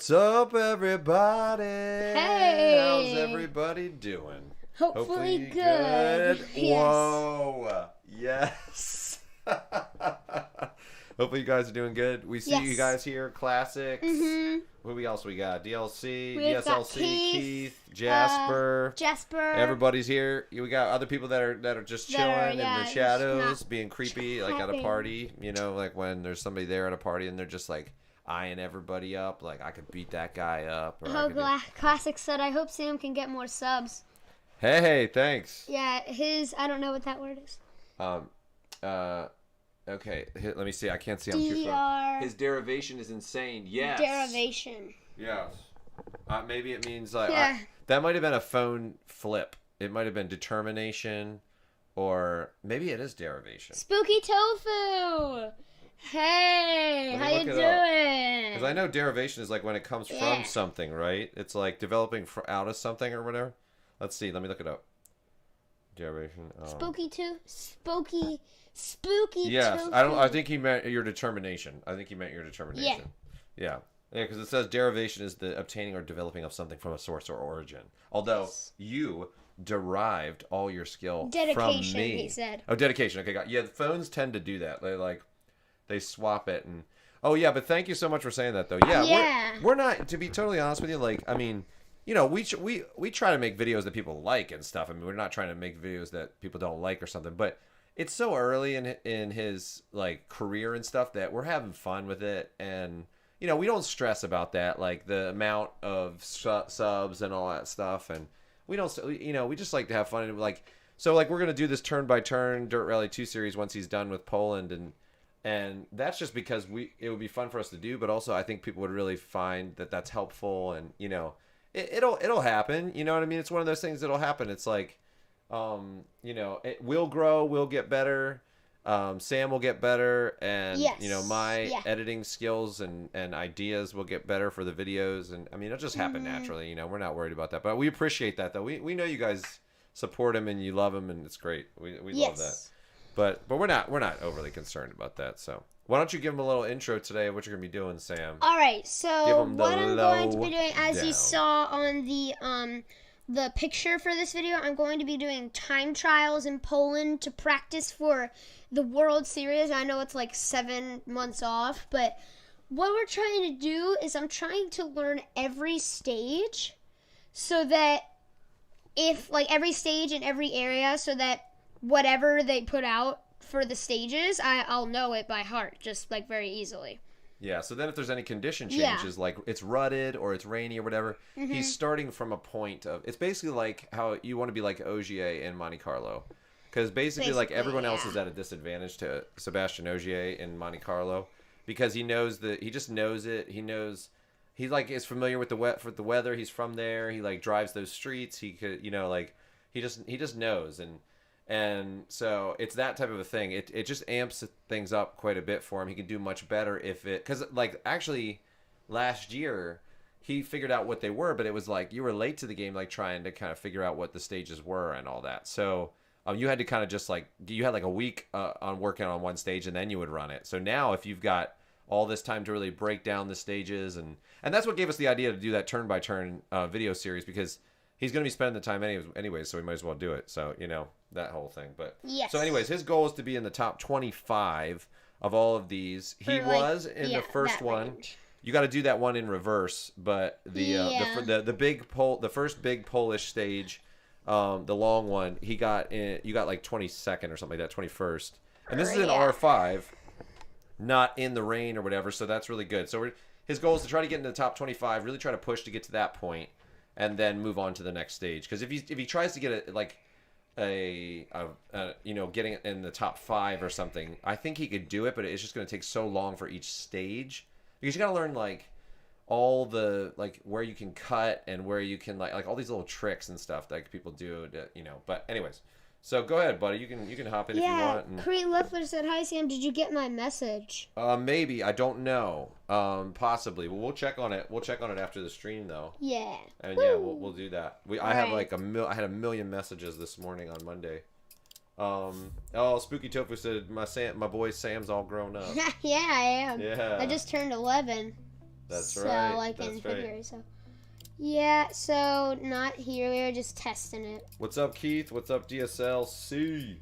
What's up, everybody? Hey! How's everybody doing? Hopefully good. Yes. Whoa! Yes. Hopefully you guys are doing good. We see you guys here. Classics. Who else we got? DLC, We've got DSLC, Keith, Jasper. Everybody's here. We got other people that are just chilling in the shadows, being creepy, like at a party. You know, like when there's somebody there at a party and they're just like eyeing everybody up. Like, I could beat that guy up. Or Classic said, I hope Sam can get more subs. Hey, thanks. Yeah, I don't know what that word is. Okay, let me see. I can't see. I'm too far. His derivation is insane. Yes. Derivation. Yes. Maybe it means like that might have been a phone flip. It might have been determination, or maybe it is derivation. Spooky Tofu. Hey, how you doing? Because I know derivation is like when it comes from something, right? It's like developing out of something or whatever. Let's see. Let me look it up. Derivation. Spooky. Yes, tofu. I think he meant your determination. Yeah. Yeah, because it says derivation is the obtaining or developing of something from a source or origin. Although you derived all your skill from me. He said. Oh, dedication. Okay, got. Yeah, the phones tend to do that. They swap it and. Oh yeah, but thank you so much for saying that though. Yeah. We're not, to be totally honest with you. Like, I mean, you know, we try to make videos that people like and stuff. I mean, we're not trying to make videos that people don't like or something, but it's so early in his like career and stuff that we're having fun with it, and you know, we don't stress about that, like the amount of subs and all that stuff, and we don't, you know, we just like to have fun. And like, so like we're gonna do this turn by turn Dirt Rally 2 series once he's done with Poland, and that's just because it would be fun for us to do, but also I think people would really find that that's helpful, and you know, it'll happen. You know what I mean? It's one of those things that'll happen. It's like, you know, it will grow, we'll get better. Sam will get better, and you know, my editing skills and ideas will get better for the videos, and I mean, it'll just happen naturally. You know, we're not worried about that, but we appreciate that though. We know you guys support him and you love him, and it's great. We love that. But we're not overly concerned about that. So why don't you give him a little intro today of what you're gonna be doing, Sam? All right. So what I'm going to be doing, as you saw on the picture for this video, I'm going to be doing time trials in Poland to practice for the World Series. I know it's like 7 months off, but what we're trying to do is I'm trying to learn every stage, so that if like every stage in every area, so that whatever they put out for the stages, I'll know it by heart, just like very easily. Yeah, so then if there's any condition changes, like it's rutted or it's rainy or whatever, he's starting from a point of, it's basically like how you want to be like Ogier in Monte Carlo. Because basically like everyone else is at a disadvantage to Sebastian Ogier in Monte Carlo, because he just knows it. He knows, he like is familiar with the weather. He's from there. He like drives those streets. He could, you know, like he just knows, and so it's that type of a thing. It just amps things up quite a bit for him. He can do much better because like actually last year he figured out what they were, but it was like you were late to the game, like trying to kind of figure out what the stages were and all that. So you had to kind of just like, you had like a week on working on one stage and then you would run it. So now if you've got all this time to really break down the stages, and that's what gave us the idea to do that turn by turn video series, because he's going to be spending the time anyways, so we might as well do it. So, you know, that whole thing. But so anyways, his goal is to be in the top 25 of all of these. He was in the first one. Range. You got to do that one in reverse, but the first big Polish stage, the long one, you got like 22nd or something like that, 21st. And this is an R5, not in the rain or whatever, so that's really good. So his goal is to try to get into the top 25, really try to push to get to that point, and then move on to the next stage. Because if he tries to get you know, getting in the top 5 or something, I think he could do it, but it's just going to take so long for each stage, because you got to learn like all the like where you can cut and where you can like all these little tricks and stuff that people do to, you know. But anyways, so go ahead, buddy. You can hop in if you want. Yeah, Cree Leffler said, "Hi Sam, did you get my message?" Maybe, I don't know. Possibly. Well, we'll check on it. We'll check on it after the stream, though. Yeah. And yeah, we'll do that. I have like I had a million messages this morning on Monday. Spooky Tofu said my boy Sam's all grown up. Yeah, I am. Yeah. I just turned 11. That's right. Like That's in right. February. So yeah. So not here. We were just testing it. What's up, Keith? What's up, DSLC?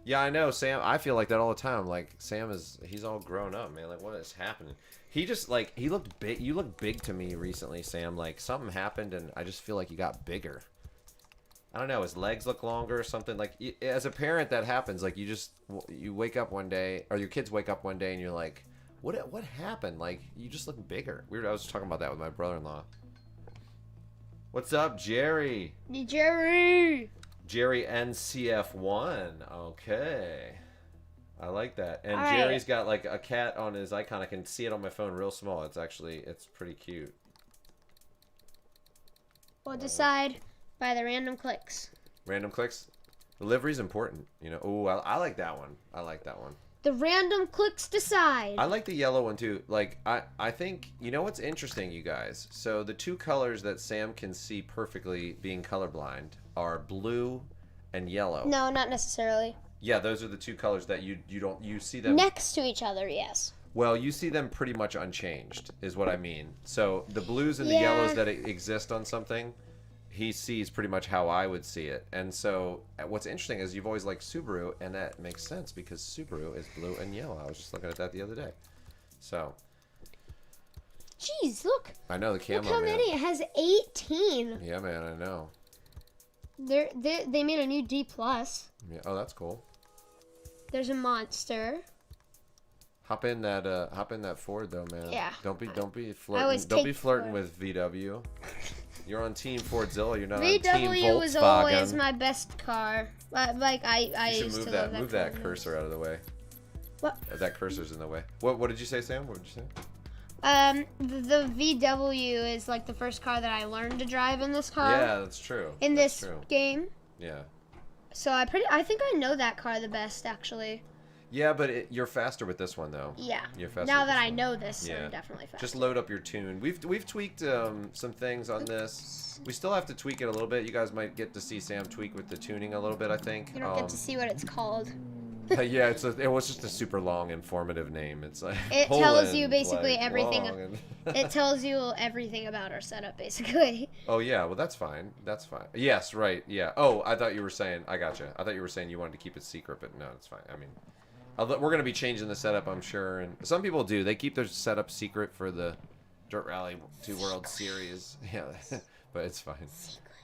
Yeah, I know, Sam. I feel like that all the time. Like Sam he's all grown up, man. Like what is happening? He just like he looked big. You looked big to me recently, Sam. Like something happened, and I just feel like you got bigger. I don't know. His legs look longer or something. Like as a parent, that happens. Like you wake up one day, or your kids wake up one day, and you're like, what happened? Like you just look bigger. Weird. I was talking about that with my brother-in-law. What's up, Jerry? Jerry. Jerry NCF1. Okay. I like that. And all Jerry's got like a cat on his icon. I can see it on my phone real small. It's pretty cute. We'll decide by the random clicks. Random clicks? The livery's important. You know. Oh, I like that one. I like that one. The random clicks decide. I like the yellow one too. Like I think you know what's interesting, you guys. So the two colors that Sam can see perfectly being colorblind are blue and yellow. No, not necessarily. Yeah, those are the two colors that you see them next to each other. Yes. Well, you see them pretty much unchanged, is what I mean. So the blues and the yellows that exist on something, he sees pretty much how I would see it. And so what's interesting is you've always liked Subaru, and that makes sense because Subaru is blue and yellow. I was just looking at that the other day. So. Jeez, look. I know the camo, look how man. many. It has 18. Yeah, man, I know. They made a new D+. Yeah. Oh, that's cool. There's a monster. Hop in that Ford though, man. Yeah. Don't be flirting. Don't be flirting with VW. You're on Team Fordzilla. You're not on Team Volkswagen. VW was always my best car. Like I you used should to move that cursor out of the way. What? That cursor's in the way. What did you say, Sam? What did you say? The VW is like the first car that I learned to drive in this car. Yeah, that's true. In this game. Yeah. So I think I know that car the best actually. Yeah, but you're faster with this one though. Yeah. You're faster. Now that I know this, I'm definitely faster. Just load up your tune. We've tweaked some things on this. We still have to tweak it a little bit. You guys might get to see Sam tweak with the tuning a little bit, I think. You don't get to see what it's called. Yeah, it was just a super long, informative name. It's like it tells you basically like everything. It tells you everything about our setup, basically. Oh yeah, well that's fine. That's fine. Yes, right. Yeah. Oh, I thought you were saying. I gotcha. I thought you were saying you wanted to keep it secret, but no, it's fine. I mean, we're gonna be changing the setup, I'm sure, and some people do. They keep their setup secret for the Dirt Rally 2 World Series. Yeah, but it's fine.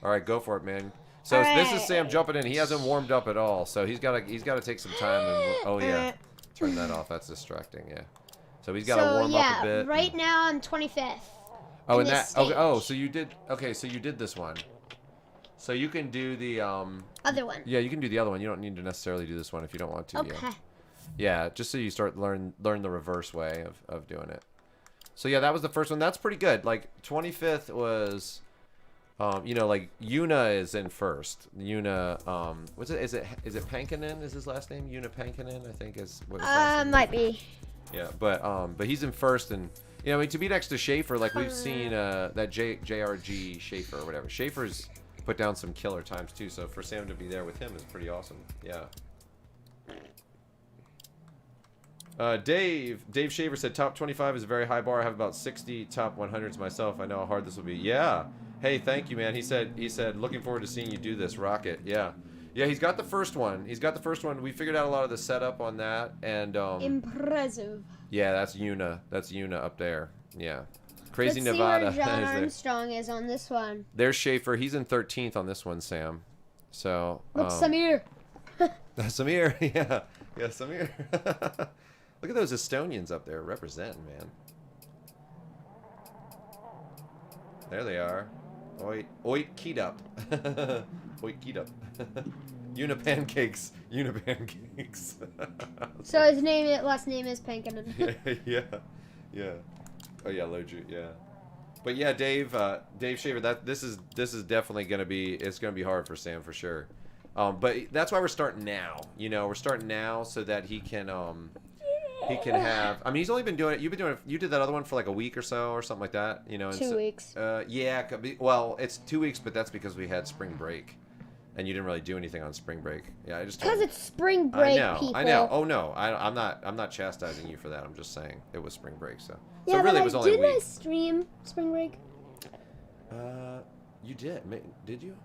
All right, go for it, man. So this is Sam jumping in. He hasn't warmed up at all, so he's got to take some time. And, oh yeah, turn that off. That's distracting. Yeah. So he's got to warm up a bit. Right now I'm 25th. Oh, and that. Okay, oh, so you did. Okay, so you did this one. So you can do the other one. Yeah, you can do the other one. You don't need to necessarily do this one if you don't want to. Okay. Yeah, just so you start learn the reverse way of doing it. So yeah, that was the first one. That's pretty good. Like 25th was. You know, like Yuna is in first. Yuna, what's it? Is it Pankinen? Is his last name Yuna Pankinen? I think is what his last name might be. Yeah, but he's in first, and you know, I mean, to be next to Schaefer, like we've seen that JRG Schaefer or whatever. Schaefer's put down some killer times too, so for Sam to be there with him is pretty awesome. Yeah. Dave Shaver said top 25 is a very high bar. I have about 60 top 100s myself. I know how hard this will be. Yeah. Hey, thank you, man. He said looking forward to seeing you do this. Rocket. Yeah. Yeah, he's got the first one. We figured out a lot of the setup on that, and impressive. Yeah, that's Yuna. That's Yuna up there. Yeah. Crazy Let's Nevada. See where John Armstrong is on this one. There's Schaefer. He's in 13th on this one, Sam. So. Look, Samir. Samir. Yeah. Yeah, Samir. Look at those Estonians up there representing, man. There they are. Oi, keed up. Oi, keed up. Una pancakes. So his last name is Pankinen. Yeah. Oh yeah, Loju, yeah. But yeah, Dave Shaver, this is definitely gonna be hard for Sam for sure. But that's why we're starting now. You know, we're starting now so that he can have. I mean, he's only been doing it. You did that other one for like a week or so, or something like that. You know, 2 weeks. Yeah. Well, it's 2 weeks, but that's because we had spring break, and you didn't really do anything on spring break. Yeah, I just because it's spring break. I know. Oh no, I'm not chastising you for that. I'm just saying it was spring break. So yeah, really but it was only a week. Didn't I stream spring break? You did. Did you?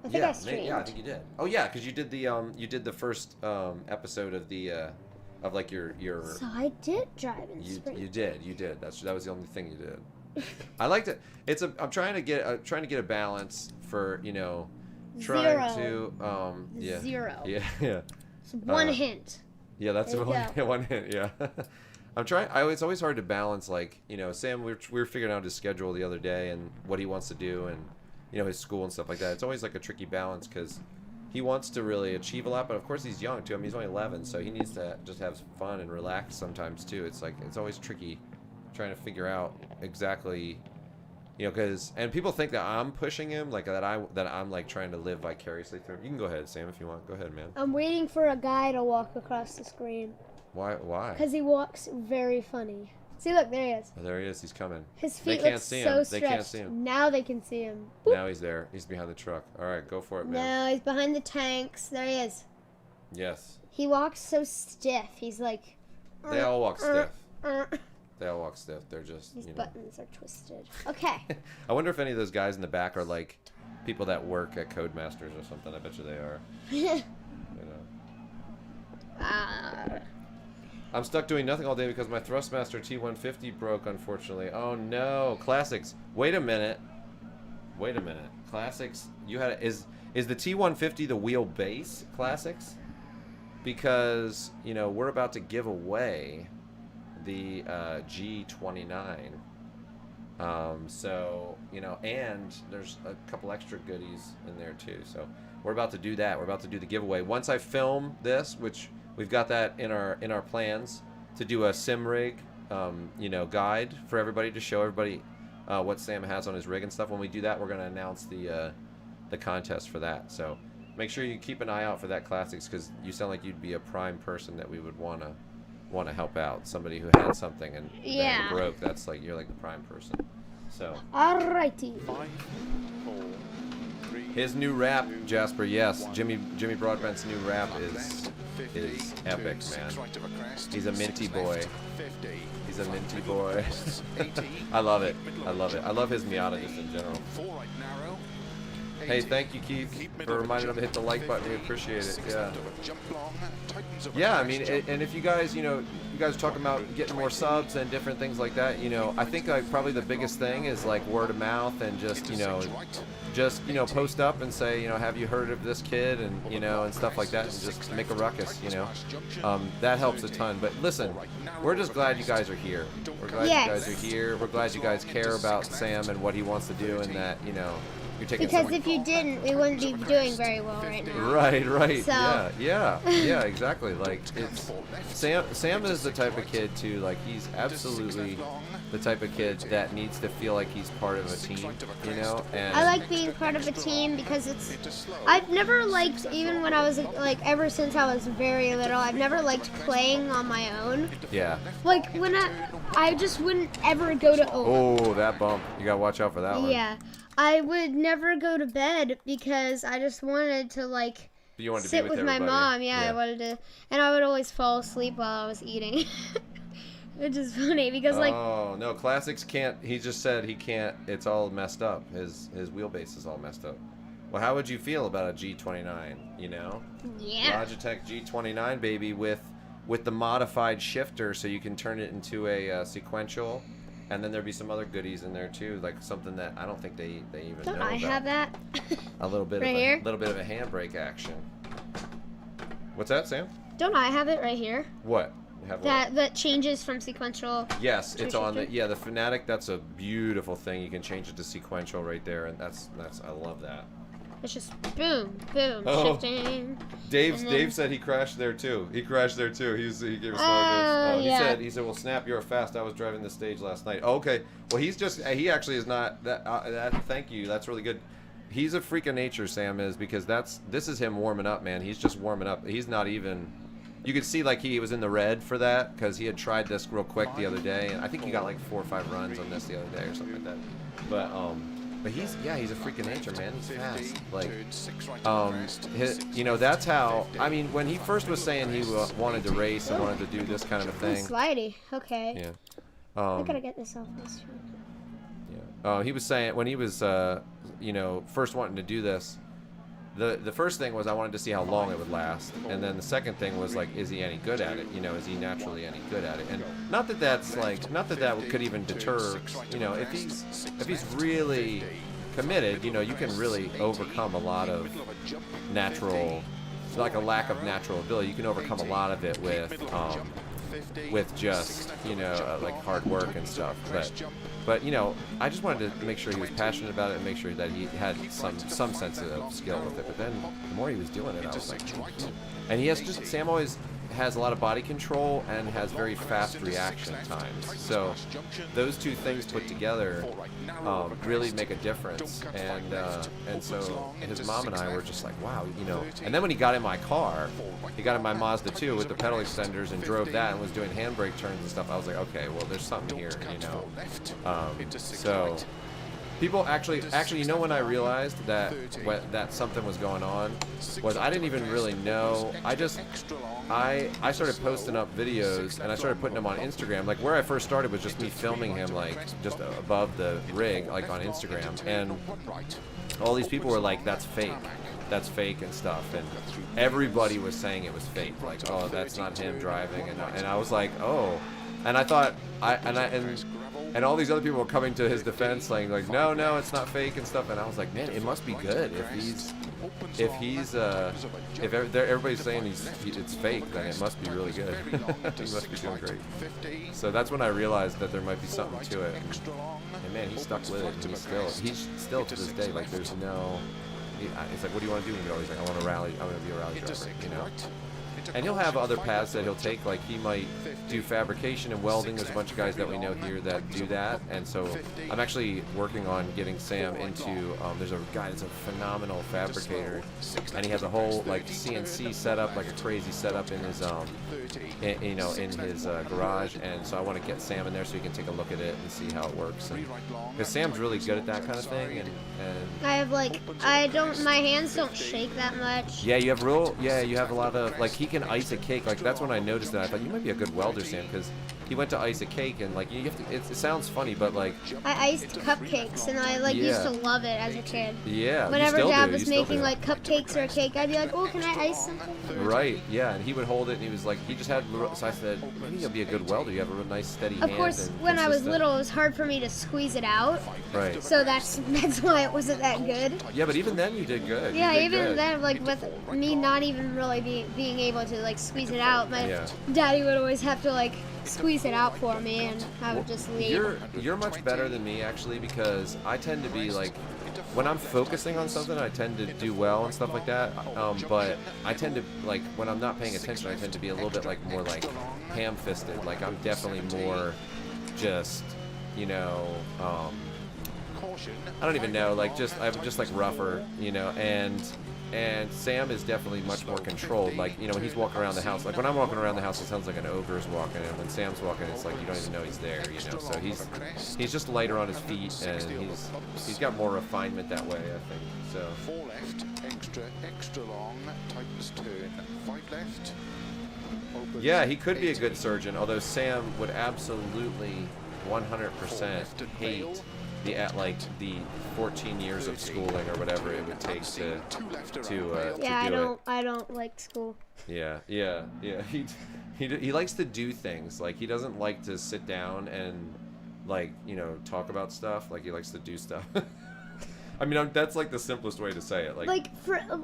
I think I streamed. Yeah, I think you did. Oh yeah, because you did the first episode of the of like your. So I did drive in spring. You did. That was the only thing you did. I liked it. I'm trying to get a balance for trying Zero. Yeah. Zero. Yeah. So one hint. Yeah, that's one hint. Yeah. I'm trying. It's always hard to balance, like Sam. We were figuring out his schedule the other day and what he wants to do, and his school and stuff like that. It's always like a tricky balance because he wants to really achieve a lot, but of course he's young too. I mean, he's only 11, so he needs to just have fun and relax sometimes too. It's always tricky trying to figure out exactly, because people think that I'm pushing him, like that I'm like trying to live vicariously through him. You can go ahead, Sam, if you want. Go ahead, man. I'm waiting for a guy to walk across the screen. Why? Because he walks very funny. See, look, there he is. Oh, there he is. He's coming. His feet look so stretched. They can't see him. Now they can see him. Boop. Now he's there. He's behind the truck. All right, go for it, man. No, he's behind the tanks. There he is. Yes. He walks so stiff. He's like... They all walk stiff. They all walk stiff. They're just, His buttons are twisted. Okay. I wonder if any of those guys in the back are like people that work at Codemasters or something. I bet you they are. I'm stuck doing nothing all day because my Thrustmaster T150 broke, unfortunately. Oh no, Classics. Wait a minute. Classics. You had is the T150 the wheelbase Classics? Because we're about to give away the G29. So and there's a couple extra goodies in there too. So we're about to do that. We're about to do the giveaway once I film this, which. We've got that in our plans to do a sim rig, guide for everybody to show everybody what Sam has on his rig and stuff. When we do that, we're going to announce the contest for that. So make sure you keep an eye out for that, Classics, because you sound like you'd be a prime person that we would want to help out. Somebody who had something and then it broke. That's like you're like the prime person. So. Alrighty. 5, 4, 3. His new rap, Jasper. Yes, Jimmy Broadbent's new rap is epic, man. He's a minty boy. He's a minty boy. I love it. I love his Miata just in general. Hey, thank you, Keith, for reminding them to hit the like button. We appreciate it. Yeah. Yeah, I mean, and if you guys, you guys are talking about getting more subs and different things like that, I think like probably the biggest thing is like word of mouth and just post up and say, have you heard of this kid and and stuff like that, and just make a ruckus, that helps a ton. But listen, we're just glad you guys are here. We're glad you guys are here. We're glad you guys care about Sam and what he wants to do, and that you're taking. Because if you didn't, we wouldn't be doing very well right now. Right. So. Yeah, exactly. Like it's Sam is the type of kid too. Like he's absolutely the type of kid that needs to feel like he's part of a team, And I like being part of a team because I've never liked, even when I was ever since I was very little, I've never liked playing on my own. Yeah. Like when I just wouldn't ever go to. Oh, that bump! You gotta watch out for that one. Yeah, I would never go to bed because I just wanted to sit with my mom. Yeah, I wanted to, and I would always fall asleep while I was eating. Which is funny because Oh no, Classics can't. He just said he can't. It's all messed up. His wheelbase is all messed up. Well, how would you feel about a G29? Yeah. Logitech G29, baby, with the modified shifter, so you can turn it into a sequential, and then there'd be some other goodies in there too, like something that I don't think they even know about. Don't I have that? A little bit right of here? A little bit of a handbrake action. What's that, Sam? Don't I have it right here? What? That changes from sequential. Yes, it's on the the FANATEC. That's a beautiful thing. You can change it to sequential right there, and that's I love that. It's just boom, shifting. Dave said he crashed there too. He gave us he said, well, Snap, you're fast. I was driving the stage last night. Oh, okay. Well, he actually is not that. Thank you. That's really good. He's a freak of nature, Sam is, because this is him warming up, man. He's just warming up. He's not even. You could see he was in the red for that because he had tried this real quick the other day, and I think he got 4 or 5 runs on this the other day or something like that. But But he's a freak of nature, man. He's fast. Like, you know, that's how. I mean, when he first was saying he wanted to race and wanted to do this kind of a thing. Slidey. Okay. Yeah. I gotta get this off this one. Yeah. He was saying when he was, you know, first wanting to do this. The first thing was I wanted to see how long it would last, and then the second thing was like, is he any good at it? You know, is he naturally any good at it? And not that that's like, not that that could even deter. You know, if he's really committed, you know, you can really overcome a lot of natural, like a lack of natural ability. You can overcome a lot of it with just, you know, like hard work and stuff. But you know, I just wanted to make sure he was passionate about it and make sure that he had some sense of skill with it. But then the more he was doing it, I was like, and he has just, Sam always has a lot of body control and has very fast reaction times. So those two things put together really make a difference. And so his mom and I were just like, wow, you know. And then when he got in my car, he got in my Mazda 2 with the pedal extenders and drove that and was doing handbrake turns and stuff. I was like, okay, well, there's something here, you know. So people actually, you know, when I realized that something was going on, was I didn't even really know. I started posting up videos and I started putting them on Instagram. Like where I first started was just me filming him like just above the rig, like on Instagram, and all these people were like, "That's fake." That's fake and stuff, and everybody was saying it was fake. Like, oh, that's not him driving, and I was like, oh, and I thought and all these other people were coming to his defense, saying like, no, it's not fake and stuff, and I was like, man, it must be good if everybody's saying it's fake, then it must be really good. He must be doing great. So that's when I realized that there might be something to it, and man, he stuck with it, and he's still to this day, like, there's no. It's like, what do you want to do? And he's like, I want to rally. I want to be a rally driver, you know. And he'll have other paths that he'll take. Like he might do fabrication and welding. There's a bunch of guys that we know here that do that. And so I'm actually working on getting Sam into. There's a guy that's a phenomenal fabricator, and he has a whole like CNC setup, like a crazy setup in his in his garage. And so I want to get Sam in there so he can take a look at it and see how it works. Because Sam's really good at that kind of thing. And I have my hands don't shake that much. Yeah, you have a lot of like he can ice a cake. Like that's when I noticed that. I thought you might be a good welder, Sam, because he went to ice a cake and like you have to. It sounds funny, but like I iced cupcakes and I used to love it as a kid. Yeah. Whenever Dad was making like cupcakes or a cake, I'd be like, oh, can I ice something? Right. Yeah, and he would hold it and he was like, he just had. So I said, maybe you'll be a good welder. You have a real nice steady hand. Of course, when I was little, it was hard for me to squeeze it out. Right. So that's why it wasn't that good. Yeah, but even then you did good. Yeah, even then, like with me not even really being able to like squeeze it out, my daddy would always have to like squeeze it out for me, and I would just leave. You're much better than me actually, because I tend to be like, when I'm focusing on something, I tend to do well and stuff like that. But I tend to like when I'm not paying attention, I tend to be a little bit like more like ham-fisted. Like I'm definitely more just, you know, I don't even know. Like I'm just like rougher, you know, and Sam is definitely much more controlled. Like, you know, when he's walking around the house, like when I'm walking around the house, it sounds like an ogre's walking, and when Sam's walking, it's like you don't even know he's there, you know. So he's just lighter on his feet, and he's got more refinement that way, I think. So 4 left, extra long, tightens turn, 5 left. Yeah, he could be a good surgeon, although Sam would absolutely 100% hate the 14 years of schooling or whatever it would take to do it. I don't like school. Yeah. He likes to do things. Like he doesn't like to sit down and like, you know, talk about stuff. Like he likes to do stuff. I mean, that's like the simplest way to say it.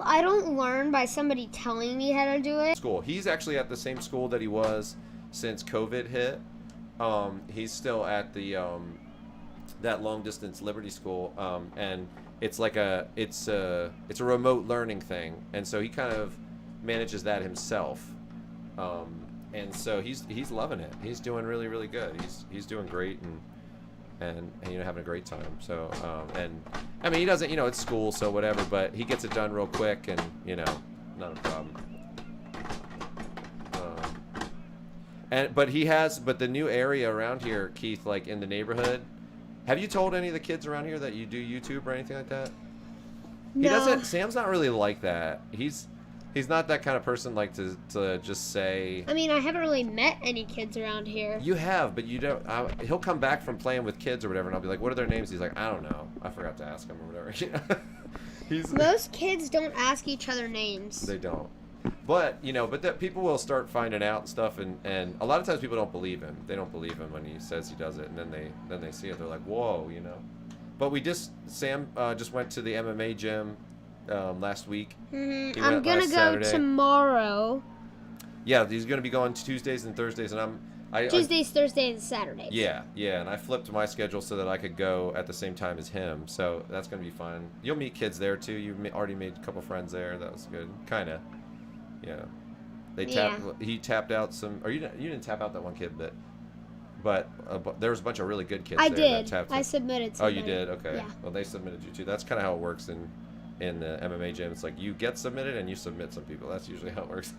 I don't learn by somebody telling me how to do it. School. He's actually at the same school that he was since COVID hit. He's still at the that long distance Liberty School, and it's like it's a remote learning thing, and so he kind of manages that himself, and so he's loving it. He's doing really, really good. He's doing great, and you know, having a great time. So and I mean, he doesn't, you know, it's school, so whatever, but he gets it done real quick, and you know, not a problem. But the new area around here, Keith, like in the neighborhood, Have you told any of the kids around here that you do YouTube or anything like that? No. He doesn't. Sam's not really like that. He's not that kind of person like to just say. I mean, I haven't really met any kids around here. You have, but you don't. He'll come back from playing with kids or whatever, and I'll be like, "What are their names?" He's like, "I don't know. I forgot to ask him or whatever." Most kids don't ask each other names. They don't. But that people will start finding out and stuff, and a lot of times people don't believe him. They don't believe him when he says he does it, and then they see it. They're like, "Whoa," But Sam just went to the MMA gym last week. Mm-hmm. I'm gonna go Saturday. Tomorrow. Yeah, he's gonna be going Tuesdays and Thursdays, and Tuesdays, Thursdays, and Saturdays. Yeah, and I flipped my schedule so that I could go at the same time as him. So that's gonna be fun. You'll meet kids there too. You already made a couple friends there. That was good. Kinda. Yeah. He tapped out some. Or you didn't tap out that one kid, but there was a bunch of really good kids. I there did. I submitted somebody. Oh, you did? Okay. Yeah. Well, they submitted you too. That's kind of how it works in the MMA gym. It's like you get submitted and you submit some people. That's usually how it works.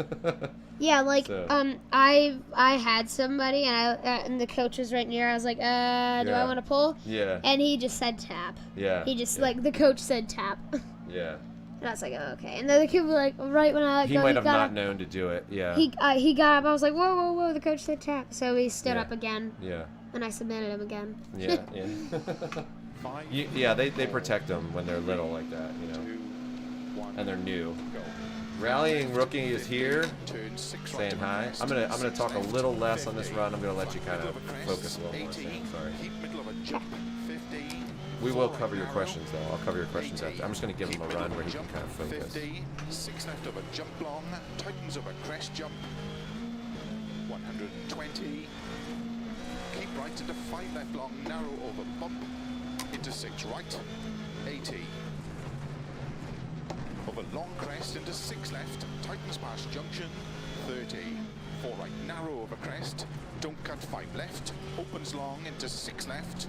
Yeah, like I had somebody and the coach was right near. I was like, do I want to pull? Yeah. And he just said tap. Yeah. He just like the coach said tap. Yeah. And I was like, oh, okay. And then the kid was like, right when I he might have not known to do it. Yeah. He got up. I was like, whoa, whoa, whoa. The coach said tap. So he stood up again. Yeah. And I submitted him again. Yeah. Yeah. They protect them when they're little like that, and they're new. Rallying Rookie is here, saying hi. I'm gonna talk a little less on this run. I'm gonna let you kind of focus a little more. Sorry. We will cover your questions though. I'll cover your questions after. I'm just gonna give him a run where he can kind of focus. 6 left of a jump long, tightens of a crest jump. 120. Keep right into 5 left long, narrow over bump. Into 6 right. 80. Over long crest into 6 left, tightens past junction. 30. 4 right, narrow over crest. Don't cut 5 left. Opens long into 6 left.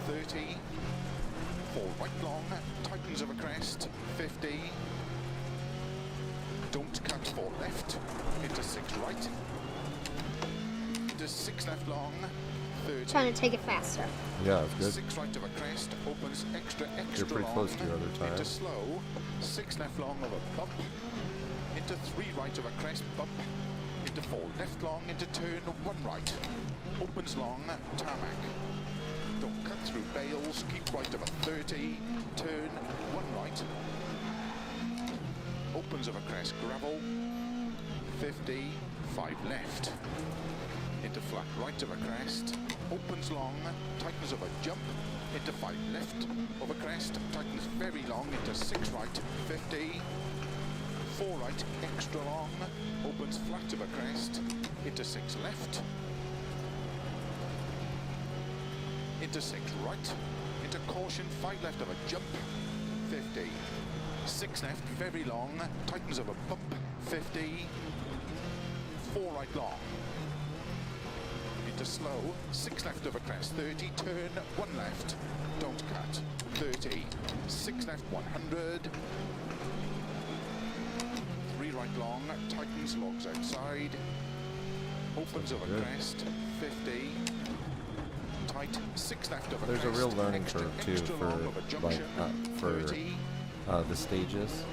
30. 4 right long, tightens over crest. 50. Don't cut 4 left. Into 6 right. Into 6 left long. 30. Trying to take it faster. Yeah, that's good. 6 right of a crest, opens extra You're pretty long. close to your other time. Into slow. 6 left long of a bump. Into 3 right of a crest bump. Into 4 left long, into turn 1 right. Opens long, tarmac. Don't cut through bales, keep right of a 30. Turn 1 right. Opens of a crest gravel. 50. 5 left. Into flat right of a crest, opens long, tightens of a jump, into 5 left of a crest, tightens very long, into 6 right, 50, 4 right, extra long, opens flat of a crest, into 6 left, into 6 right, into caution, 5 left of a jump, 50, 6 left, very long, tightens of a bump, 50, 4 right long. Into slow, 6 left of a crest, 30, turn 1 left, don't cut, 30, 6 left, 100, 3 right long, tightens, logs outside, opens of a crest, 50, tight, 6 left of a crest. There's a real learning curve too for the stages.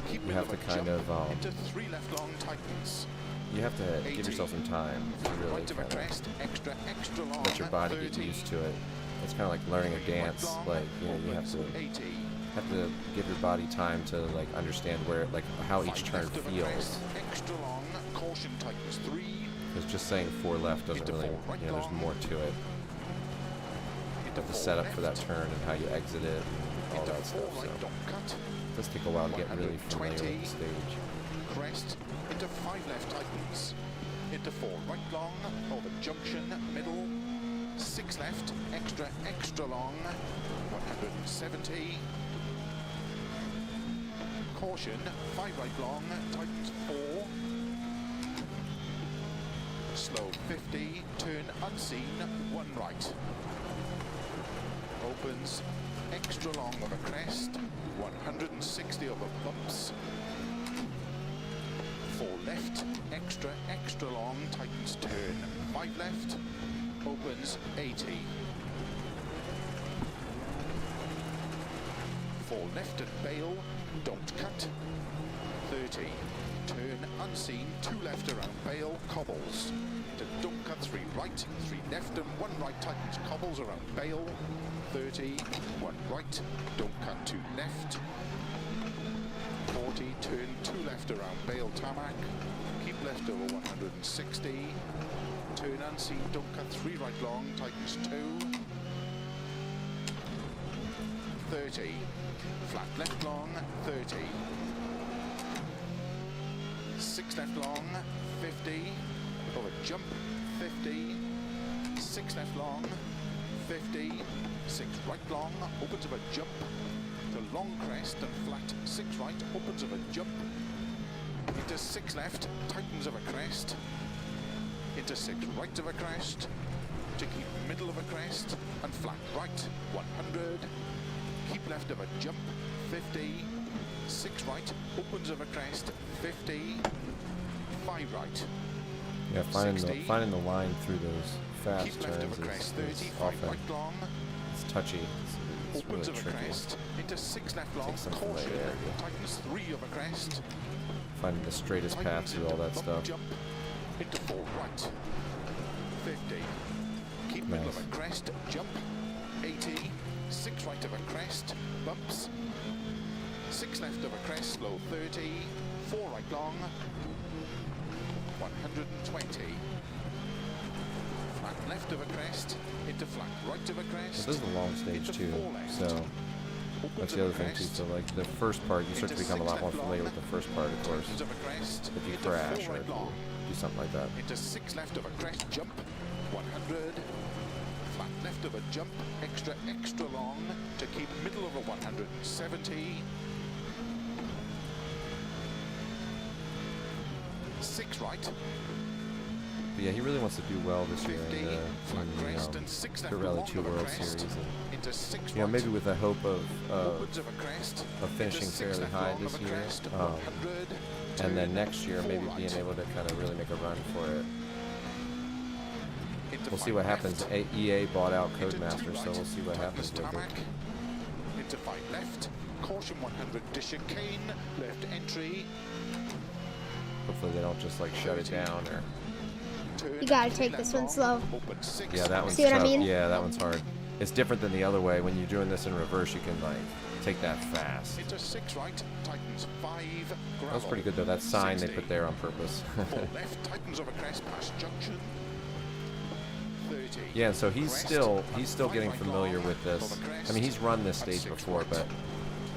You have to kind of into 3 left long, tightens. You have to give yourself some time to really let your body get used to it. It's kind of like learning a dance. Like you have to give your body time to like understand where how each turn feels. Because just saying 4 left doesn't really, there's more to it. You have to set up for that turn and how you exit it and all that stuff. So it does take a while to get really familiar with the stage. Crest, into 5 left tightens, into 4 right long, over junction, middle, 6 left, extra long, 170, caution, 5 right long, tightens 4, slow 50, turn unseen, 1 right, opens, extra long of a crest, 160 over bumps, 4 left, extra long, tightens turn, 5 left, opens 80. 4 left and bail, don't cut. 30, turn unseen, 2 left around bail, cobbles. To don't cut, 3 right, 3 left and 1 right, tightens, cobbles around bail. 30, 1 right, don't cut, 2 left. 40, turn 2 left around bail, tarmac. Keep left over 160. Turn unseen, don't cut, 3 right long, tightens 2. 30, flat left long, 30. 6 left long, 50. Over jump, 50. 6 left long, 50. 6 right long, opens of a jump. To long crest and flat, 6 right, opens of a jump. Into 6 left, tightens of a crest. Into 6 right of a crest. To keep middle of a crest and flat right, 100. Keep left of a jump, 50. 6 right, opens of a crest, 50. 5 right. Yeah, finding the line through those fast Keep left turns of a crest, is 30, often right long. it's touchy. It's Opens really of a tricky. crest, into 6 left long, Takes some caution, familiarity. tightens 3 of a crest. Finding the straightest path Tightens through all into that bump stuff. Jump, into 4 right, 50. Keep middle of Nice. a crest, jump, 80. 6 right of a crest, bumps. 6 left of a crest, slow, 30. 4 right long, 120. Flat left of a crest, into flat right of a crest. This is a long stage into too, 4 left. so Opens that's of the a other thing too. crest, So like the first part, you start to into become a 6 lot more left familiar long, with the first part, of course. tightens of a crest, If you into crash 4 or right if you long. do something like that. Into 6 left of a crest, jump, 100. Flat left of a jump, extra long, to keep middle of a 170. 6 right, But yeah, he really wants to do well this year 50, in flat the crest and 6 left Rally long 2 of a World crest, Series. And, into 6 you know, right, maybe with the hope of opens of a crest, finishing into 6 fairly left high long this of a year. crest, 100, And then turn, next year, 4 maybe right, being able to kind of really make a run for it. into We'll see 5 what left, happens. EA bought out into 2 Codemaster, so right, we'll see what happens tightens with it. tarmac, into 5 left, caution 100, chicane, left entry, Hopefully they don't just like shut it down or. turn, You gotta 3 take left this one long, slow. open 6, Yeah, that one's See what I tough. mean? Yeah, that one's hard. It's different than the other way. When you're doing this in reverse, you can like take that fast. into 6 right, tightens 5, gravel. That was pretty good though. That sign they 60. put there on purpose. 4 left, tightens over crest past junction. 30. Yeah, and so he's Crest, still and getting 5 right familiar long, with this. over crest, I mean, he's run this and stage 6 before, right. but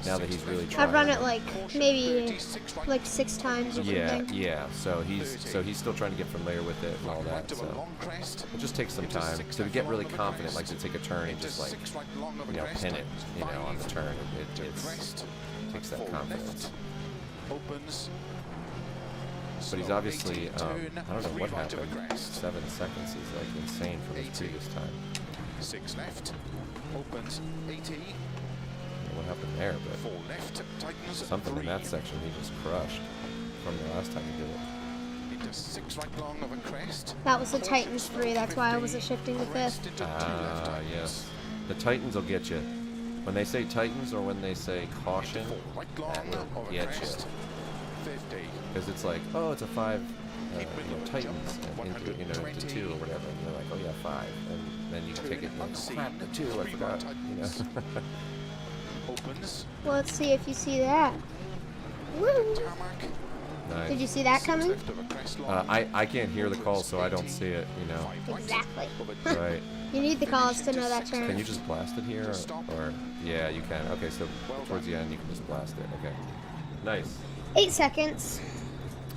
now that 6 he's really left, trying. I've run it like caution, maybe 30, 6 right, like 6 times or Yeah, something. yeah. So he's still trying to get familiar with it and all flat that. right of a So long crest, it just takes some into time 6 to left get long really of a confident, like crest, to take a turn and into just like 6 right long of a you know crest, pin it, you know, on the 5, turn. to It's crest, takes and that 4 confidence. left, opens. But he's slow, obviously 80, turn, I don't know 3 what right of a happened. crest. 7 seconds is like insane from his 80. previous time. 6 left, opens 80, I don't know what happened there, but 4 left, tightens something 3, in that section he just crushed from the last time he did it. into 6 right long of a crest. That was the Caution, Titans slow, 3, that's why I 50, wasn't shifting to crest 5th. into 2 left tightens. Yes. The Titans will get you. When they say Titans or when they say caution, Into 4 right long that will of a get crest. you. 50, Because it's like, oh, it's a 5, Keep you know, middle of a Titans jump, into, you know, into 120. 2 or whatever. And you're like, oh yeah, 5. And then you can take it and unseen, crap, the 2, I 3 forgot. right You know. tightens. Opens, Well, let's see if you see that. Woo! tarmac, Nice. Did you see that 6 coming? left of a crest long. I can't hear the call, so I don't see it, you know. 5 right Exactly. of a jump. Right. You need the calls to know that Can turn. you just blast it here? Or yeah, you can. Okay, so Well towards the end, you can just blast it. Okay. Nice. 8 seconds.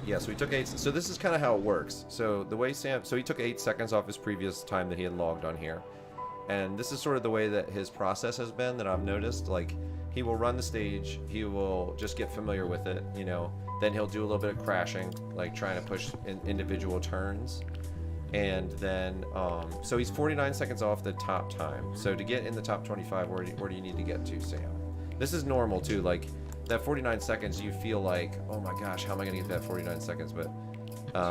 Yeah, so he took 8. So this is kind of how it works. So the way so he took 8 seconds off his previous time that he had logged on here. And this is sort of the way that his process has been that I've noticed. Like, he will run the stage, he will just get familiar with it, you know. Then he'll do a little bit of crashing, like trying to push individual turns. And then, so he's 49 seconds off the top time. So to get in the top 25, where do you need to get to, Sam? This is normal too. Like that 49 seconds, you feel like, oh my gosh, how am I gonna get to that 49 seconds? But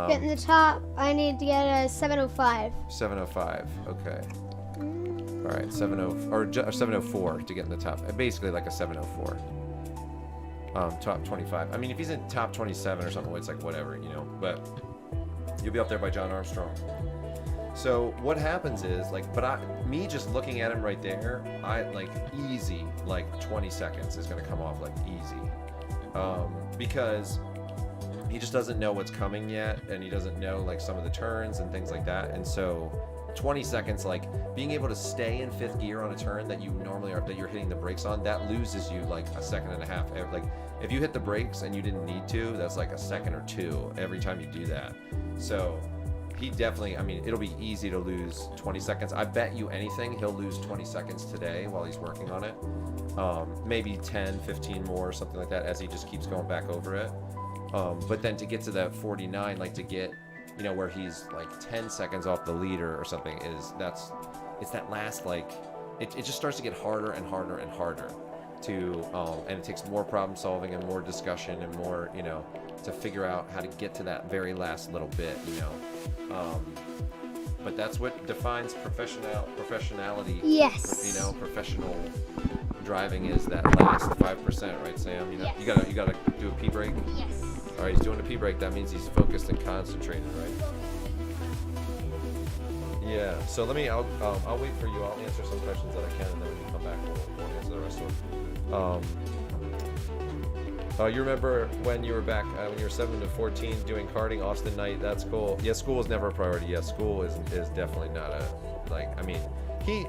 Get in the top, I need to get a 705. 7:05. Okay. All right, 70 or 704 to get in the top. Basically like a 704. Top 25. I mean, if he's in top 27 or something, it's like whatever, you know. But you'll be up there by John Armstrong. So what happens is like, me just looking at him right there, I like easy like 20 seconds is gonna come off like easy, because he just doesn't know what's coming yet, and he doesn't know like some of the turns and things like that, and so 20 seconds, like being able to stay in 5th gear on a turn that you normally are, that you're hitting the brakes on, that loses you like a second and a half. Like if you hit the brakes and you didn't need to, that's like a second or two every time you do that. So he definitely, I mean, it'll be easy to lose 20 seconds. I bet you anything he'll lose 20 seconds today while he's working on it. Maybe 10, 15 more or something like that as he just keeps going back over it. But then to get to that 49, like to get, you know, where he's like 10 seconds off the leader or something, it's that last, like, it just starts to get harder and harder and harder to, and it takes more problem solving and more discussion and more, you know, to figure out how to get to that very last little bit, you know. But that's what defines professionality. Yes. You know, professional driving is that last 5%, right, Sam? You know, yes. you gotta do a P brake. Yes. All right, he's doing a P brake. That means he's focused and concentrated, right? Yeah. So I'll wait for you. I'll answer some questions that I can, and then when you come back, we'll answer the rest of them. You remember when you were back when you were 7 to 14 doing karting, Austin night? That's cool. Yeah, school is never a priority. Yeah, school is definitely not a, like, I mean, he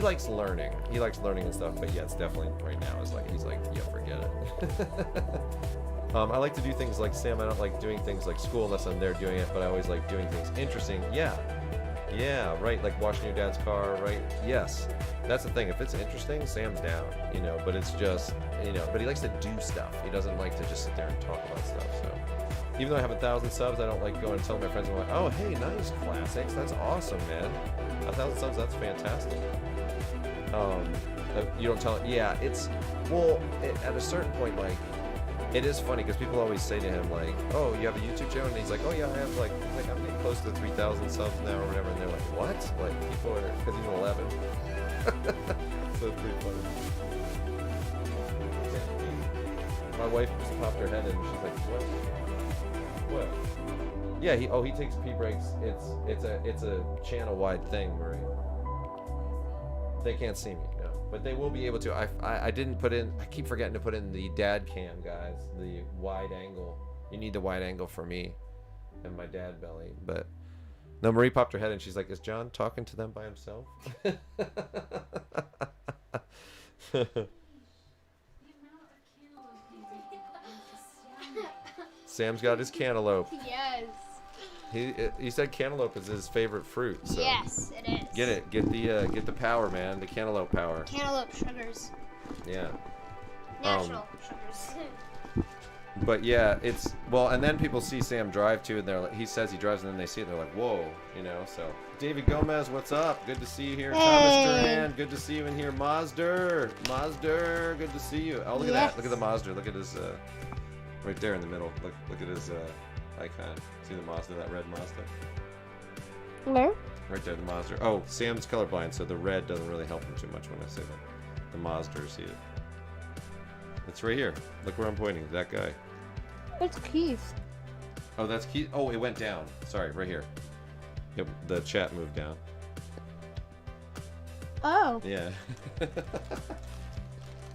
likes learning. He likes learning and stuff, but yeah, it's definitely right now is like he's like, yeah, forget it. I like to do things like Sam. I don't like doing things like school unless I'm there doing it, but I always like doing things interesting. Yeah, right. Like washing your dad's car, right? Yes, that's the thing. If it's interesting, Sam's down, you know. But it's just, you know. But he likes to do stuff. He doesn't like to just sit there and talk about stuff. So, even though I have 1,000 subs, I don't like going and telling my friends, I'm like, oh, hey, nice classics. That's awesome, man. 1,000 subs, that's fantastic. You don't tell it. Yeah, it's at a certain point, like. It is funny because people always say to him like, "Oh, you have a YouTube channel?" And he's like, "Oh yeah, I have like I'm getting close to 3,000 subs now or whatever." And they're like, "What?" Like people are, because he's 11. So it's pretty funny. My wife just popped her head in and she's like, "What?" Yeah, he takes P brakes. It's a channel wide thing, Marie. They can't see me. But they will be able to. I didn't put in. I keep forgetting to put in the dad cam, guys. The wide angle. You need the wide angle for me and my dad belly. But no, Marie popped her head and she's like, "Is John talking to them by himself?" Sam's got his cantaloupe. Yes. He said cantaloupe is his favorite fruit. So yes, it is. Get it. Get the power, man. The cantaloupe power. Cantaloupe sugars. Yeah. Natural sugars. But yeah, it's and then people see Sam drive too, and they're like, he says he drives, and then they see it, and they're like, whoa, you know. So David Gomez, what's up? Good to see you here. Hey. Thomas Duran, good to see you in here. Mazda, good to see you. Oh, look at that. Look at the Mazda. Look at his right there in the middle. Look at his icon. See the Mazda, that red Mazda? Where? Right there, the Mazda. Oh, Sam's colorblind, so the red doesn't really help him too much when I say that. The Mazda, see it? It's right here. Look where I'm pointing. That guy. It's Keith. Oh, that's Keith. Oh, it went down. Sorry, right here. Yep, the chat moved down. Oh. Yeah.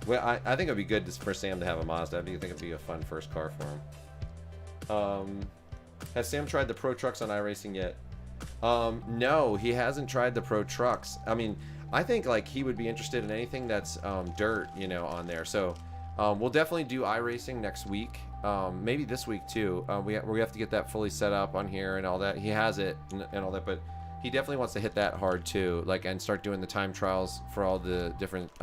Well, I think it'd be good for Sam to have a Mazda. I think it'd be a fun first car for him. Has Sam tried the Pro Trucks on iRacing yet? No, he hasn't tried the Pro Trucks. I mean, I think like he would be interested in anything that's dirt, you know, on there. So we'll definitely do iRacing next week. Maybe this week too. We have to get that fully set up on here and all that. He has it and all that, but he definitely wants to hit that hard too, like, and start doing the time trials for all the different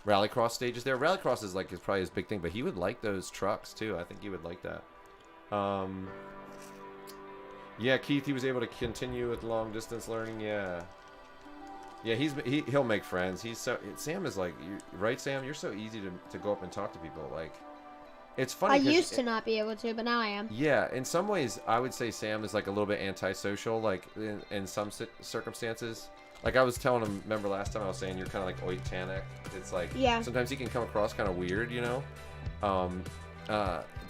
rallycross stages there. Rallycross is like probably his big thing, but he would like those trucks too. I think he would like that. Yeah, Keith, he was able to continue with long distance learning. Yeah, he'll make friends. Sam is like, right, Sam? You're so easy to go up and talk to people. Like, it's funny. I used to not be able to, but now I am. Yeah, in some ways, I would say Sam is like a little bit antisocial, like in some circumstances. Like I was telling him, remember last time I was saying you're kind of like oitanic. It's like sometimes he can come across kind of weird, you know,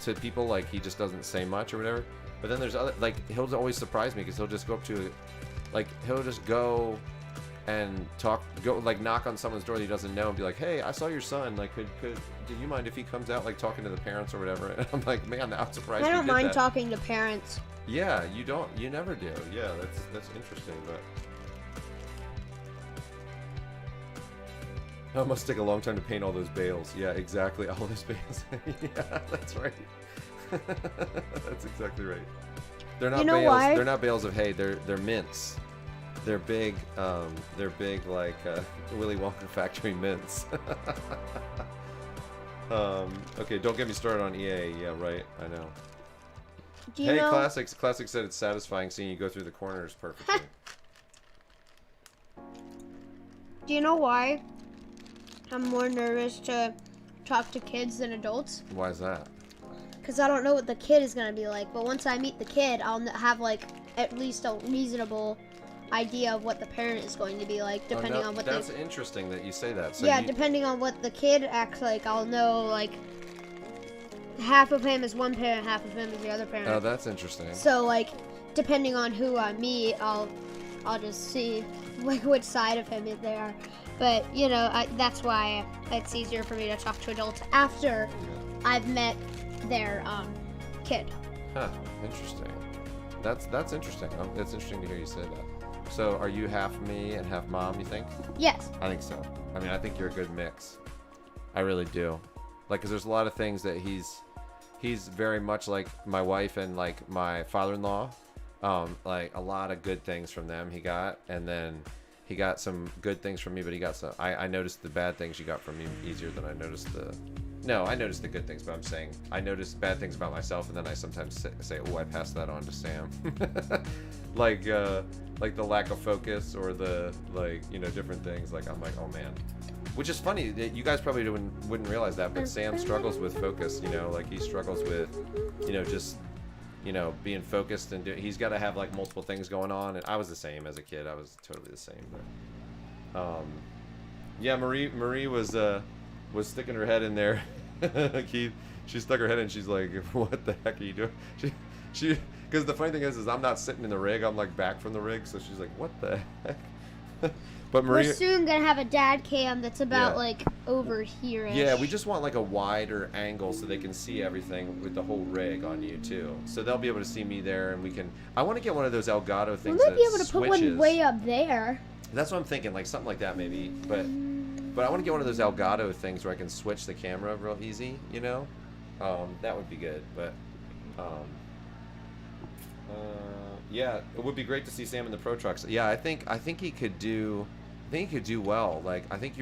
to people, like he just doesn't say much or whatever. But then there's other, like he'll always surprise me because he'll just go up to, like he'll just go and like knock on someone's door that he doesn't know and be like, hey, I saw your son. Like, do you mind if he comes out like talking to the parents or whatever? And I'm like, man, I'm surprised. I don't mind that. talking to parents. Yeah, you never do. Yeah, that's interesting, but. Oh, it must take a long time to paint all those bales. Yeah, exactly. All those bales. Yeah, that's right. That's exactly right. They're not bales. Why? They're not bales of hay. They're mints. They're big. Like Willy Wonka factory mints. Okay, don't get me started on EA. Yeah, right. I know. Hey, Classics. Classic said it's satisfying seeing you go through the corners perfectly. Do you know why I'm more nervous to talk to kids than adults? Why is that? Because I don't know what the kid is going to be like. But once I meet the kid, I'll have like at least a reasonable idea of what the parent is going to be like, depending on what that's interesting that you say that. So yeah, depending on what the kid acts like, I'll know like half of him is one parent, half of him is the other parent. Oh, that's interesting. So like, depending on who I meet, I'll just see like which side of him they are. But you know, that's why it's easier for me to talk to adults after I've met their kid. Huh. Interesting. That's interesting. It's interesting to hear you say that. So, are you half me and half mom, you think? Yes. I think so. I mean, I think you're a good mix. I really do. Like, because there's a lot of things that he's very much like my wife and like my father-in-law. Like a lot of good things from them he got, and then he got some good things from me, but he got some. I noticed the bad things you got from me easier than I noticed the. No, I noticed the good things, but I'm saying I noticed bad things about myself, and then I sometimes say, "Oh, I passed that on to Sam," like the lack of focus or the different things. Like I'm like, oh man, which is funny. You guys probably wouldn't realize that, but Sam struggles with focus. Like he struggles with, just. Being focused and he's got to have like multiple things going on. And I was the same as a kid. I was totally the same. But, yeah, Marie was sticking her head in there. Keith, she stuck her head in. She's like, "What the heck are you doing?" She, because the funny thing is I'm not sitting in the rig. I'm like back from the rig. So she's like, "What the heck?" But Marie, we're soon gonna have a dad cam that's about like over here. Yeah, we just want like a wider angle so they can see everything with the whole rig on you too. So they'll be able to see me there, and we can. I want to get one of those Elgato things. We might be able to put one way up there. That's what I'm thinking, like something like that maybe. But I want to get one of those Elgato things where I can switch the camera real easy. That would be good. But yeah, it would be great to see Sam in the Pro Trucks. Yeah, I think he could do. I think he could do well. Like, I think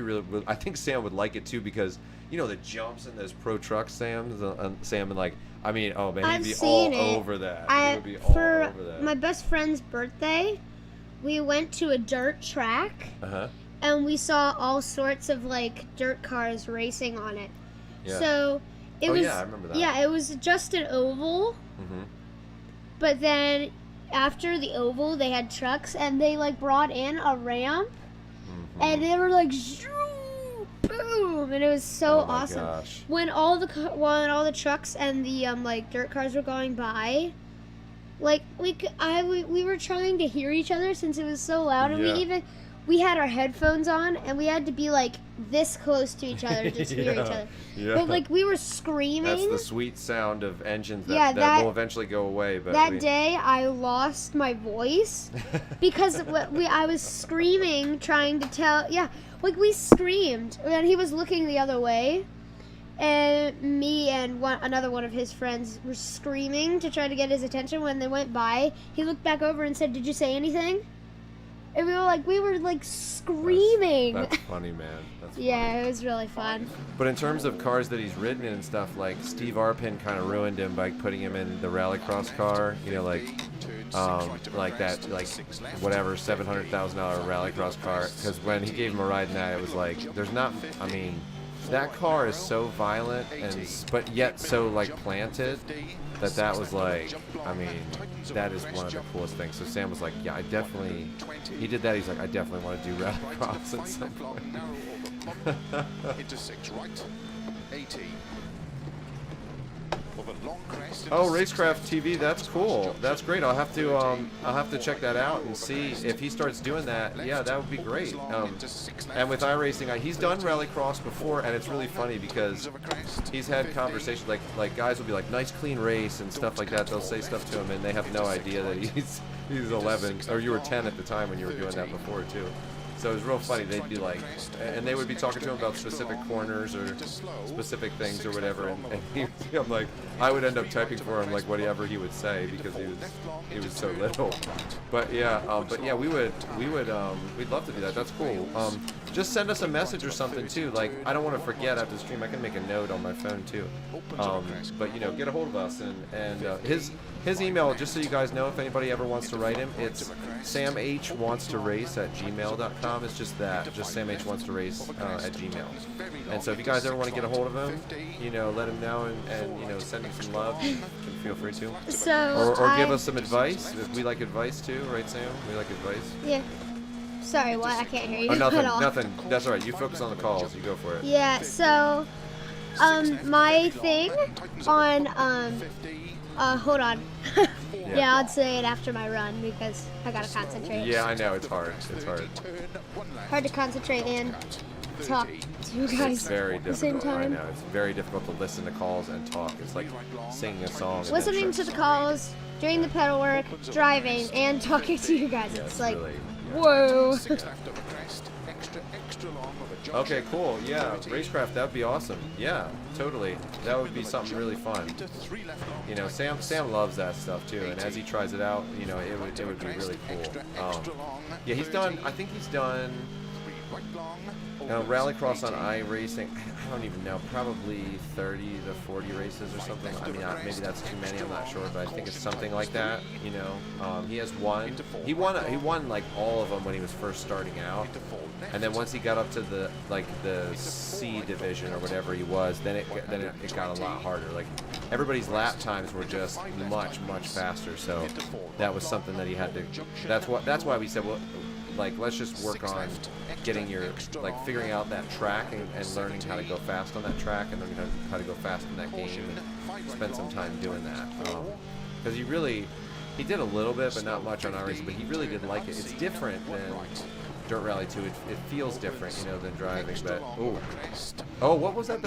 I think Sam would like it too because the jumps in those Pro Trucks, Sam, and like, I mean, oh man, he'd be all over that. He would be all over that. My best friend's birthday, we went to a dirt track, and we saw all sorts of like dirt cars racing on it. Yeah. So it was. Yeah, I remember that. Yeah, it was just an oval. Mm-hmm. But then after the oval, they had trucks, and they like brought in a ramp. And they were like, boom, and it was so awesome. Gosh. When all the trucks and the like dirt cars were going by, like we were trying to hear each other since it was so loud, and we had our headphones on, and we had to be like this close to each other to hear each other. Yeah. But like we were screaming. That's the sweet sound of engines that will eventually go away. But that day I lost my voice because I was screaming, trying to tell. Yeah, like we screamed, and he was looking the other way, and me and another one of his friends were screaming to try to get his attention. When they went by, he looked back over and said, "Did you say anything?" And we were like screaming. That's funny, man. That's funny. Yeah, it was really fun. But in terms of cars that he's ridden in and stuff, like Steve Arpin kind of ruined him by putting him in the rallycross car. Like that, like whatever $700,000 rallycross car. Because when he gave him a ride in that, it was like there's not. I mean, that car is so violent but yet so like planted that was like, I mean, that is one of the coolest things. So Sam was like, yeah, I definitely, he did that. He's like, I definitely want to do rallycross at some point. Into 6 right, 80. Oh, Racecraft TV, that's cool. That's great. I'll have to check that out and see if he starts doing that. Yeah, that would be great. And with iRacing, he's done rallycross before, and it's really funny because he's had conversations like guys will be like, nice clean race and stuff like that. They'll say stuff to him, and they have no idea that he's 11, or you were 10 at the time when you were doing that before too. So it was real funny. They'd be like, and they would be talking to him about specific corners or specific things or whatever, and I'm like, I would end up typing for him like whatever he would say because he was so little. But yeah, we'd love to do that. That's cool. Just send us a message or something too. Like, I don't want to forget after the stream. I can make a note on my phone too. But you know, get a hold of us and his email, just so you guys know, if anybody ever wants to write him, it's samhwantstorace@gmail.com. It's just that, just samhwantstorace at Gmail. And so if you guys ever want to get a hold of him, you know, let him know and you know, send him some love. Feel free to. So or give us some advice. We like advice too, right, Sam? We like advice. Yeah. Sorry, what? I can't hear you. Oh, nothing, at all. nothing. That's all right. You focus on the calls. You go for it. Yeah. So, my thing on hold on. Yeah, I'll say it after my run because I gotta concentrate. Yeah, I know, it's hard. It's hard. Hard to concentrate and talk to you guys it's very at the same time. I know, it's very difficult to listen to calls and talk. It's like singing a song. Listening to the calls, doing the pedal work, driving, and talking to you guys. Yeah, it's like, really, whoa. Okay, cool. Yeah, Racecraft, that'd be awesome. Yeah, totally. That would be something really fun. You know, Sam loves that stuff too, and as he tries it out, you know, it would be really cool. Yeah, he's done. I think he's done. Rallycross on iRacing, I don't even know, probably 30 to 40 races or something. I mean, maybe that's too many, I'm not sure, but I think it's something like that, you know. He has won. He won like all of them when he was first starting out. And then once he got up to the C division or whatever he was, then it got a lot harder. Like, everybody's lap times were just much faster, so that was something that he had to. That's why we said, well, like, let's just work on getting figuring out that track and learning how to go fast on that track and learning how to go fast in that game and spend some time doing that. Because he did a little bit, but not much on iRacing, but he really did like it. It's different than Dirt Rally 2. It feels different, you know, than driving. But oh, what was that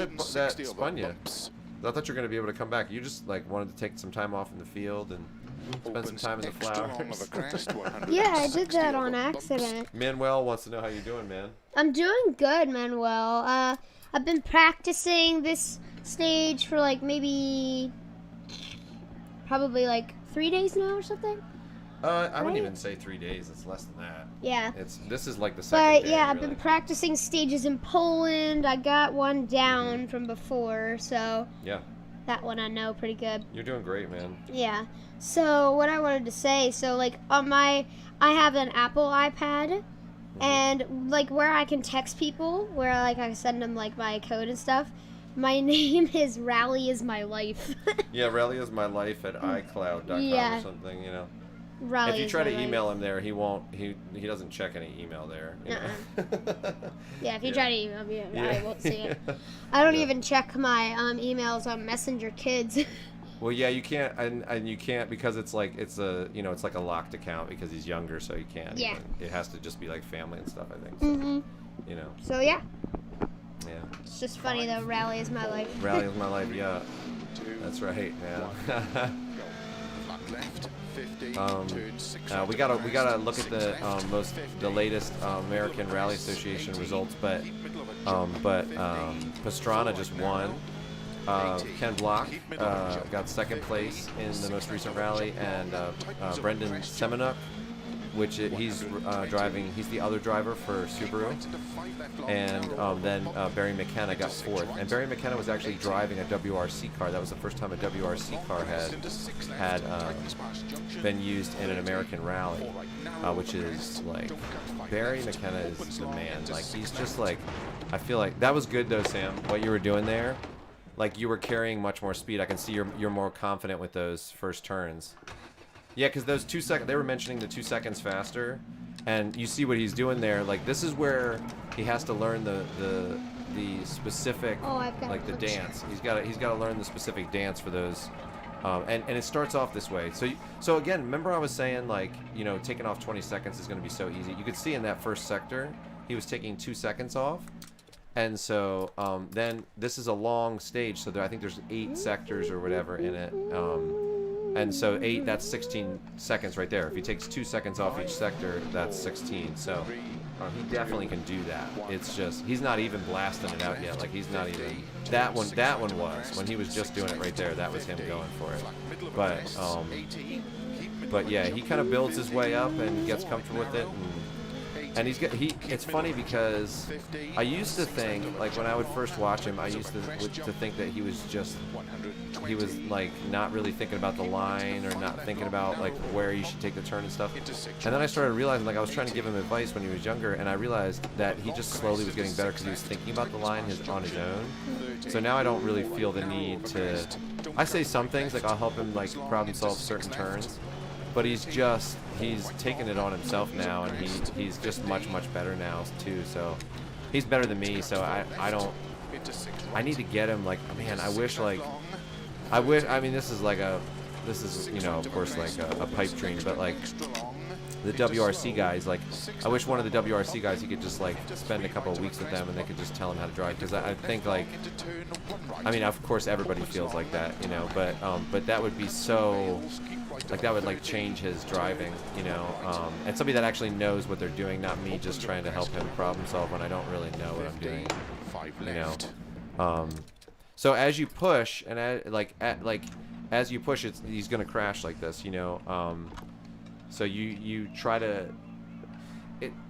spun you? I thought you were going to be able to come back. You just like wanted to take some time off in the field and spend some time in the flowers. Yeah, I did that on accident. Manuel wants to know how you're doing, man. I'm doing good, Manuel. I've been practicing this stage for like probably like 3 days now or something. I wouldn't even say 3 days. It's less than that. Yeah. This is like the second day, yeah, I've really. been practicing stages in Poland. I got one down from before, so yeah, that one I know pretty good. You're doing great, man. Yeah. So what I wanted to say, so like I have an Apple iPad, and like where I can text people, where like I send them like my code and stuff. My name is Rally is My Life. Yeah, Rally is My Life at iCloud.com or something, you know. Rally if you try to email him there, he won't. He doesn't check any email there. You know? Yeah, if you try to email me, I won't see it. I don't even check my emails on Messenger Kids. Well, yeah, you can't, and you can't because it's like it's a locked account because he's younger, so you can't. Yeah. It has to just be like family and stuff, I think. So, you know. So yeah. Yeah. It's just funny though. Rally is my life. Rally is my life. Yeah. That's right. Yeah. We gotta look at the latest American Rally Association results, but Pastrana just won. Ken Block got second place in the most recent rally, and Brendan Semenuk he's driving. He's the other driver for Subaru, and then Barry McKenna got 4th. And Barry McKenna was actually driving a WRC car. That was the first time a WRC car had been used in an American rally, which is like Barry McKenna is the man. Like he's just like, I feel like that was good though, Sam. What you were doing there, like you were carrying much more speed. I can see you're more confident with those first turns. Yeah, because those 2 seconds, they were mentioning the 2 seconds faster, and you see what he's doing there. Like this is where he has to learn the specific, like the dance. He's got to learn the specific dance for those, and it starts off this way. So again, remember I was saying like, you know, taking off 20 seconds is going to be so easy. You could see in that first sector, he was taking 2 seconds off, and so then this is a long stage. So I think there's 8 sectors or whatever in it. And so 8, that's 16 seconds right there. If he takes 2 seconds off each sector, that's 16. So he definitely can do that. It's just, he's not even blasting it out yet. Like he's not even, that one was, when he was just doing it right there, that was him going for it. But yeah, he kind of builds his way up and gets comfortable with it. And it's funny because I used to think, like when I would first watch him, I used to think that he was like not really thinking about the line or not thinking about like where you should take the turn and stuff. And then I started realizing, like I was trying to give him advice when he was younger, and I realized that he just slowly was getting better because he was thinking about the line on his own. So now I don't really feel the need to, I say some things, like I'll help him like problem solve certain turns, but he's taking it on himself now, and he's just much better now too. So he's better than me. So I need to get him, like, man, I mean this is you know, of course, like a pipe dream, but like the WRC guys, like I wish one of the WRC guys, you could just like spend a couple of weeks with them and they could just tell him how to drive, because I think, like, I mean of course everybody feels like that, you know, but that would be so, like that would like change his driving, you know, and somebody that actually knows what they're doing, not me just trying to help him problem solve when I don't really know what I'm doing, you know. So as you push, and as you push, he's gonna crash like this, you know. So you try to,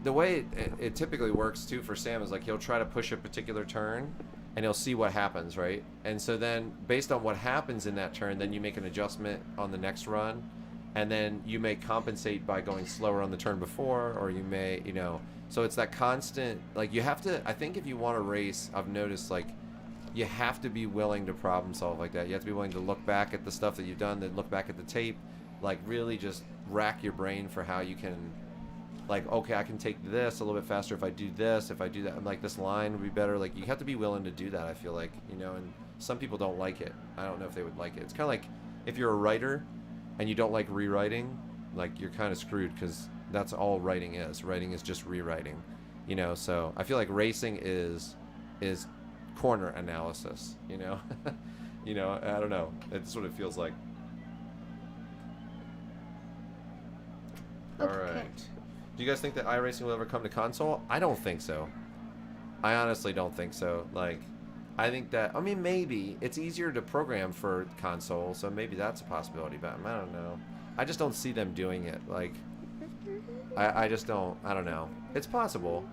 the way it typically works too for Sam is like he'll try to push a particular turn, and he'll see what happens, right? And so then based on what happens in that turn, then you make an adjustment on the next run, and then you may compensate by going slower on the turn before, or you may, you know, so it's that constant, like you have to, I think if you want to race, I've noticed, like you have to be willing to problem solve like that. You have to be willing to look back at the stuff that you've done, then look back at the tape, like really just rack your brain for how you can, like, okay, I can take this a little bit faster if I do this, if I do that, I'm like, this line would be better. Like you have to be willing to do that, I feel like, you know, and some people don't like it. I don't know if they would like it. It's kind of like if you're a writer and you don't like rewriting, like you're kind of screwed, because that's all writing is. Writing is just rewriting, you know. So I feel like racing is corner analysis, you know. You know, I don't know, that's what it feels like. Okay. All right, do you guys think that iRacing will ever come to console? I don't think so. I honestly don't think so. Like, I think that, I mean, maybe it's easier to program for console, so maybe that's a possibility, but I don't know. I just don't see them doing it. Like, I just don't, I don't know. It's possible,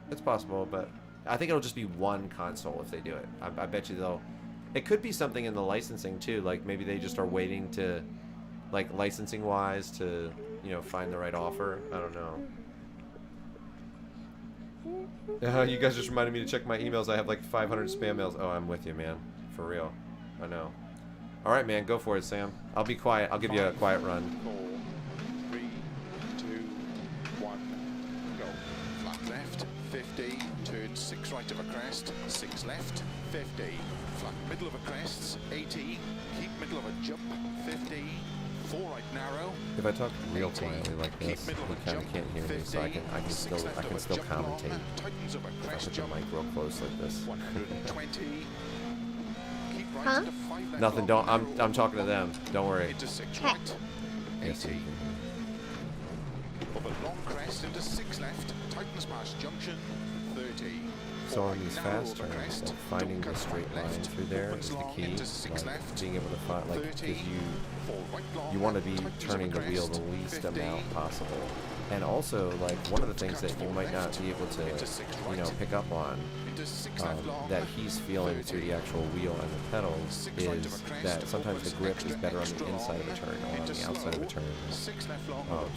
but I think it'll just be one console if they do it. I bet you they'll, it could be something in the licensing too, like maybe they just are waiting to, like, licensing wise to, you know, find the right offer. I don't know. You guys just reminded me to check my emails. I have like 500 spam mails. Oh, I'm with you, man. For real. I know. All right, man. Go for it, Sam. I'll be quiet. I'll give you a quiet run. 4, 3, 2, 1, go. Flat left, 50, turn 6 right of a crest, 6 left, 50, flat middle of a crest, 80, keep middle of a jump, 50, 4 right narrow. If I talk real quietly like this, you kind of can't hear me, so I can still commentate. If I put the mic real close like this. 120. Huh? Nothing. Don't. I'm talking to them. Don't worry. Into 6 right. Yes, 80. Over long crest into 6 left. Tightens past junction. So on these fast turns, like finding the straight line through there is the key. Like being able to find, like, because you want to be turning the wheel the least amount possible. And also, like, one of the things that you might not be able to, you know, pick up on that he's feeling through the actual wheel and the pedals is that sometimes the grip is better on the inside of a turn or on the outside of a turn.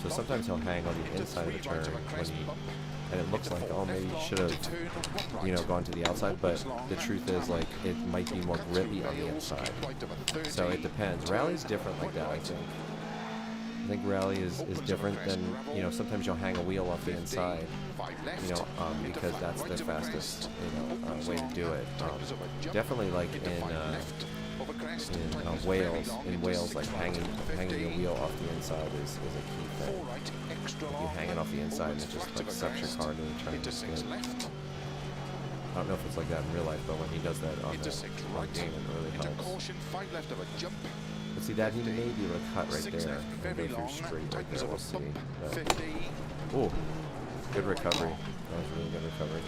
So sometimes he'll hang on the inside of a turn when he, and it looks like, oh, maybe he should have, you know, gone to the outside, but the truth is, like, it might be more grippy on the inside. So it depends. Rally's different like that, I think. I think rally is different than, you know, sometimes you'll hang a wheel off the inside, you know, because that's the fastest, you know, way to do it. Definitely, like in Wales, like hanging the wheel off the inside is a key thing. Like you hang it off the inside and it just like sucks your car into the turn. I don't know if it's like that in real life, but when he does that on game, it really helps. But see, that he may be able to cut right there and go through straight right there. We'll see. Oh, good recovery. That was really good recovery.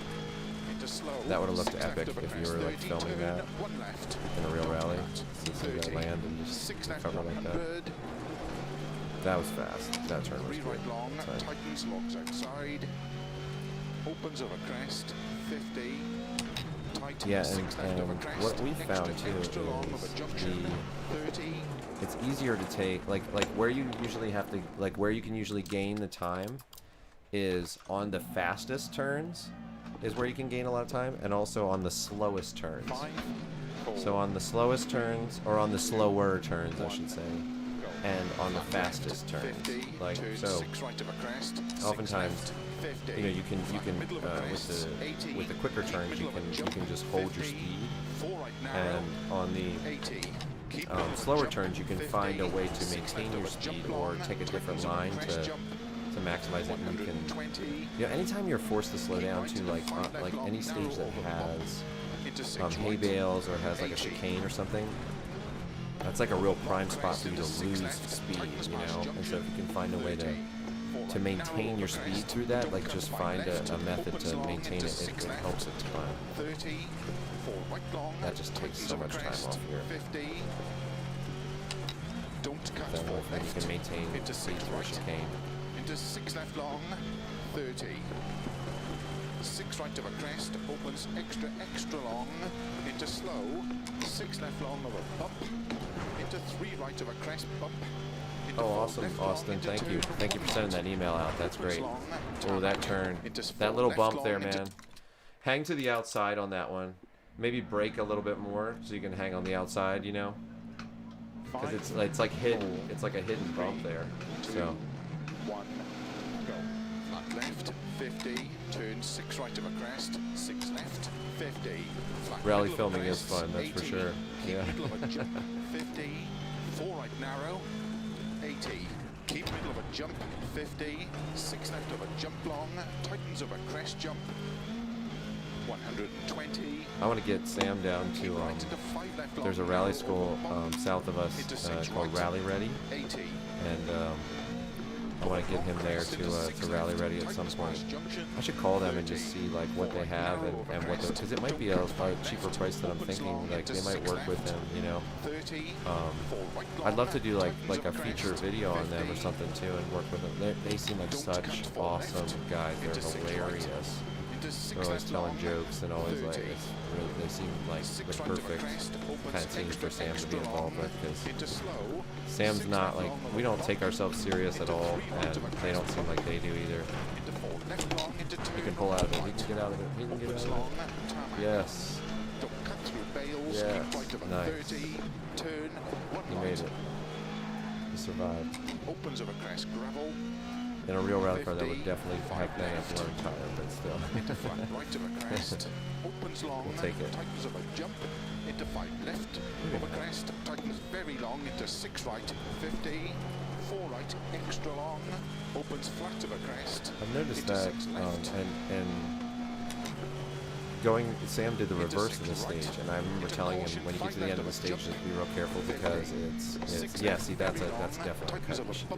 That would have looked epic if you were like filming that in a real rally. See some guy land and just recover like that. That was fast. That turn was good. Tightens, locks outside. Opens over crest. 50. Yeah, and what we found too is it's easier to take like where you usually have to, like where you can usually gain the time is on the fastest turns is where you can gain a lot of time, and also on the slowest turns. So on the slowest turns, or on the slower turns I should say, and on the fastest turns. Like, so oftentimes, you know, you can with the quicker turns you can just hold your speed, and on the slower turns you can find a way to maintain your speed or take a different line to maximize it. And you can, you know, anytime you're forced to slow down to like any stage that has hay bales or has like a chicane or something, that's like a real prime spot for you to lose speed, you know. And so if you can find a way to maintain your speed through that, like just find a method to maintain it, it helps a ton. That just takes so much time off here. That whole thing, you can maintain speed through a chicane. Into 6 left long, 30. 6 right of a crest, opens extra long, into slow, 6 left long of a bump, into 3 right of a crest, bump. Oh, awesome, Austin, thank you. Thank you for sending that email out, that's great. Oh, that turn, that little bump there, man. Hang to the outside on that one. Maybe brake a little bit more so you can hang on the outside, you know? Because it's like hidden, it's like a hidden bump there, so. 1, go. Flat left, 50, turn 6 right of a crest, 6 left, 50. Rally filming is fun, that's for sure. Yeah. Middle of a jump, 50, 4 right narrow, 80. Keep middle of a jump, 50, 6 left of a jump long, tightens of a crest jump, 120. I want to get Sam down to, there's a rally school south of us called Rally Ready, and I want to get him there to rally ready at some point. I should call them and just see like what they have and what, because it might be a cheaper price than I'm thinking. Like they might work with him, you know. I'd love to do like a feature video on them or something too and work with them. They seem like such awesome guys. They're hilarious. They're always telling jokes and always like they seem like the perfect kind of team for Sam to be involved with, because Sam's not like, we don't take ourselves serious at all, and they don't seem like they do either. He can pull out of it. He can get out of it. He can get out of it. Yes. Yes. Nice. He made it. He survived. Opens of a crest gravel. In a real rally car, that would definitely have been a blown tire, but still. Into flat right of a crest. Opens long. We'll take it. Tightens of a jump. Into 5 left. Over crest. Tightens very long. Into 6 right. 50. 4 right. Extra long. Opens flat of a crest. I've noticed that, and Sam did the reverse of the stage, and I remember telling him when you get to the end of the stage, just be real careful because it's yeah. See, that's definitely a cut you should do.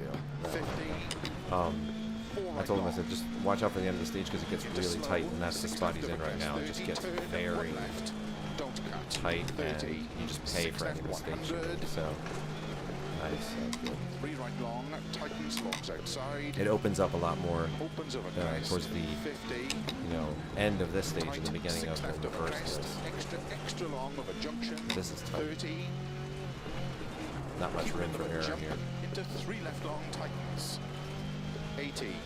I told him, I said, just watch out for the end of the stage because it gets really tight, and that's the spot he's in right now. It just gets very tight, and you just pay for any mistake. So, nice. It opens up a lot more towards the end of this stage and the beginning of the reverse. This is tight. Not much room for error here. Into 3 left long tightens. 80.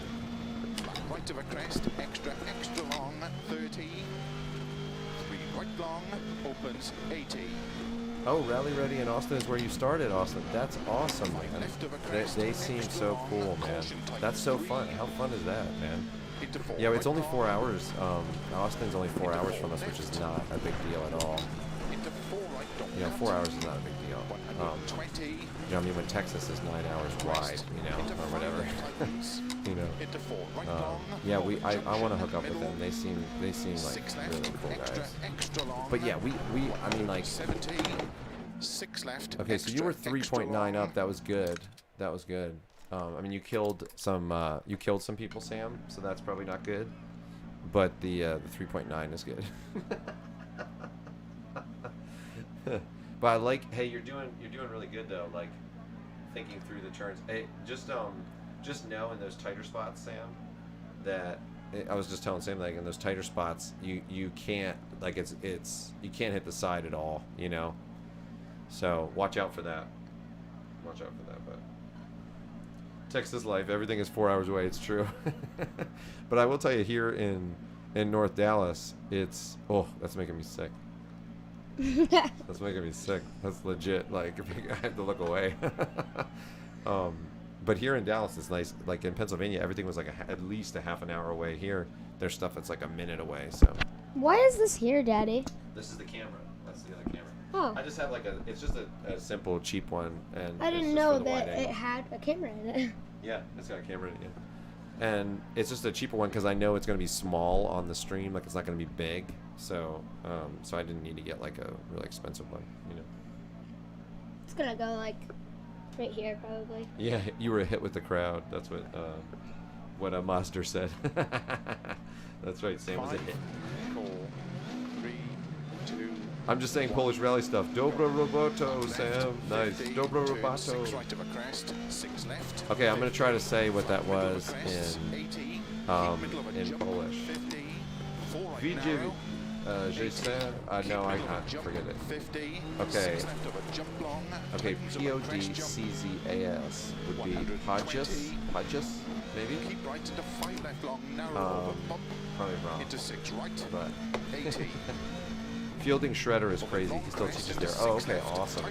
Right of a crest, extra long, 30. 3 right long, opens 80. Oh, Rally Ready in Austin is where you started, Austin. That's awesome, man. They seem so cool, man. That's so fun. How fun is that, man? Yeah, it's only 4 hours. Austin's only 4 hours from us, which is not a big deal at all. 4 hours is not a big deal. I mean, when Texas is 9 hours wide, or whatever. Yeah, I want to hook up with them. They seem like really cool guys. But yeah, I mean, like. 6 left. Okay, so you were 3.9 up. That was good. That was good. I mean, you killed some people, Sam. So that's probably not good. But the 3.9 is good. But I like, hey, you're doing really good though. Like thinking through the turns. Hey, just know in those tighter spots, Sam, that I was just telling Sam, like in those tighter spots, you can't you can't hit the side at all, So watch out for that. Watch out for that. But Texas life, everything is 4 hours away. It's true. But I will tell you, here in North Dallas, it's that's making me sick. That's making me sick. That's legit. Like, I have to look away. But here in Dallas, it's nice. Like in Pennsylvania, everything was like at least a half an hour away. Here, there's stuff that's like a minute away. So. Why is this here, Daddy? This is the camera. That's the other camera. Oh. I just have like it's just a simple, cheap one, and I didn't know that it had a camera in it. Yeah, it's got a camera in it. And it's just a cheaper one because I know it's going to be small on the stream. Like, it's not going to be big. So I didn't need to get like a really expensive one, It's going to go like right here probably. Yeah, you were a hit with the crowd. That's what a monster said. That's right, Sam was a hit. 4, 3, 2. I'm just saying Polish rally stuff. Dobro roboto, Sam. Nice. Dobro roboto. 6 right of a crest, 6 left. Okay, I'm gonna try to say what that was in Polish. 50, 4 right Widzę, narrow. no, I can't. Forget it. 50, Okay. 6 left of a jump long. Okay, PODCZAS would be Podjas, maybe? Keep right into 5 left long, narrow over bump. Probably wrong. Into 6 right, But 80. Fielding Shredder is crazy. He still teaches there. Oh, okay, awesome.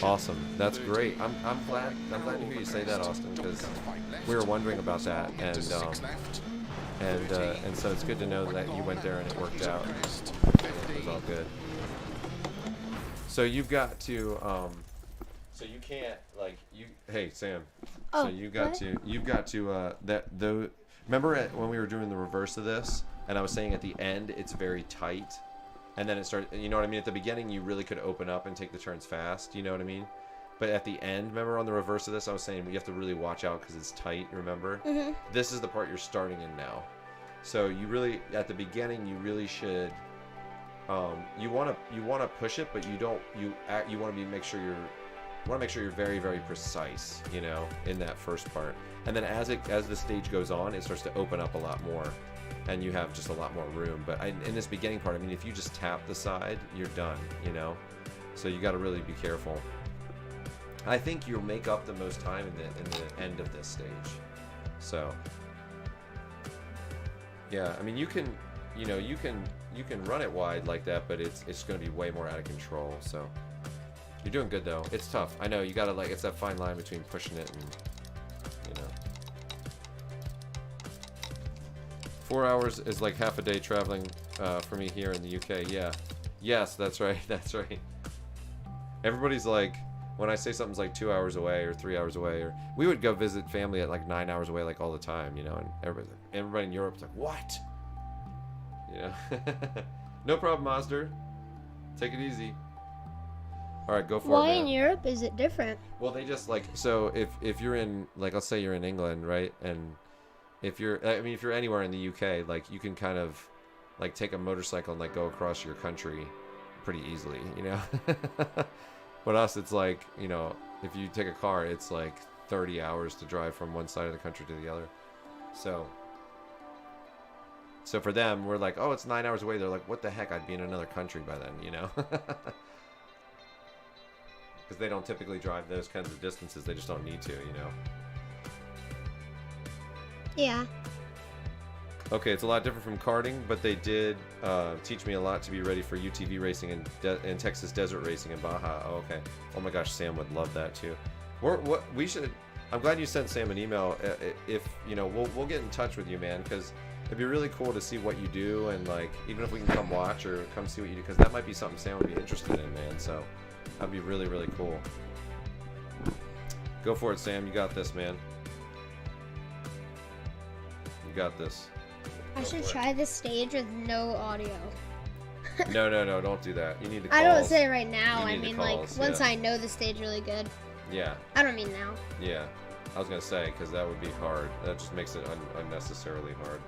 Awesome. That's great. I'm glad to hear you say that, Austin, because we were wondering about that, and so it's good to know that you went there and it worked out. It was all good. So you've got to so you can't hey Sam. Oh, so you've got to remember when we were doing the reverse of this, and I was saying at the end it's very tight. And then it started, you know what I mean? At the beginning, you really could open up and take the turns fast, you know what I mean? But at the end, remember on the reverse of this, I was saying you have to really watch out because it's tight, remember? Mm-hmm. This is the part you're starting in now. So you really, at the beginning, you really should, you want to push it, but you want to make sure you're very, very precise, in that first part. And then as the stage goes on, it starts to open up a lot more. And you have just a lot more room. But in this beginning part, I mean, if you just tap the side, you're done, So you got to really be careful. I think you'll make up the most time in the end of this stage. So, yeah, I mean, you can run it wide like that, but it's going to be way more out of control. So you're doing good though. It's tough. I know you got to it's that fine line between pushing it and 4 hours is like half a day traveling for me here in the UK. Yeah. Yes, that's right. That's right. Everybody's like, when I say something's like 2 hours away or 3 hours away, or we would go visit family at like 9 hours away, like all the time, and everybody in Europe's like, what? No problem, Mazda. Take it easy. All right, go for it. Why in Europe is it different? Well, they just so if you're in, like, let's say you're in England, right, and if you're, I mean, if you're anywhere in the UK, like you can kind of like take a motorcycle and like go across your country pretty easily, you know. But us, it's like, you know, if you take a car, it's like 30 hours to drive from one side of the country to the other. So for them, we're like, oh, it's 9 hours away. They're like, what the heck? I'd be in another country by then, you know? Because they don't typically drive those kinds of distances. They just don't need to, you know? Yeah. Okay, it's a lot different from karting, but they did teach me a lot to be ready for UTV racing and Texas desert racing in Baja. Oh, okay. Oh my gosh, Sam would love that too. We should. I'm glad you sent Sam an email. If you know, we'll get in touch with you, man, because it'd be really cool to see what you do, and like even if we can come watch or come see what you do, because that might be something Sam would be interested in, man. So that'd be really, really cool. Go for it, Sam. You got this, man. You got this. I should try this stage with no audio. No, don't do that. You need to calls. I don't say it right now. I mean, calls, like, once I know the stage really good. Yeah. I don't mean now. Yeah. I was going to say, because that would be hard. That just makes it unnecessarily hard.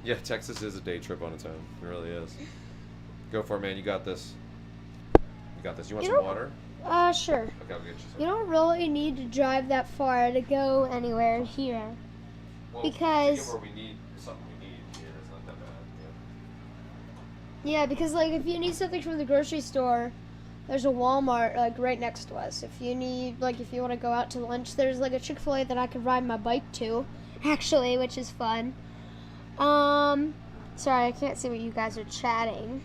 Yeah, Texas is a day trip on its own. It really is. Go for it, man. You got this. You got this. You want some water? Sure. Okay, I'll get you some. You don't really need to drive that far to go anywhere here. Well, because... to get where we need something we need here, it's not that bad. Yeah, because, like, if you need something from the grocery store, there's a Walmart, like, right next to us. If you need, like, if you want to go out to lunch, there's, like, a Chick-fil-A that I could ride my bike to, actually, which is fun. Sorry, I can't see what you guys are chatting,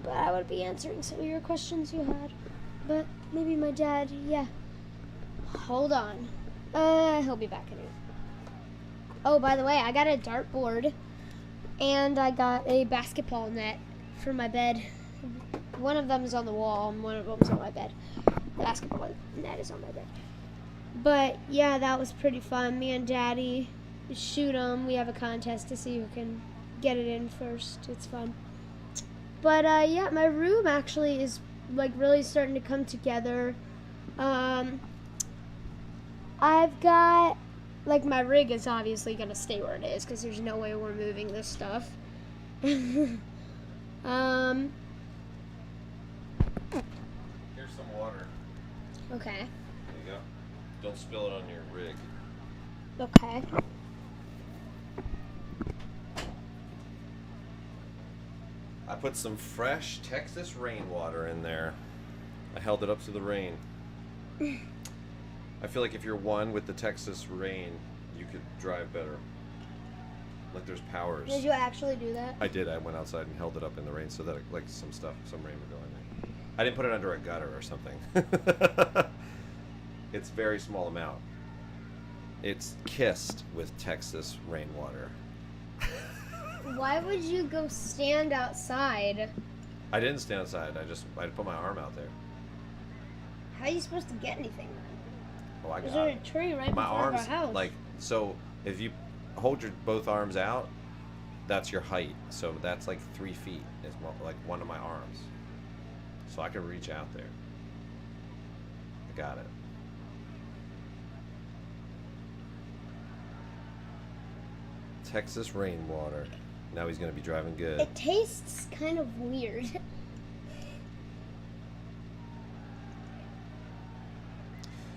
but I would be answering some of your questions you had. But maybe my dad, yeah. Hold on. He'll be back in here. Oh, by the way, I got a dartboard, and I got a basketball net for my bed. One of them is on the wall, and one of them's on my bed. The basketball net is on my bed. But, yeah, that was pretty fun. Me and Daddy shoot them. We have a contest to see who can get it in first. It's fun. But, yeah, my room actually is, like, really starting to come together. I've got, like, my rig is obviously going to stay where it is because there's no way we're moving this stuff. Here's some water. Okay. There you go. Don't spill it on your rig. Okay. I put some fresh Texas rainwater in there. I held it up to the rain. I feel like if you're one with the Texas rain, you could drive better. Like there's powers. Did you actually do that? I did. I went outside and held it up in the rain so that like some rain would go in there. I didn't put it under a gutter or something. It's very small amount. It's kissed with Texas rainwater. Why would you go stand outside? I didn't stand outside. I put my arm out there. How are you supposed to get anything? Oh, I got There's a tree right my before arms, our house. like, so if you hold your both arms out, that's your height. So that's like 3 feet. It's like one of my arms. So I can reach out there. I got it. Texas rainwater. Now he's going to be driving good. It tastes kind of weird.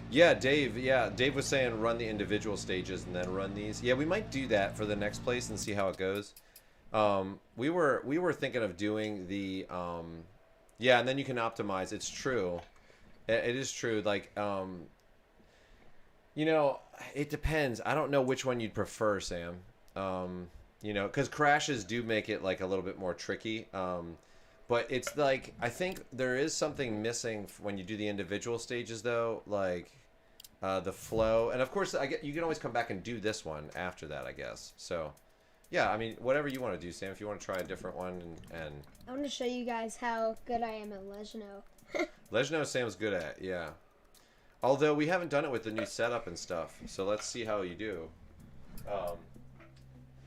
Yeah, Dave was saying run the individual stages and then run these. Yeah, we might do that for the next place and see how it goes. We were thinking of doing the yeah, and then you can optimize. It's true. It is true. Like you know, it depends. I don't know which one you'd prefer, Sam. You know, because crashes do make it like a little bit more tricky. But it's like, I think there is something missing when you do the individual stages, though, like the flow. And of course, you can always come back and do this one after that, I guess. So, yeah, I mean, whatever you want to do, Sam. If you want to try a different one, and I want to show you guys how good I am at Legno. Legno, Sam's good at, yeah. Although we haven't done it with the new setup and stuff, so let's see how you do.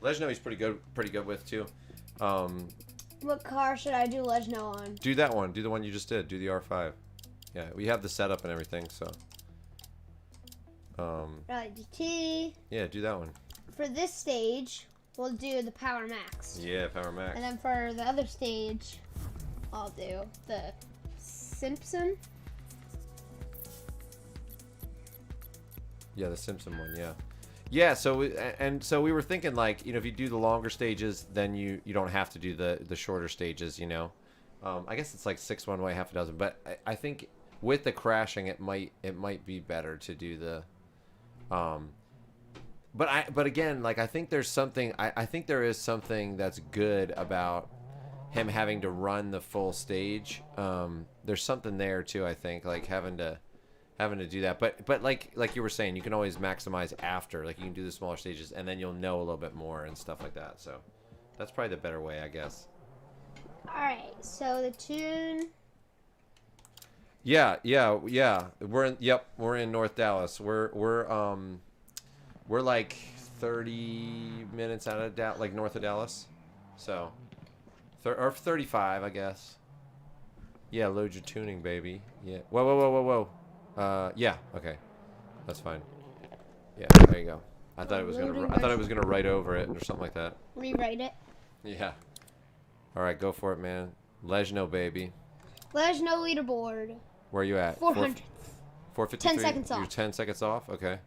Legno he's pretty good with too. What car should I do Legno on? Do that one. Do the one you just did. Do the R5. Yeah, we have the setup and everything, so. Rally GT. Yeah, do that one. For this stage, we'll do the Power Max. Yeah, Power Max. And then for the other stage, I'll do the Simpson. Yeah, the Simpson one, yeah. Yeah, so we were thinking, like, you know, if you do the longer stages, then you don't have to do the shorter stages, you know. I guess it's like 6 one way, half a dozen, but I think with the crashing it might be better to do the but again, like, I think there's something I think there is something that's good about him having to run the full stage. There's something there too, I think, like having to do that, but like you were saying, you can always maximize after, like you can do the smaller stages and then you'll know a little bit more and stuff like that. So that's probably the better way, I guess. All right, so the tune. Yeah. We're in North Dallas. We're like 30 minutes out of like north of Dallas, so or 35, I guess. Yeah, load your tuning, baby. Yeah. Whoa. Yeah. Okay, that's fine. Yeah, there you go. I thought it was gonna write over it or something like that. Rewrite it. Yeah. All right, go for it, man. Lejno, baby. Lejno leaderboard. Where are you at? 400. 453. 10 seconds off. You're 10 seconds off. Okay.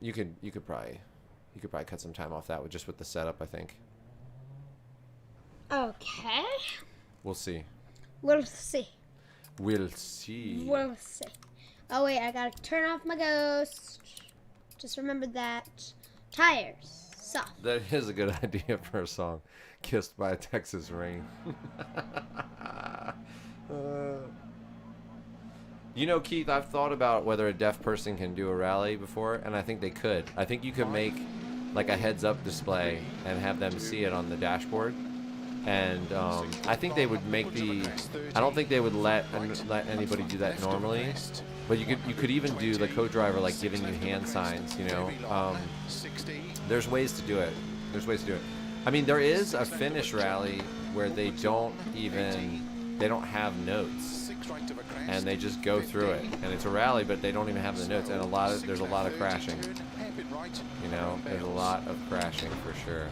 You could probably cut some time off that with the setup, I think. Okay. We'll see. We'll see. We'll see. We'll see. Oh wait, I gotta turn off my ghost. Just remember that. Tires. Soft. That is a good idea for a song. Kissed by a Texas Rain. You know, Keith, I've thought about whether a deaf person can do a rally before, and I think they could. I think you could make like a heads-up display and have them see it on the dashboard. And I think they would make I don't think they would let anybody do that normally. But you could even do the co-driver, like giving you hand signs, you know. There's ways to do it. I mean, there is a Finnish rally where they don't have notes, and they just go through it, and it's a rally, but they don't even have the notes, and there's a lot of crashing. You know, there's a lot of crashing for sure.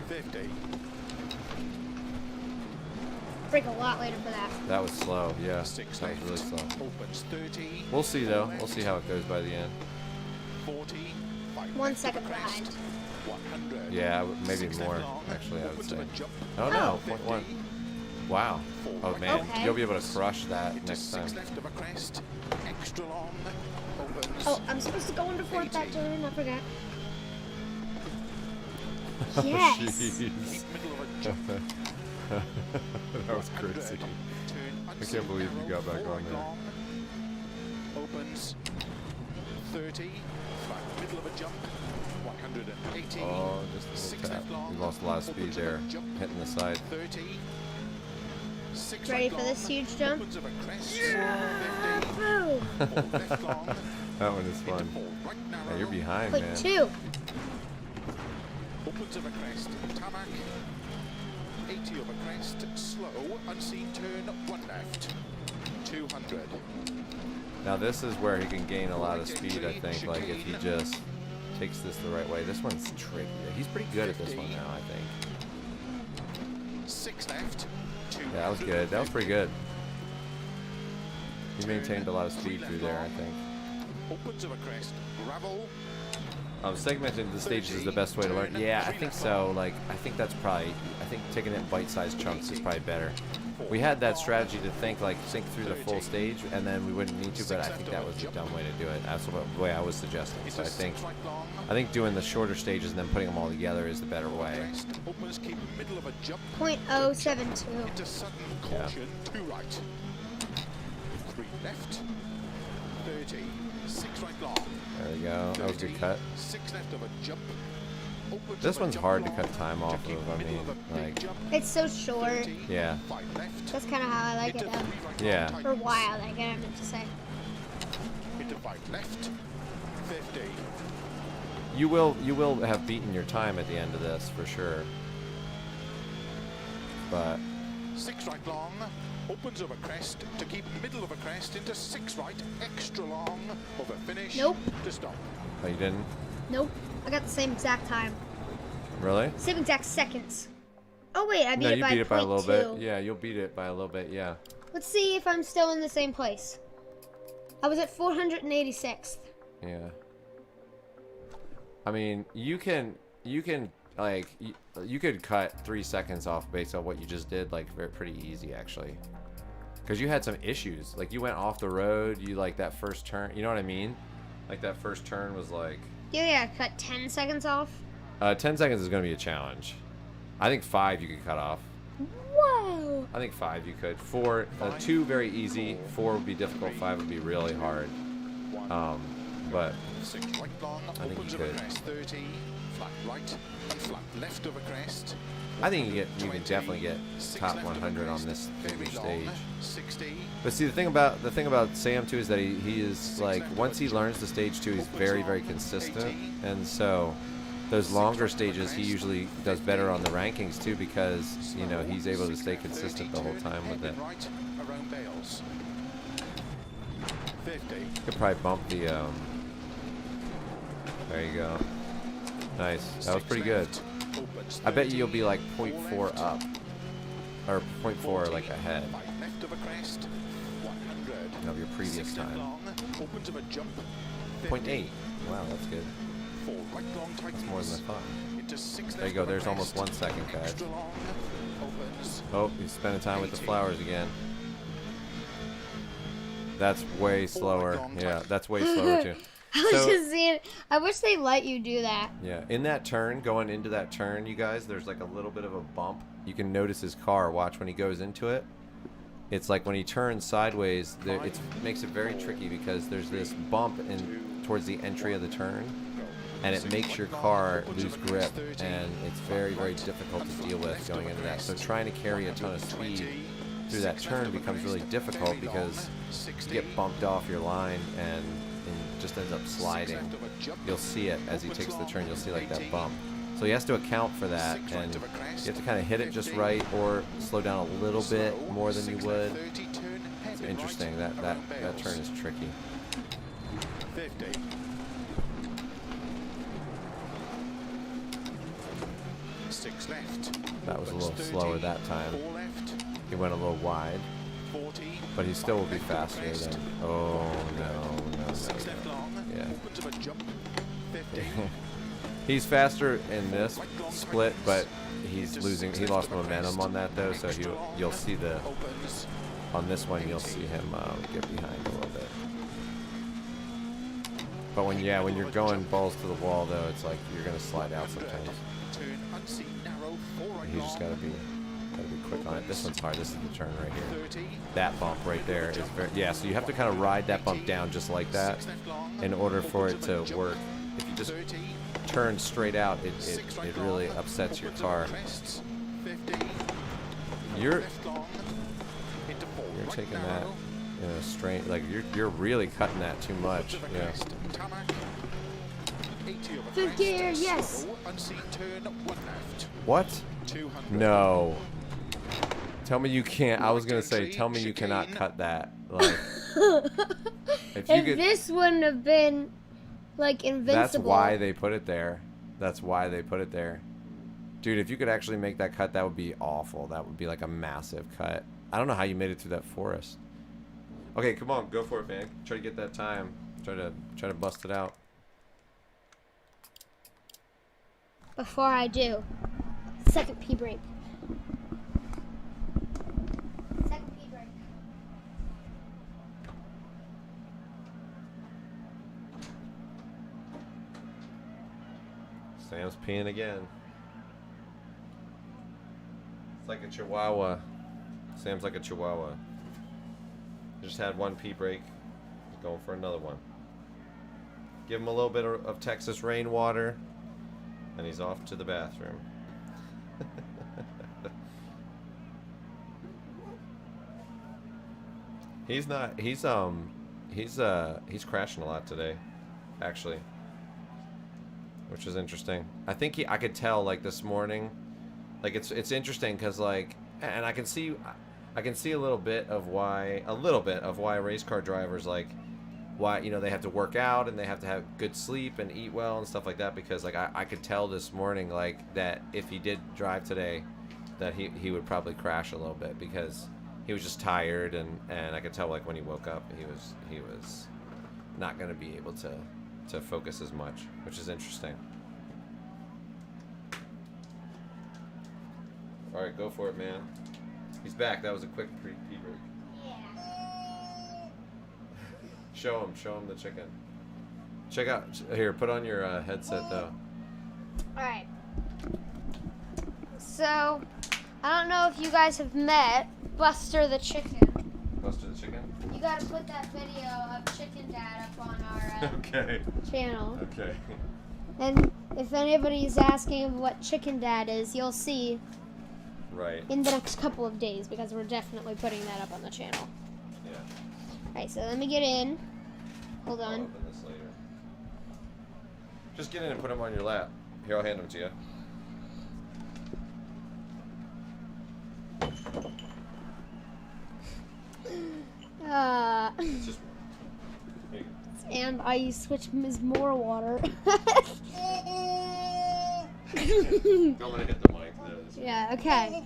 50. Break a lot later for that. That was slow, yeah. That was really slow. Opens 30. We'll see though. We'll see how it goes by the end. 40. 1 second behind. 100. Yeah, maybe more, actually, I would say. Oh no, 0.1. Wow. Oh man, okay. You'll be able to crush that next time. Left of a crest. Extra long. Opens. Oh, I'm supposed to go into fourth that turn. I forgot. Oh, Yes. jeez. Middle of a jump. That was crazy. I can't believe you got back on there. Opens 30, flat middle of a jump, 180. Oh, just a little tap. You lost a lot of speed there, hitting the side. 30. 6 Ready for this huge jump? Opens of a crest, 50. Boom. Left long. That one is fun. Right Yeah, you're behind, Point man. 2. Opens of a crest, tarmac. 80 of a crest, slow, unseen turn, 1 left. 200. Now this is where he can gain a lot of speed, I think, like if he just takes this the right way. This one's tricky. He's pretty good at this one now, I think. 6 left. Yeah, that was good. That was pretty good. He maintained a lot of speed through there, I think. Opens of a crest, gravel. Segmenting the stages is the best way to learn. Yeah, I think so. Like, I think taking it in bite-sized chunks is probably better. We had that strategy to think through the full stage, and then we wouldn't need to, but I think that was the dumb way to do it. That's the way I was suggesting. So I think doing the shorter stages and then putting them all together is the better way. .072. Into sudden caution, 2 right. 3 left. 30. 6 right long. There we go. That was a good cut. 6 left of a jump. This one's hard to cut time off of. I mean, like, It's so short. yeah. That's kind of how I like it. Yeah. For a while, I meant to say. Into 5 left. 50. You will have beaten your time at the end of this for sure. But 6 right long. opens over crest to keep middle of a crest into 6 right, extra long, over finish. Nope. To stop. Oh, you didn't? Nope. I got the same exact time. Really? Same exact seconds. Oh wait, I beat No, it you by beat it by a little bit. 0.2. Yeah, you'll beat it by a little bit. Yeah. Let's see if I'm still in the same place. I was at 486th. Yeah. I mean, you can like you could cut 3 seconds off based on what you just did, like pretty easy actually. Because you had some issues, like you went off the road. You like that first turn. You know what I mean? Like that first turn was like. Yeah, I cut 10 seconds off. 10 seconds is gonna be a challenge. I think 5 you could cut off. Whoa. I think 5 you could. 4, 2 very easy. 4 would be difficult. 5 would be really hard. But I think you could. 30, flat right and flat left of a crest. I think you can definitely get top 100 on this stage. 60. But see, the thing about Sam too is that he is like, once he learns the stage 2, he's very, very consistent, and so those longer stages he usually does better on the rankings too, because you know he's able to stay consistent the whole time with it. Could probably bump the. There you go. Nice. That was pretty good. I bet you'll be like 0.4 up, or 0.4 like ahead of your previous time. 0.8. Wow, that's good. That's more than I thought. There you go. There's almost 1 second, guys. Oh, he's spending time with the flowers again. That's way slower. Yeah, that's way slower too. I was just seeing. I wish they let you do that. Yeah, in that turn, going into that turn, you guys, there's like a little bit of a bump. You can notice his car. Watch when he goes into it. It's like when he turns sideways, it makes it very tricky because there's this bump towards the entry of the turn, and it makes your car lose grip, and it's very, very difficult to deal with going into that. So trying to carry a ton of speed through that turn becomes really difficult because you get bumped off your line and just ends up sliding. You'll see it as he takes the turn. You'll see like that bump. So he has to account for that, and you have to kind of hit it just right or slow down a little bit more than you would. It's interesting. That turn is tricky. 50. Six left. That was a little slower that time. He went a little wide, but he still will be faster than. Oh no. Yeah. He's faster in this split, but he's losing. He lost momentum on that though, so you'll see on this one you'll see him get behind a little bit. But when you're going balls to the wall though, it's like you're gonna slide out sometimes. You just gotta be quick on it. This one's hard. This is the turn right here. That bump right there is very so you have to kind of ride that bump down just like that in order for it to work. If you just turn straight out, it really upsets your car. You're taking that in a straight, like you're really cutting that too much. Yeah. Fifth gear, yes. What? No. Tell me you can't. I was gonna say, tell me you cannot cut that. Like, if this wouldn't have been like invincible. That's why they put it there. That's why they put it there. Dude, if you could actually make that cut, that would be awful. That would be like a massive cut. I don't know how you made it through that forest. Okay, come on, go for it, man. Try to get that time. Try to bust it out. Before I do, second P brake. Second P brake. Sam's peeing again. It's like a chihuahua. Sam's like a chihuahua. Just had one pee break. He's going for another one. Give him a little bit of Texas rainwater, and he's off to the bathroom. He's crashing a lot today, actually, which is interesting. I think I could tell like this morning, like it's interesting because like, and I can see I can see a little bit of why race car drivers like why they have to work out and they have to have good sleep and eat well and stuff like that, because like I could tell this morning like that if he did drive today that he would probably crash a little bit because he was just tired, and I could tell like when he woke up he was not going to be able to focus as much, which is interesting. All right, go for it, man. He's back. That was a quick pee break. Yeah. Show him the chicken. Check out here. Put on your headset though. All right. So, I don't know if you guys have met Buster the chicken. Buster the chicken. You gotta put that video of Chicken Dad up on our okay. channel. Okay. And if anybody's asking what Chicken Dad is, you'll see right in the next couple of days, because we're definitely putting that up on the channel. Yeah. Alright, so let me get in. Hold on. I'll open this later. Just get in and put them on your lap. Here, I'll hand them to you. It's just here you go. And I switch is more water. I'm gonna hit the mic. There it is. Yeah, okay.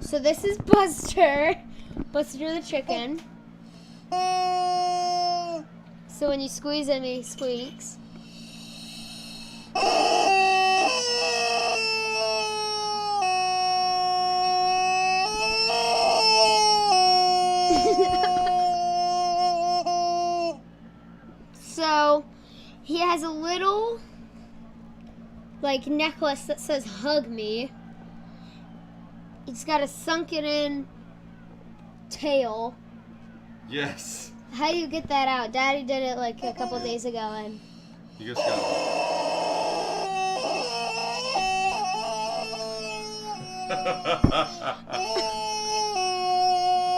So this is Buster the chicken. So when you squeeze him, he squeaks. So he has a little like necklace that says "Hug Me." It's got a sunken in tail. Yes. How do you get that out? Daddy did it like a couple days ago, and You just got.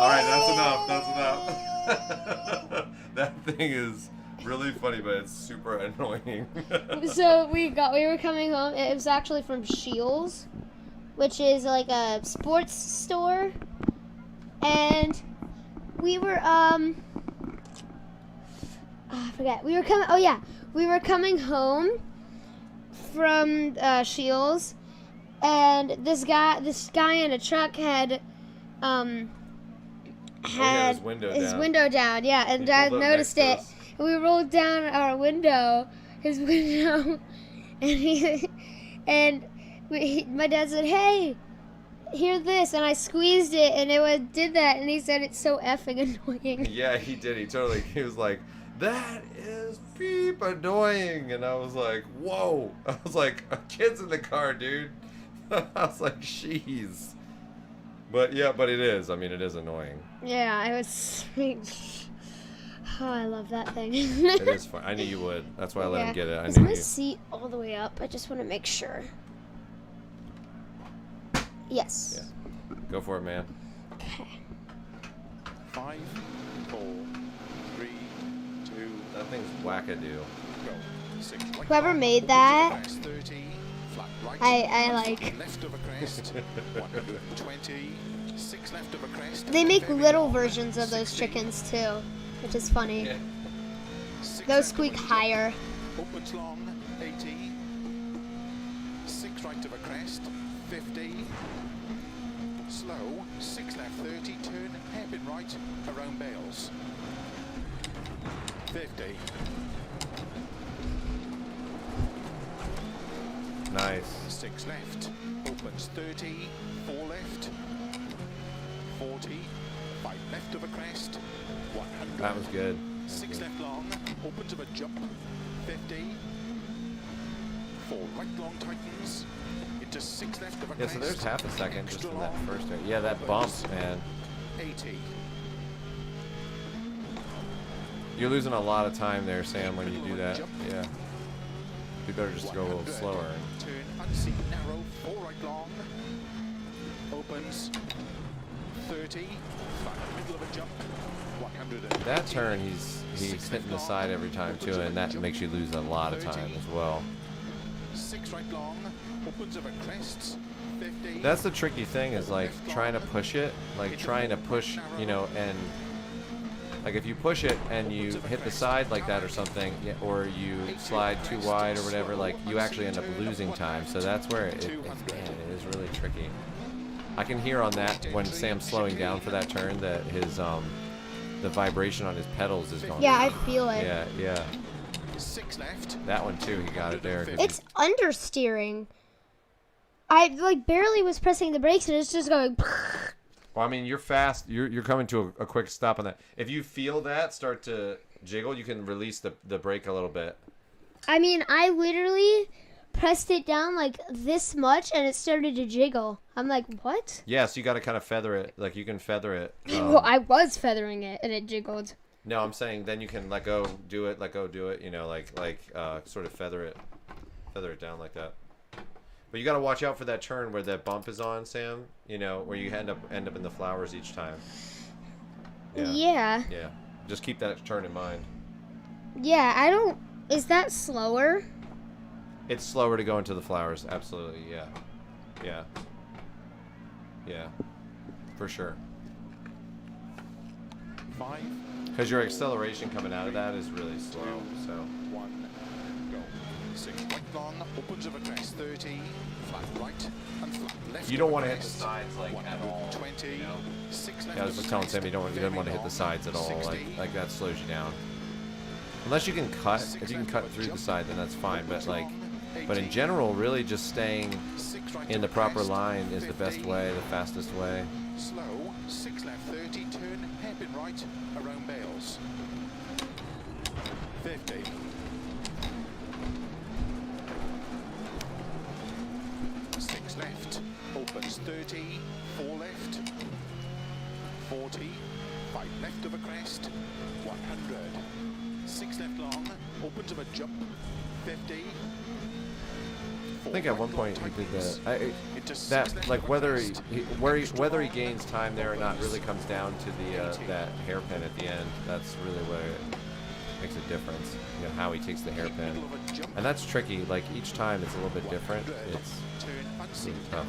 All right, that's enough. That's enough. That thing is really funny, but it's super annoying. so we were coming home. It was actually from Shields, which is like a sports store, and we were I forget. We were coming home from Shields, and this guy in a truck had his window down. Yeah, and Dad noticed it. And we rolled down our window, his window, and my dad said, "Hey, hear this," and I squeezed it, and it did that, and he said it's so effing annoying. Yeah, he did. He was like, "That is beep annoying," and I was like, "Whoa!" I was like, "A kid's in the car, dude." I was like, "Jeez." But it is. I mean, it is annoying. Yeah, it was. Oh, I love that thing. It is fun. I knew you would. That's why I let him get it. Is my seat all the way up? I just want to make sure. Yes. Yeah. Go for it, man. Okay. 5, 4, 3, 2. That thing's wackadoo. Go. 6 right Whoever long, made opens that, over crest, 30, flat right, I like. left of a crest, 120, 6 left of a crest. They make very little long, versions of those 60, chickens too, which is funny. Yeah. 6 Those left squeak of a jump, higher. opens long, 80, 6 right of a crest, 50, slow, 6 left 30, turn hairpin right, around bales, 50. Nice. 6 left, opens 30, 4 left, 40, 5 left of a crest, 100. That was good. 6 left long, opens of a jump, 50, 4 right long tightens, into 6 left of a Yeah, crest. so there's half a second just extra in that long, first area. Yeah, that bump, man. 80. You're losing a lot of time there, Sam, when you do that. Jump. Yeah. You better just go a little 100. slower. Turn unseen narrow, 4 right long, opens, 30, flat middle of a jump, 100. That turn, he's hitting the side every time too, and that makes you lose a lot of time as well. 6 right long, opens over crests, 50. That's the tricky thing, is like trying to push it, like trying to push, you know, and like if you push it and you hit the side like that or something, or you slide too wide or whatever, like you actually end up losing time. So that's where it is really tricky. I can hear on that when Sam's slowing down for that turn that his the vibration on his pedals is going. Yeah, I feel it. Yeah, yeah. 6 left. That one too, he got it there. It's understeering. I like barely was pressing the brakes and it's just going. Well, I mean, you're fast. You're coming to a quick stop on that. If you feel that start to jiggle, you can release the brake a little bit. I mean, I literally pressed it down like this much and it started to jiggle. I'm like, what? Yeah, so you got to kind of feather it. Like you can feather it. Well, I was feathering it and it jiggled. No, I'm saying then you can let go, do it, let go, do it. You know, like sort of feather it down like that. But you got to watch out for that turn where that bump is on, Sam. You know, where you end up in the flowers each time. Yeah. Yeah. Just keep that turn in mind. Yeah, I don't. Is that slower? It's slower to go into the flowers. Absolutely. Yeah. Yeah. Yeah. For sure. 5. Because your acceleration coming out of that is really slow. So. 1. Go. 6 right long, opens over crest, 30. Flat right and flat left. You don't want to hit the crest, sides like at all. 120. You know? 6 left. Yeah, I was just telling Sam you don't want to hit the sides at all. Like that slows you down. Unless you can cut. If you can cut through the side, then that's fine. But in general, really just staying in the proper line is the best way, the fastest way. Slow, 6 left, 30, turn, hairpin right, around Bales. 50. Left, opens 30, 4 left, 40, 5 left of a crest, 100, 6 left long, opens of a jump, 50. I think at one point he did that. Like whether he gains time there or not really comes down to the that hairpin at the end. That's really where it makes a difference. You know, how he takes the hairpin, and that's tricky. Like each time it's a little bit different. It's really tough.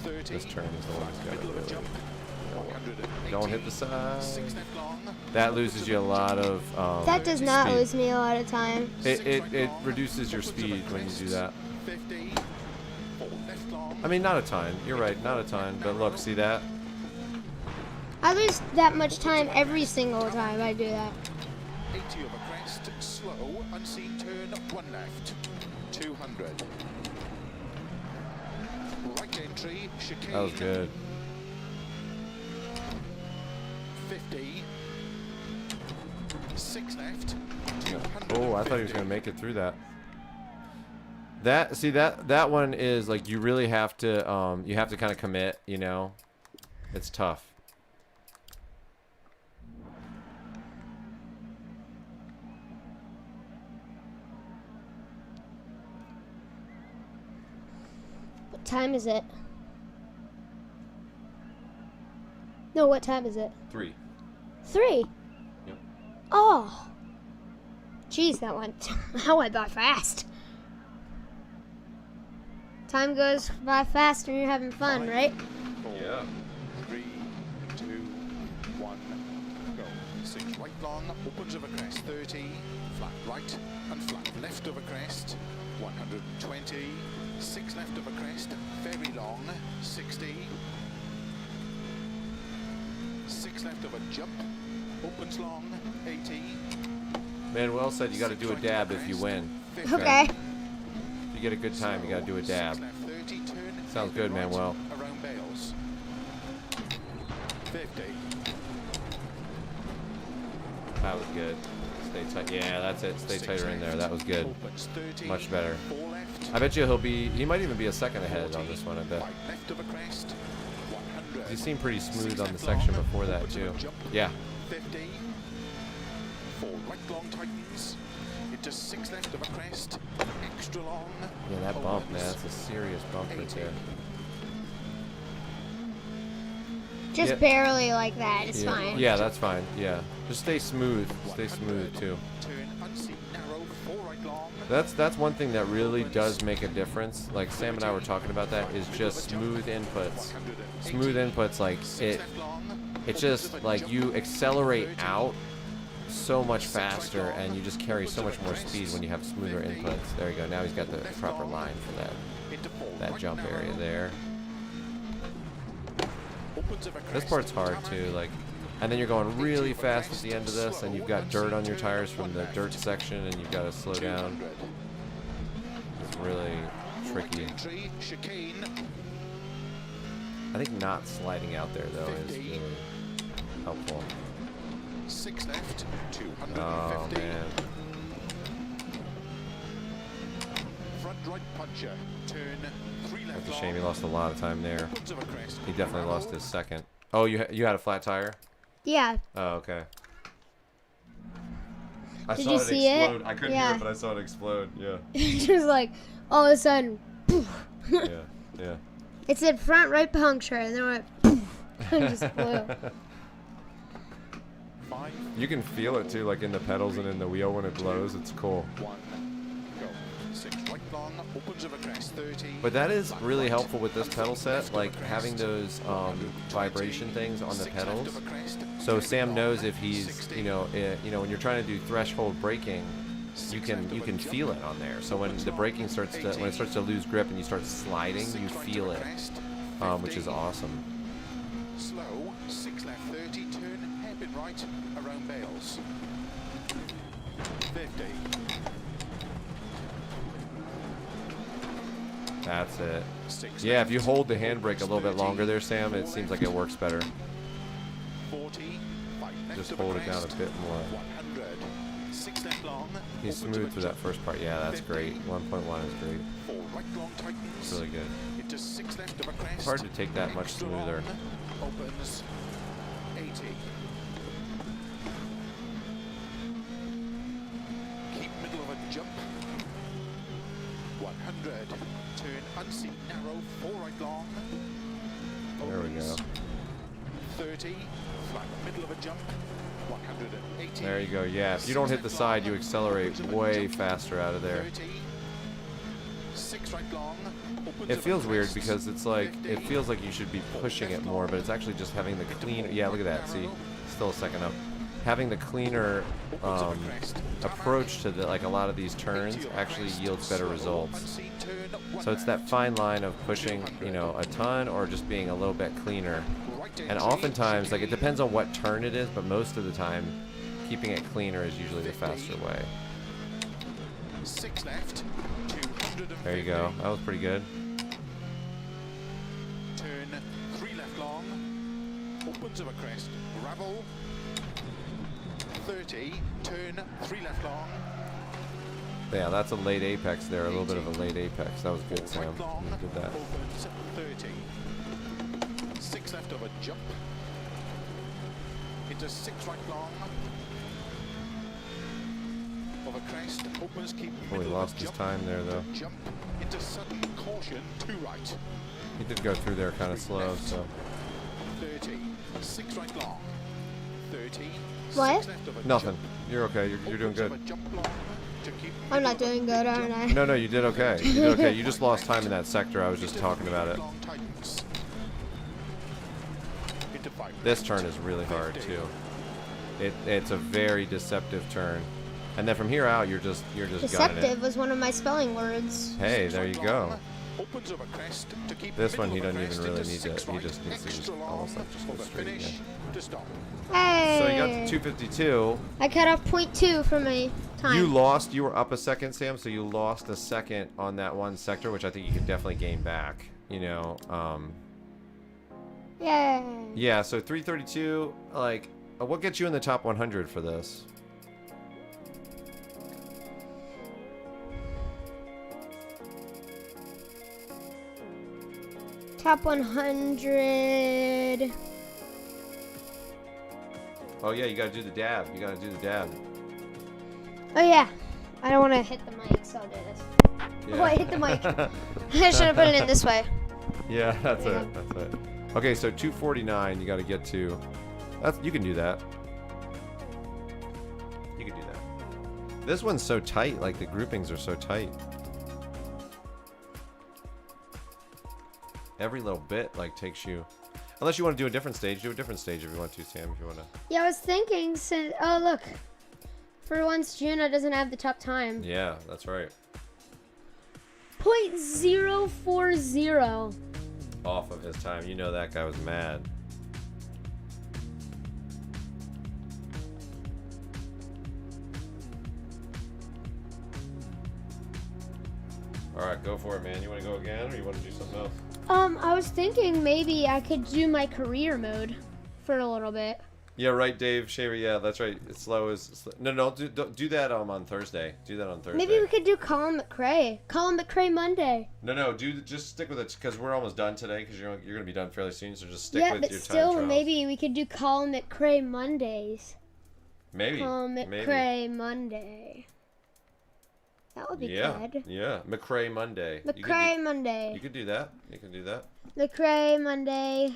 This turn is the one that's got to really. Don't hit the side. That loses you a lot of. That does not speed. lose me a lot of time. It reduces your speed when you do that. I mean, not a ton. You're right, not a ton. But look, see that? I lose that much time every single time I do that. 80 over crest, slow, unseen turn, 1 left, 200. Right entry, chicane. That was good. 50. 6 left, 200. Oh, I thought he was gonna make it through that. That one is like you really have to kind of commit. You know, it's tough. What time is it? No, what time is it? 3. 3? Yep. Oh. Jeez, that went by fast. Time goes by fast when you're having fun, 5, right? 4, Yeah. 3, 2, 1, go. 6 right long, opens over crest, 30, flat right and flat left over crest, 120, 6 left over crest, very long, 60, 6 left of a jump, opens long, 80. Manuel said you got to do a dab if you win. Okay. If you get a good time, you got to do a dab. 6 left, 30, turn, Sounds good, right, Manuel. around Bales. 50. That was good. Stay tight. Yeah, that's it. Stay tighter in there. That was good. Opens 30, Much better. 4 left, I bet you he might even be a second ahead on this one, I bet. 5 left of a crest, 100. He seemed pretty smooth on the section before that, too. Yeah. 50. 4 right long tightens. Into 6 left of a crest. Extra long. Yeah, that bump, man. That's a serious bump right there. Just barely like that. It's fine. Yeah, that's fine. Yeah. Just stay smooth. Stay smooth, too. That's one thing that really does make a difference. Like Sam and I were talking about that, is just smooth inputs. Smooth inputs, like it just like you accelerate out so much faster and you just carry so much more speed when you have smoother inputs. There you go. Now he's got the proper line for that jump area there. This part's hard too, like, and then you're going really fast at the end of this, and you've got dirt on your tires from the dirt section, and you've got to slow down. It's really tricky. I think not sliding out there though is really helpful. 6 left, 250. Oh man. Front right puncher, turn 3 left. That's a shame. He lost a lot of time there. He definitely lost his second. Oh, you had a flat tire? Yeah. Oh, okay. Did you see it? I couldn't hear it, but I saw it explode. Yeah. Just like all of a sudden. Poof. Yeah. It said front right puncture, and then it went poof, and just blew. You can feel it too, like in the pedals and in the wheel when it blows. It's cool. But that is really helpful with this pedal set, like having those vibration things on the pedals. So Sam knows if he's, you know, when you're trying to do threshold braking, you can feel it on there. So when the braking starts to lose grip and you start sliding, you feel it, which is awesome. Slow, 6 left 30, turn hairpin right around bales. 50. That's it. Yeah, if you hold the handbrake a little bit longer there, Sam, it seems like it works better. 40, just hold it down a bit more. 100. 6 left long. He's smooth for that first part. Yeah, that's great. 1.1 is great. 4 right long tightens. It's really good. Into 6 left of a crest. It's hard to take that much smoother. Opens 80. Keep middle of a jump. 100. Turn unseen narrow, 4 right long. There we go. 30. Flat middle of a jump. 180. There you go. Yeah, if you don't hit the side, you accelerate way faster out of there. 30. 6 right long. It feels weird because it's like, it feels like you should be pushing it more, but it's actually just having the clean. Yeah, look at that. See, still a second up. Having the cleaner approach to like a lot of these turns actually yields better results. So it's that fine line of pushing, you know, a ton or just being a little bit cleaner. And oftentimes, like, it depends on what turn it is, but most of the time, keeping it cleaner is usually the faster way. 6 left. There you go. That was pretty good. Turn 3 left long. Opens of a crest. Gravel. 30. Turn 3 left long. Yeah, that's a late apex there. A little bit of a late apex. That was good, Sam. You did that. Opens 30. 6 left of a jump. Into 6 right long. Of a crest. Opens, keep Oh, he lost his time there, though. Jump into sudden caution. 2 right. He did go through there kind of slow, so. 30. 6 right long. 30. What? Nothing. You're okay. You're doing good. I'm not doing good, aren't I? No, you did okay. You did okay. You just lost time in that sector. I was just talking about it. This turn is really hard too. It's a very deceptive turn, and then from here out, you're just gunning it. Deceptive was one of my spelling words. Hey, there you go. This one he doesn't even really need to. He just needs to just almost like just go straight again. Hey! So you got to 252. I cut off 0.2 from my time. You lost. You were up a second, Sam. So you lost a second on that one sector, which I think you can definitely gain back. You know. Yay! Yeah. So 332. Like, what gets you in the top 100 for this? Top 100. Oh yeah, you gotta do the dab. You gotta do the dab. Oh yeah. I don't want to hit the mic, so I'll do this. Yeah. Oh, I hit the mic. I should have put it in this way. Yeah, that's it. That's it. Okay, so 249 you got to get to. You can do that. You can do that. This one's so tight, like the groupings are so tight. Every little bit like takes you. Unless you want to do a different stage, do a different stage if you want to, Sam. If you want to. Yeah, I was thinking. Since oh look, for once Juno doesn't have the top time. Yeah, that's right. 0.040. Off of his time. You know that guy was mad. Alright, go for it, man. You want to go again, or you want to do something else? I was thinking maybe I could do my career mode for a little bit. Yeah, right, Dave Shaver. Yeah, that's right. It's slow as no. Do that on Thursday. Do that on Thursday. Maybe we could do Colin McRae. Colin McRae Monday. No. Just stick with it because we're almost done today. Because you're gonna be done fairly soon. So just stick with your time trials. Yeah, but still, maybe we could do Colin McRae Mondays. Maybe. Colin McRae Monday. That would be good. Yeah, McRae Monday. McRae Monday. You could do that. You can do that. McRae Monday.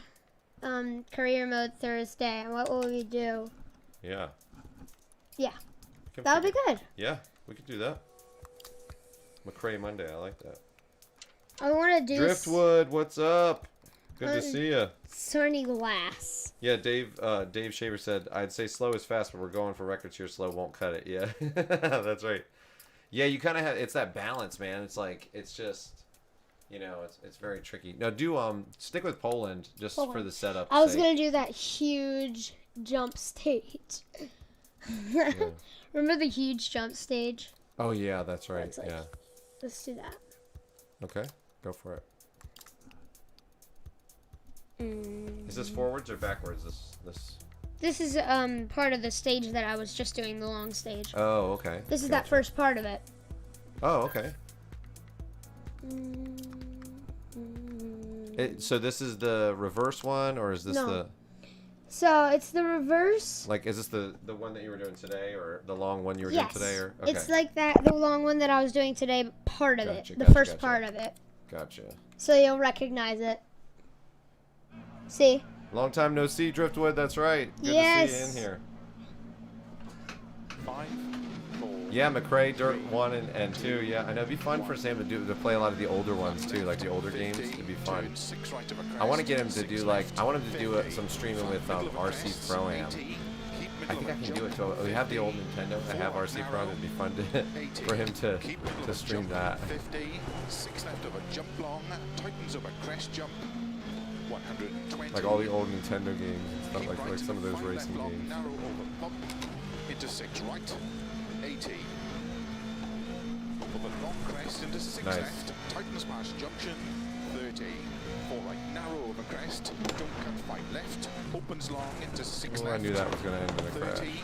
Career mode Thursday. And what will we do? Yeah. Yeah. That would be good. Yeah, we could do that. McRae Monday. I like that. I want to do Driftwood. What's up? Good to see you. Sorny Glass. Yeah, Dave Shaver said, I'd say slow is fast, but we're going for records here. Slow won't cut it. Yeah, that's right. Yeah, you kind of have, it's that balance, man. It's like, it's just, you know, it's very tricky. Now, stick with Poland just for the setup. I was going to do that huge jump stage. Yeah. Remember the huge jump stage? Oh, yeah, that's right. Like, yeah. Let's do that. Okay, go for it. Is this forwards or backwards? This is part of the stage that I was just doing, the long stage. Oh, okay. This is that first part of it. Oh, okay. So this is the reverse one, or is this the... So it's the reverse. Like, is this the one that you were doing today, or the long one you were doing today? Or okay. It's like that, the long one that I was doing today, but part of it. The first part of it. Gotcha. So you'll recognize it. See? Long time no see, Driftwood. That's right. Good to see you in here. 5, 4. Yeah, McRae, Dirt 1 and 2. Yeah, I know. It'd be fun for Sam to play a lot of the older ones too, like the older games. It'd be fun. I want to get him to do I want him to do some streaming with RC Pro-Am. I think I can do it too. We have the old Nintendo. I have RC Pro. It'd be fun for him to stream that. 50, 6 left of a jump long, tightens of a crest jump. 120. Like all the old Nintendo games and stuff, like some of those racing games. Narrow over bump, into 6 right, 80. Over the long crest into 6 left, tightens past junction, 30. 4 right, narrow over crest, don't cut 5 left, opens long into 6 left. I knew that was going to end in a crash. 30.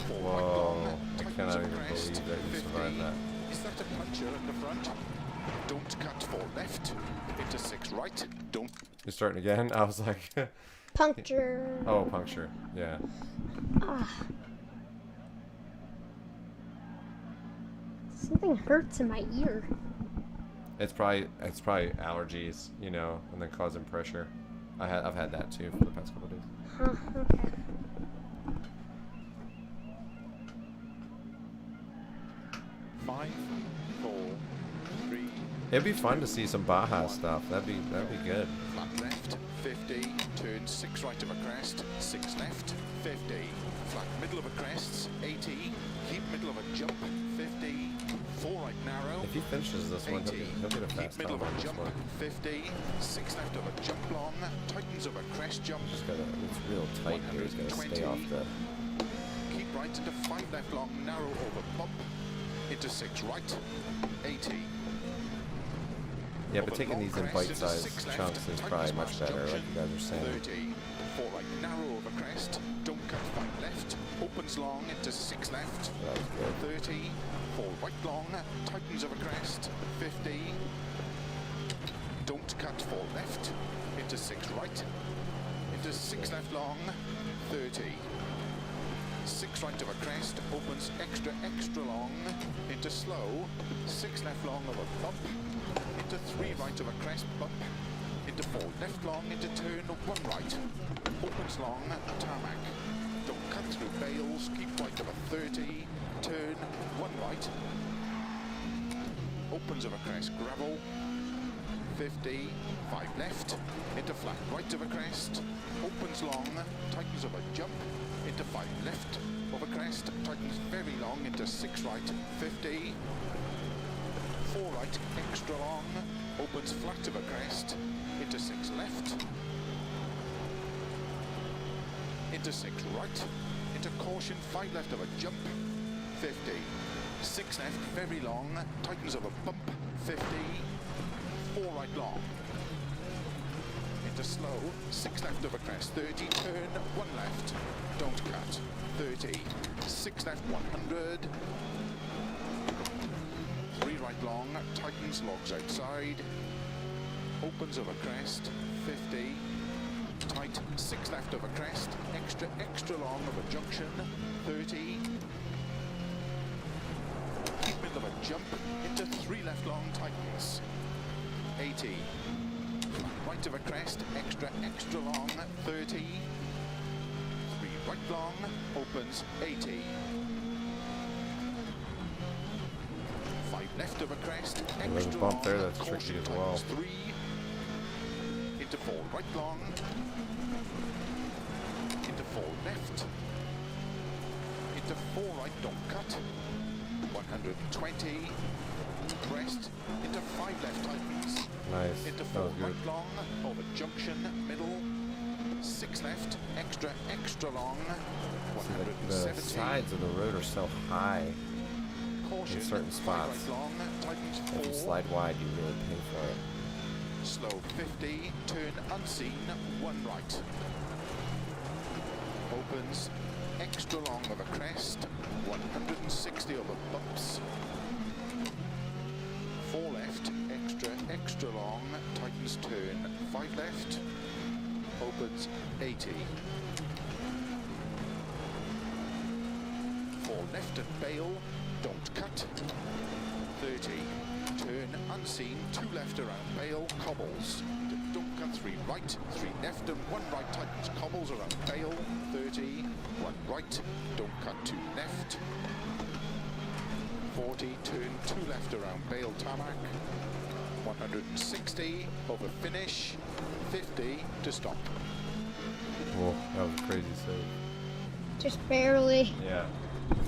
4 Whoa, right long, I cannot even believe that you survived that. Is that a puncher at the front? Don't cut 4 left, into 6 right, don't. You're starting again? I was like... Puncture. Oh, puncture. Yeah. Something hurts in my ear. It's probably allergies, you know, and then causing pressure. I've had that too for the past couple of days. Huh, okay. Five, 4, 3. It'd be fun to see some Baja stuff. That'd be good. Flat left, 50. Turn 6 right of a crest, 6 left, 50. Flat middle of a crest, 80. Keep middle of a jump, 50. 4 right narrow. If he finishes this one, he'll get a fast middle time of on a this jump, one. 50. 6 left of a jump long, tightens of a crest jump. It's real tight here. He's got to stay off the... Keep right into 5 left long, narrow over bump. Into 6 right, 80. Yeah, but taking these in bite-sized chunks is probably much better, like you guys are saying. 30. 4 right, narrow over crest. Don't cut 5 left. Opens long into 6 left. That was good. 30. 4 right long. Tightens over crest. 50. Don't cut 4 left. Into 6 right. Into 6 left long. 30. 6 right of a crest. Opens extra long. Into slow. 6 left long of a bump. Into 3 right of a crest bump. into 4 left long, into turn 1 right. Opens long, tarmac. Don't cut through bales, keep right over 30, turn 1 right. Opens over crest, gravel. 50, 5 left, into flat right over crest, opens long, tightens over jump, into 5 left over crest, tightens very long, into 6 right, 50, 4 right, extra long, opens flat over crest, into 6 left, into 6 right, into caution, 5 left over jump, 50, 6 left, very long, tightens over bump, 50, 4 right long, into slow, 6 left over crest, 30, turn, 1 left, don't cut, 30, 6 left, 100, 3 right long, tightens, logs outside, opens over crest, 50, tight, 6 left over crest, extra long over junction, 30, keep middle of a jump, into 3 left long, tightens, 80, right of a crest, extra long, 30, 3 right long, opens, 80, 5 left of a crest, There's a extra bump long, there that's tricky as well. 3, into 4 right long, into 4 left, into 4 right, don't cut, 120, crest, into 5 left tightens, Nice. into That 4 was good. right long, over junction, middle, 6 left, extra long, See, the 170, sides of the road are so high. caution, in certain 5 spots. right long, tightens If you 4, slide wide, you really pay for it. slow 50, turn unseen, 1 right, opens, extra long over crest, 160 over bumps, 4 left, extra long, tightens turn, 5 left, opens, 80, 4 left at bail, don't cut, 30, turn unseen, 2 left around bail, cobbles, don't cut, 3 right, 3 left and 1 right, tightens, cobbles around bail, 30, 1 right, don't cut, 2 left, 40, turn 2 left around bail, tarmac, 160, over finish, 50 to stop. Whoa, that was a crazy save. Just barely. Yeah.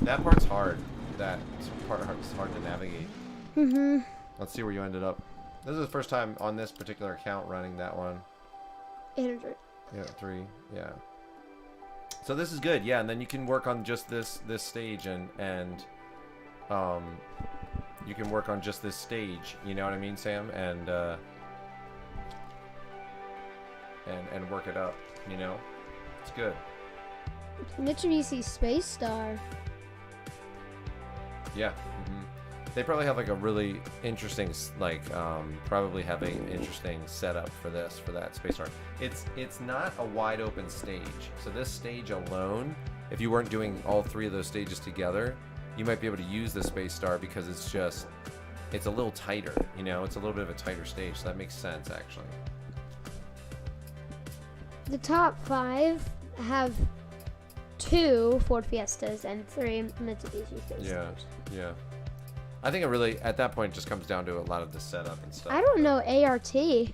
That part's hard. That part's hard to navigate. Mm-hmm. Let's see where you ended up. This is the first time on this particular account running that one. 800. Yeah, 3. Yeah. So this is good. Yeah, and then you can work on just this stage and you can work on just this stage. You know what I mean, Sam? And work it up. You know, it's good. Mitsubishi Space Star. Yeah. They probably have like a really interesting, probably have an interesting setup for that Space Star. It's not a wide open stage. So this stage alone, if you weren't doing all 3 of those stages together, you might be able to use the Space Star because it's a little tighter, you know, it's a little bit of a tighter stage. So that makes sense actually. The top 5 have 2 Ford Fiestas and 3 Mitsubishi Space Stars. Yeah. I think it really, at that point, just comes down to a lot of the setup and stuff. I don't know ART. Yeah,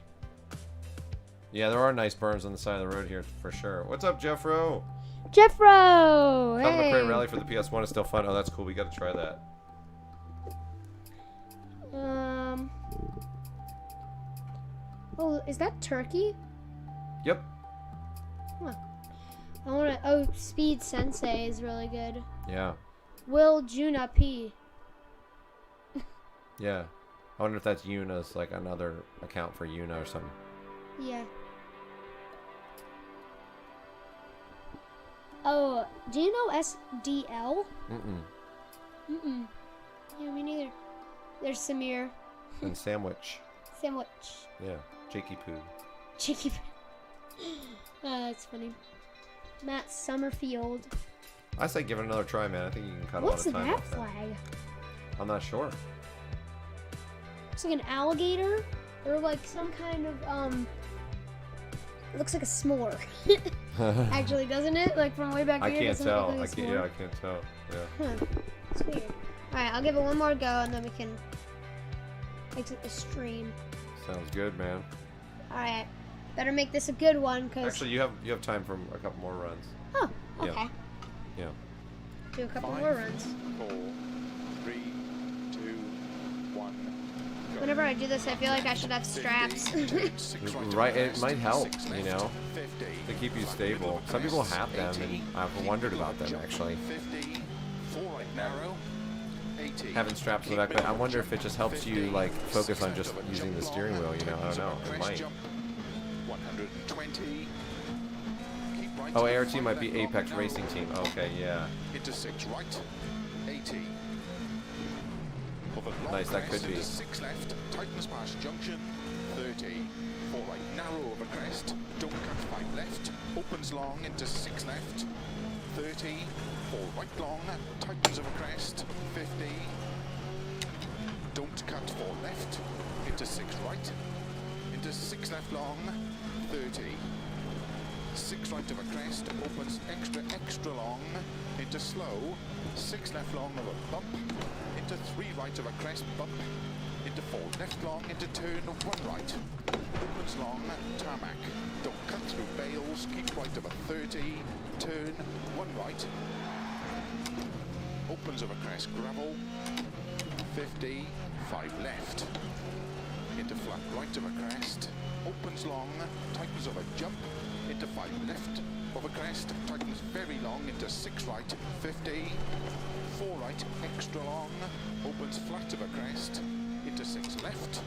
there are nice berms on the side of the road here for sure. What's up, Jeffro? Jeffro! Common Hey! McRae Rally for the PS1 is still fun. Oh, that's cool. We got to try that. Oh, is that Turkey? Yep. Huh. I want to. Oh, Speed Sensei is really good. Yeah. Will Juna P. Yeah. I wonder if that's Yuna's, like another account for Yuna or something. Yeah. Oh, do you know SDL? Mm-mm. Yeah, me neither. There's Samir. And Sandwich. Sandwich. Yeah. Jakey Poo. Cheeky. That's funny. Matt Summerfield. I say give it another try, man. I think you can cut What's a lot of time that off that. flag? I'm not sure. It's like an alligator or like some kind of looks like a s'more. Actually, doesn't it? Like from way back I here. can't tell. Like I can't tell. Yeah. Huh. It's weird. Alright, I'll give it one more go and then we can exit the stream. Sounds good, man. Alright. Better make this a good one, cause Actually, you have time for a couple more runs. Oh, okay. Yeah. Do a couple 5, more runs. 4, 3, 2, 1. Go. Whenever I do this, I feel like I should have 50, straps. turn 6 right Right, to it crest, might help, 6 you left, know, 50, to keep you flat stable. middle of Some people crest, have them, 80, and I've keep wondered middle about of them jump, actually. 50, 4 right narrow, 80. Having straps in the back, but I wonder if it just helps you like focus on just using the steering wheel. You know, I don't know. It might. 120. Keep right Oh, to ART 5 might be left long Apex narrow. Racing Team. Okay, yeah. Into 6 right, 80. Over long Nice, that crest could be. into 6 left, tightens past junction, 30. 4 right, narrow over crest, don't cut 5 left, opens long into 6 left, 30. 4 right long, tightens over crest, 50. Don't cut 4 left, into 6 right, into 6 left long, 30. 6 right over crest, opens extra long, into slow, 6 left long over bump, into 3 right over crest, bump, into 4 left long, into turn, 1 right, opens long, tarmac, don't cut through bales, keep right over 30, turn, 1 right, opens over crest, gravel, 50, 5 left, into flat right over crest, opens long, tightens over jump, into 5 left, over crest, tightens very long, into 6 right, 50, 4 right, extra long, opens flat over crest, into 6 left,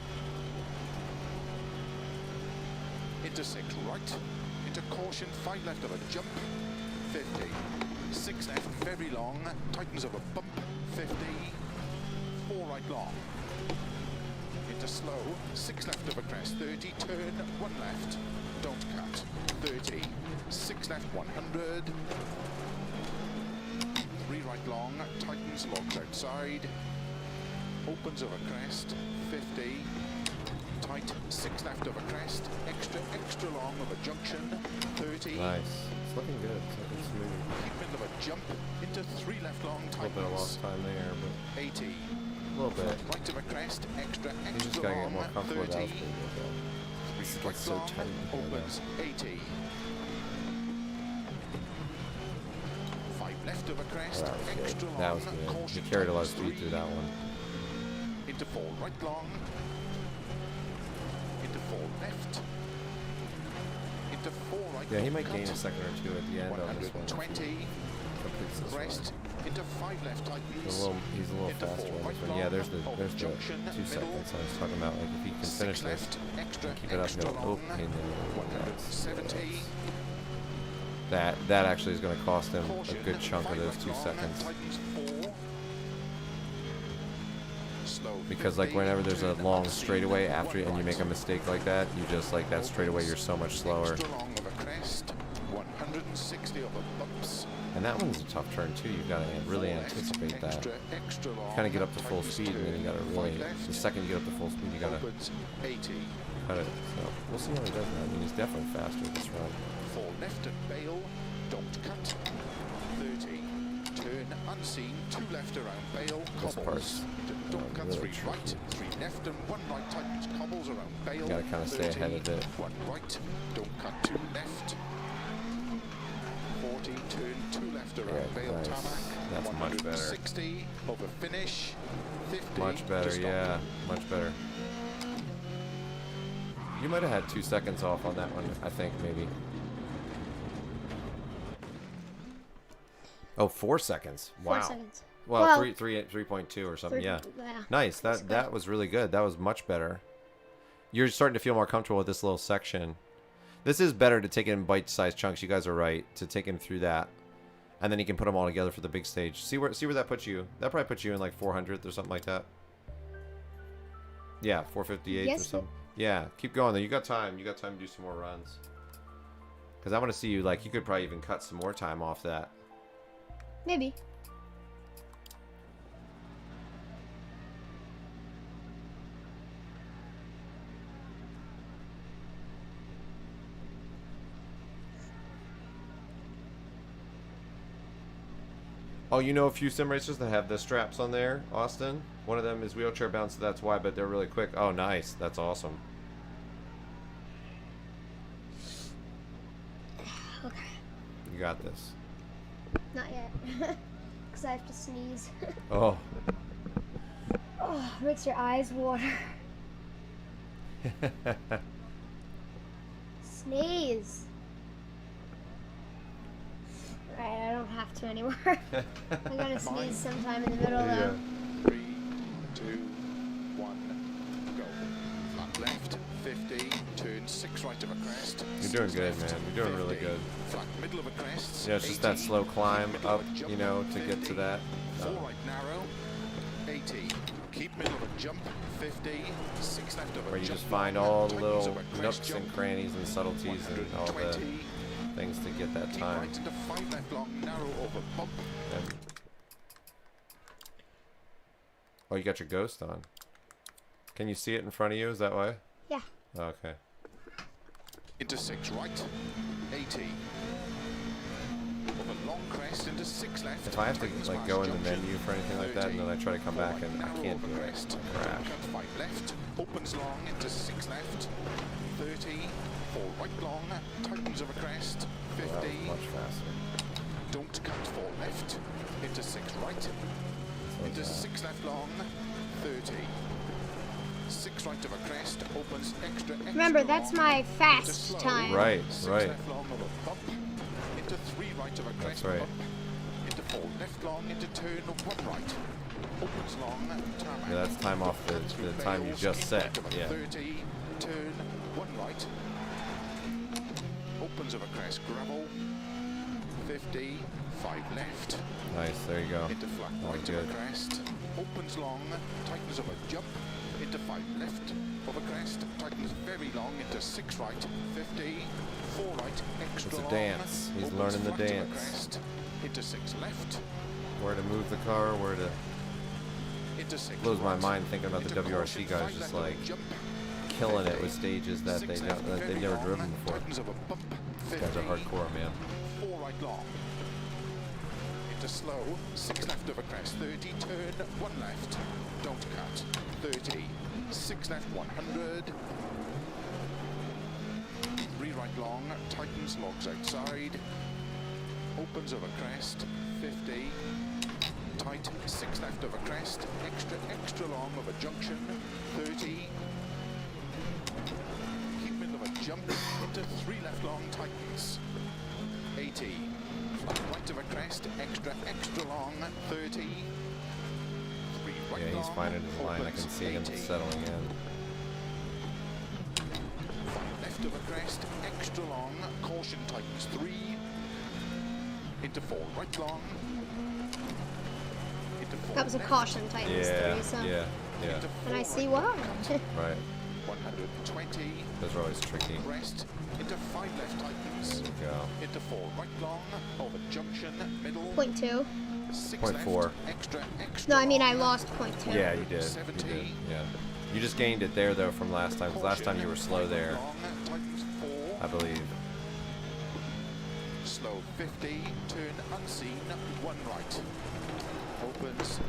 into 6 right, into caution, 5 left over jump, 50, 6 left, very long, tightens over bump, 50, 4 right long, into slow, 6 left over crest, 30, turn, 1 left, don't cut, 30, 6 left, 100, 3 right long, tightens, locks outside, opens over crest, 50, tight, 6 left over crest, extra long over junction, 30. Nice. It's looking good. It's looking smooth. Keep middle of a jump, into 3 left long, A little bit of lost tightens, time there, but 80. a little bit. Right of a crest, extra You just gotta get more long, comfortable with 30. that speed. This Right gets so long, tight. You know. opens 80. 5 left of a crest, That was extra good. long, That was good. He caution, carried a lot of tightens speed through that one. Into 4 right long, into 4 left, into 4 right. Yeah, he don't might cut. gain a second or two at the end on this one. 120, Completes this crest, one. into 5 left tightens, He's a little into faster 4 on right this one. Yeah, long, there's the over junction, 2 middle, seconds I was talking about. Like if he can 6 finish this, left, extra, keep it up and extra go, long, oh, and then 170. that actually is going to cost him Caution, a good chunk of 5 those left 2 long, seconds. tightens 4. Slow Because like 50, whenever there's a turn long unseen, straightaway after 1 and you right. make a mistake like that, you just like that straightaway you're so much slower. Extra long of a crest, 160 of a bumps. And that one's a tough turn too. You've got to really anticipate that. Extra long. Kind of get up to full tightens speed, and then you got to turn, really. 5 left, The second you get up to full speed, you got to opens 80. cut it. So we'll see how he does that. I mean, he's definitely faster this run. 4 left at bail, don't cut. 30. Turn unseen, 2 left around bail, This cobbles. part's Don't cut really 3 right, tricky. 3 left and 1 right tightens, cobbles around bail. You got to kind of stay 30, ahead of it. 1 right, don't cut 2 left. 40, turn 2 left around Yeah, bail nice. tarmac. That's much better. 160 over finish. 50. Much better, to stop. yeah, much better. You might have had 2 seconds off on that one, I think, maybe. Oh, 4 seconds. Wow. 4 seconds. Well, Well, 3.2 or something. Yeah. Yeah. Nice. That's That was really good. That was much better. You're starting to feel more comfortable with this little section. This is better to take it in bite-sized chunks. You guys are right to take him through that, and then you can put them all together for the big stage. See where that puts you. That probably puts you in like 400th or something like that. Yeah, 458 Yes, or something. Yeah, keep going though. You got time. You got time to do some more runs. Because I want to see you like you could probably even cut some more time off that. Maybe. Oh, you know a few sim racers that have the straps on there, Austin? One of them is wheelchair bound, so that's why, but they're really quick. Oh, nice. That's awesome. Okay. You got this. Not yet. Because I have to sneeze. Oh. Oh, makes your eyes water. Sneeze. Alright, I don't have to anymore. I'm gonna sneeze sometime in the middle though. 3, 2, 1, go. Flat left, 50, turn 6 right of a crest. You're doing good, man. You're doing really good. Flat middle of a crest. Yeah, it's just that slow climb up, you know, to get to that. 4 right narrow, 80. Keep middle of a jump, 50. 6 left of a Where you jump just find long, all the tightens little of a crest nooks jump, and crannies and subtleties and all the 120. things to get that Keep time. right into 5 left long, narrow over bump. And oh, you got your ghost on. Can you see it in front of you? Is that why? Yeah. Okay. Into 6 right, 80. Over long crest into 6 left. If I have to like go in the menu for anything like that, and then I try to come back and I can't do it. I crash. Cut 5 left, opens long into 6 left, 30. 4 right long, tightens of a crest, 50. Well, that was much faster. Don't cut 4 left, into 6 right, into 6 left long, 30. 6 right of a crest, opens extra. Remember, that's long, my into fast slow, time. Right, 6 right. left long of a bump, into 3 right of a crest, That's right. bump, into 4 left long, into turn 1 right, opens long, tarmac. Yeah, that's time off the time you just set. Yeah. 30, turn 1 right. Opens of a crest, gravel, 50, 5 left, Nice. There you go. into flat All right good. of a crest, opens long, tightens of a jump, into 5 left of a crest, tightens very long, into 6 right, 50, 4 right, extra It's a long, dance. He's opens learning the right of a dance. crest, into 6 left, Where to move the car, where to into 6 blows my right, mind thinking about the into WRC caution, guys 5 just left of a like jump, killing it with stages that 6 they left, don't, that very they've never long, driven before. tightens of a bump, These guys are 50. hardcore, man. 4 right long. Into slow, 6 left of a crest, 30, turn, 1 left. Don't cut, 30. 6 left, 100. 3 right long, tightens, logs outside. Opens of a crest, 50. Tight, 6 left of a crest, extra long of a junction, 30. Keep middle of a jump, into 3 left long, tightens. 80. Flat right of a crest, extra long, 30. 3 right Yeah, he's long, finding his line. I opens, can see him 80. settling in. 5 left of a crest, extra long, caution tightens 3. Into 4 right long. Into 4 That was a left, caution tightness Yeah, 3, so. yeah. into And I 4 see right, why. Right. 120. Those are always tricky. Crest, into 5 left tightens. There we go. Into 4 right long, over junction, middle. Point 2. 6 Point left, 4. extra No, I mean I long. lost point 2. Yeah, you did. You 70. did. Yeah. You just gained it there though from last time, because last time you were slow there, Long, tightens 4. I believe. Slow 50, turn unseen, 1 right. Opens,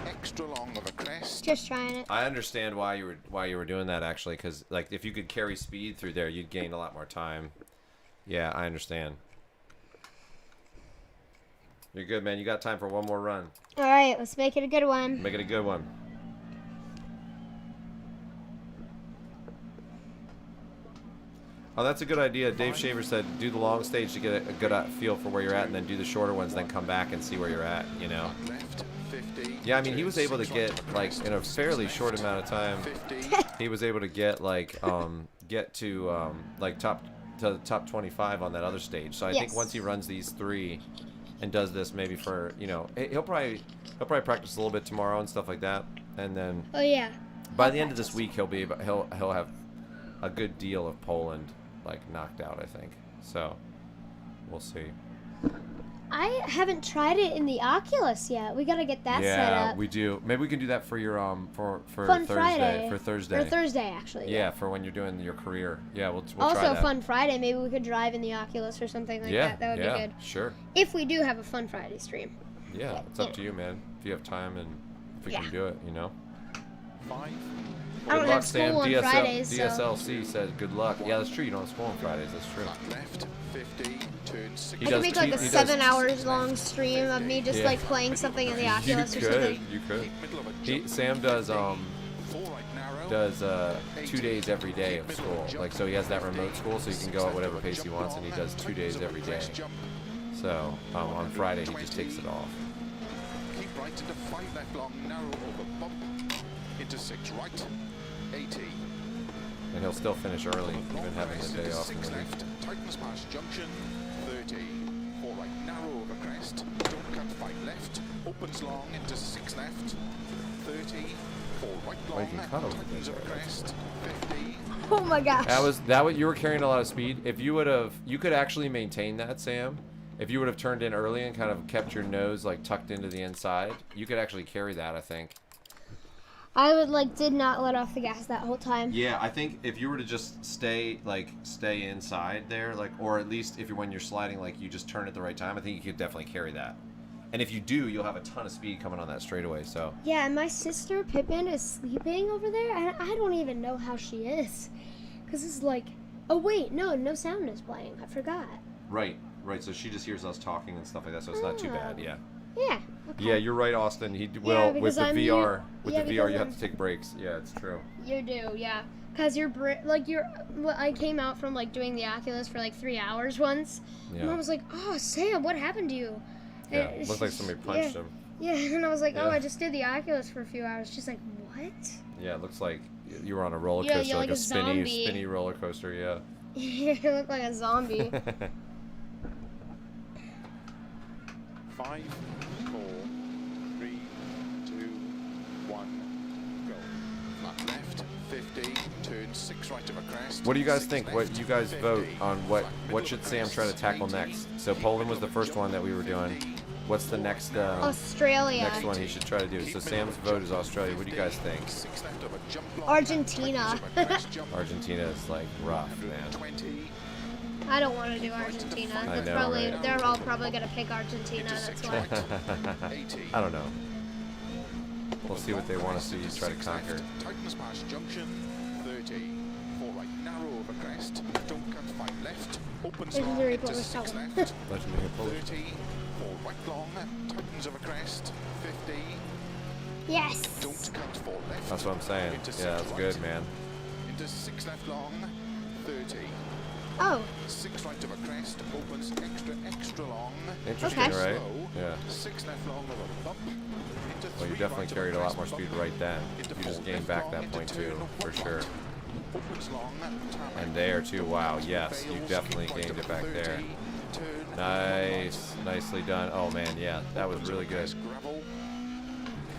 extra long of a crest. Just trying it. I understand why you were doing that actually, because like if you could carry speed through there, you'd gain a lot more time. Yeah, I understand. You're good, man. You got time for one more run. All right, let's make it a good one. Make it a good one. Oh, that's a good idea. Dave Shaver said do the long stage to get a good feel for where you're at, and then do the shorter ones, then come back and see where you're at, you know? Left, 50. Yeah, I mean, he was turn able to 6 get, right of a like, crest, in a fairly 6 short left, amount of time, 50. he was able to get, like, get to, like, top 25 on that other stage. So I think Yes. once he runs these 3 and does this maybe for, you know, he'll probably practice a little bit tomorrow and stuff like that, and then Oh yeah. by the end of this week he'll have a good deal of Poland like knocked out, I think. So we'll see. I haven't tried it in the Oculus yet. We gotta get that set Yeah, up. we do. Maybe we can do that for your for Fun Thursday. Friday. For Thursday. For Thursday, actually. Yeah, for when you're doing your career. Yeah, we'll Also, try that. Fun Friday. Maybe we could drive in the Oculus or something like Yeah, that. That would yeah, be good. sure. If we do have a Fun Friday stream. Yeah, it's up to you, man. If you have time and if you can do it, you know. 5. I don't have Sam. school on Fridays, so. DSLC said good luck. Yeah, that's true. You don't have school on Fridays. That's true. Flat left, 50, turn 6. I could make like a 7 hours long stream of me just like playing something in the Oculus or something. You could. Sam does 2 days every day of school. Like, so he has that remote school, so he can go at whatever pace he wants, and he does 2 days every day. So on Friday he just takes it off. Keep right into 5 left long, narrow over bump. Into 6 right, 80. And he'll still finish early, even having the day off. 6 left, tightens past junction, 30. 4 right, narrow over crest. Don't cut 5 left, opens long into 6 left, 30. 4 right long, tightens over crest, 50. Oh my gosh. That was you were carrying a lot of speed. If you would have, you could actually maintain that, Sam. If you would have turned in early and kind of kept your nose like tucked into the inside, you could actually carry that, I think. I did not let off the gas that whole time. Yeah, I think if you were to just stay inside there, or at least when you're sliding, you just turn at the right time, I think you could definitely carry that. And if you do, you'll have a ton of speed coming on that straightaway, so. Yeah, and my sister, Pippin, is sleeping over there, and I don't even know how she is. Because it's oh wait, no sound is playing, I forgot. Right, so she just hears us talking and stuff like that, so it's not too bad, yeah. Yeah. Okay. Yeah, you're right, Austin. With the VR, you have to take breaks. Yeah, it's true. You do, yeah. Cause I came out from doing the Oculus for 3 hours once, and I was like, "Oh, Sam, what happened to you?" Yeah, it looked like somebody punched him. Yeah, and I was like, "Oh, I just did the Oculus for a few hours." She's like, "What?" Yeah, it looks like you were on a roller coaster, like a spinny roller coaster. Yeah. You look like a zombie. 5, 4, 3, 2, 1, go. Flat left, 50, turn 6 right of a crest. What do you guys think? What you guys vote on? What should Sam try to tackle next? So Poland was the first one that we were doing. What's the next? Australia. Next one he should try to do. So Sam's vote is Australia. What do you guys think? Argentina. Argentina is rough, man. I don't want to do Argentina. I know, right? They're all probably going to pick Argentina, that's why. I don't know. We'll see what they want to see you try to conquer. Tightens past junction, 30. 4 right, narrow over crest. Don't cut 5 left. Opens long into 6 left. 30. 4 right long. Tightens over crest, 50. Yes. Don't cut 4 left. That's what I'm saying. Yeah, that's good, man. Into 6 left long, 30. Oh. 6 right of a crest, opens extra long. Interesting, right? Yeah. 6 left long over the bump. Well, you definitely carried a lot more speed right then. You just gained back that point too, for sure. And there too, wow, yes, you definitely gained it back there. Nice, nicely done. Oh man, yeah, that was really good.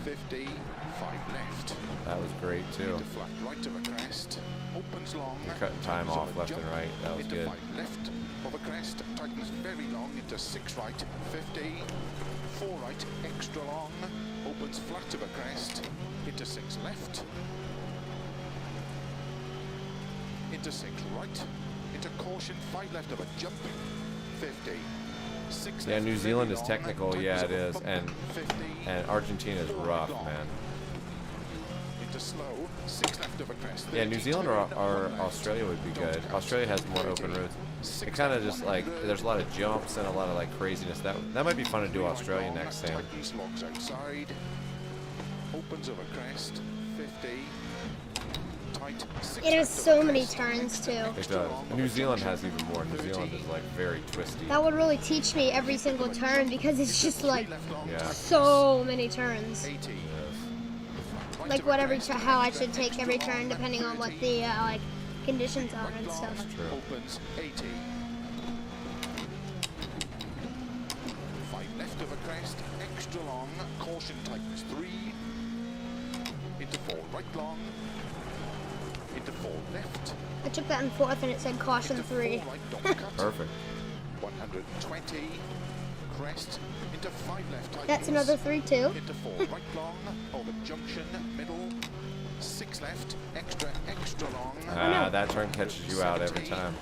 50, 5 left. That was great too. Flat right of a crest. Opens long. You're cutting time off left and right. That was good. 5 left of a crest. Tightens very long into 6 right. 50. 4 right. Extra long. Opens flat of a crest. Into 6 left. Into 6 right. Into caution. 5 left of a jump. 50. 6 yeah, New Zealand is technical. Yeah, it is. And Argentina is rough, man. Slow, 6 left of a crest. Yeah, New Zealand or Australia would be good. Australia has more open roads. It kind of just there's a lot of jumps and a lot of craziness. That might be fun to do Australia next, Sam. Locks outside. Opens over crest. 50. Tight. It has so many turns too. It does. New Zealand has even more. New Zealand is very twisty. That would really teach me every single turn because it's just so many turns. 80. How I should take every turn depending on what the conditions are and stuff. Opens 80. 5 left of a crest, extra long, caution tightens 3. Into 4 right long. Into 4 left. I took that in 4th and it said caution 3. Perfect. 120. Crest into 5 left. Tightens. That's another 3 too. Into 4 right long. Over junction, middle. 6 left. Extra long. That turn catches you out every time.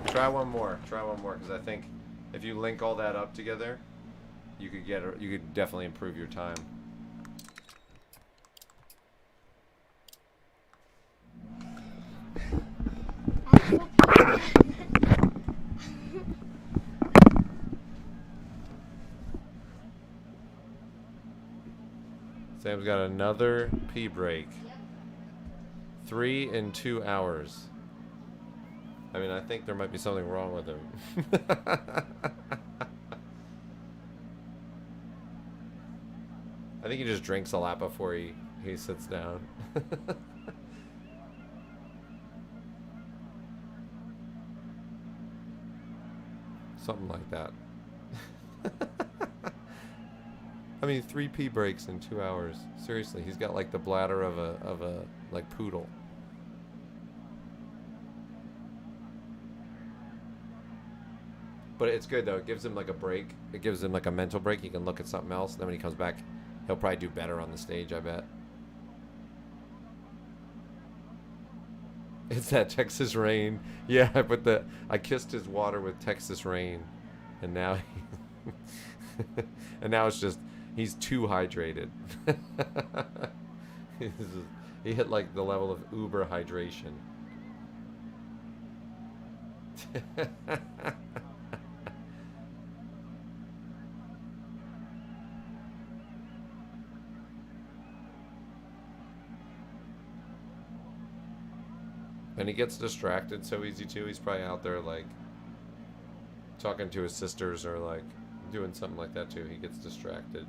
Try one more, because I think If you link all that up together, you could you could definitely improve your time. Sam's got another P break. 3 in 2 hours. I mean, I think there might be something wrong with him. I think he just drinks a lot before he sits down. Something like that. I mean, 3 pee breaks in 2 hours. Seriously, he's got like the bladder of a like poodle. But it's good though. It gives him like a break. It gives him like a mental break. He can look at something else. And then when he comes back, he'll probably do better on the stage, I bet. It's that Texas rain. Yeah, I kissed his water with Texas rain, and now and now it's just he's too hydrated. He hit like the level of uber hydration. And he gets distracted so easy too. He's probably out there like talking to his sisters or like doing something like that too. He gets distracted.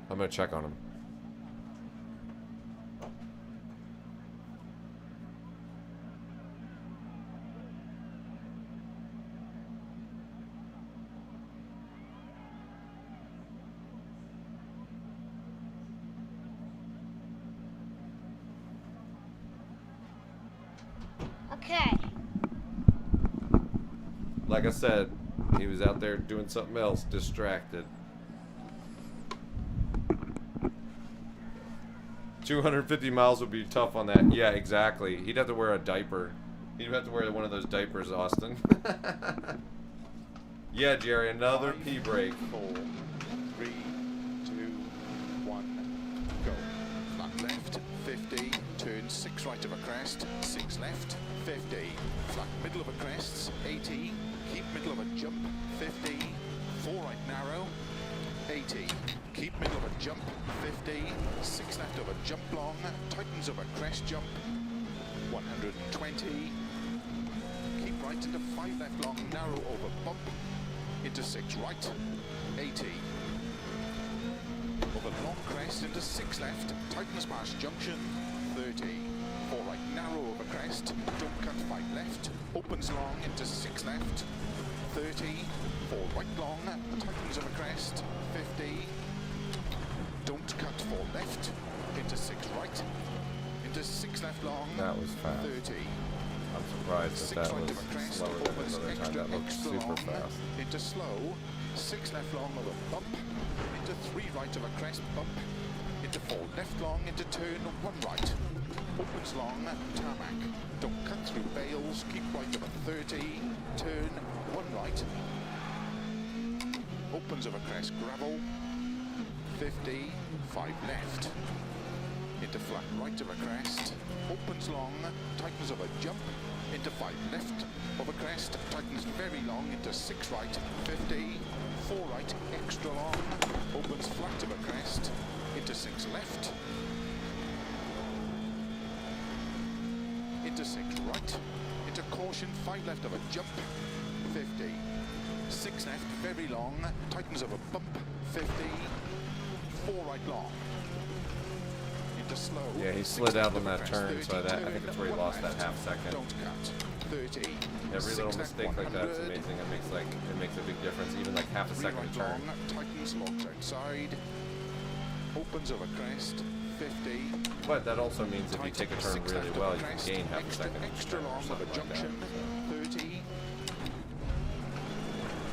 I'm gonna check on him. Okay. Like I said, he was out there doing something else, distracted. 250 miles would be tough on that. Yeah, exactly. He'd have to wear a diaper. He'd have to wear one of those diapers, Austin. Yeah, Jerry, another pee break. 4, 3, 2, 1, go. Flat left, 50, turn 6 right of a crest, 6 left, 50, flat middle of a crest, 80, keep middle of a jump, 50, 4 right narrow, 80, keep middle of a jump, 50, 6 left of a jump long, tightens of a crest jump, 120, keep right into 5 left long, narrow over bump, into 6 right, 80, over long crest into 6 left, tightens past junction, 30, 4 right narrow over crest, don't cut 5 left, opens long into 6 left, 30, 4 right long, tightens over crest, 50, don't cut 4 left, into 6 right, into 6 left long, That was fast. 30, I'm surprised 6 that right was of a crest, slower than opens the other time. That looked extra super long, fast. into slow, 6 left long over bump, into 3 right of a crest bump, into 4 left long, into turn 1 right, opens long, tarmac, don't cut through bales, keep right of a 30, turn 1 right, opens of a crest gravel, 50, 5 left, into flat right of a crest, opens long, tightens of a jump, into 5 left of a crest, tightens very long, into 6 right, 50, 4 right, extra long, opens flat of a crest, into 6 left, into 6 right, into caution, 5 left of a jump, 50, 6 left, very long, tightens of a bump, 50, 4 right long, into slow. Yeah, he slid out on that turn, so I think that's where he lost that half second. Don't cut, 30. Every little mistake like that's amazing. It makes a big difference. Even like half a second right turn. long, tightens, locks outside, opens over crest, 50. But that also means if you take a turn really well, you can gain half a second. Extra long of a something like that. junction, 30.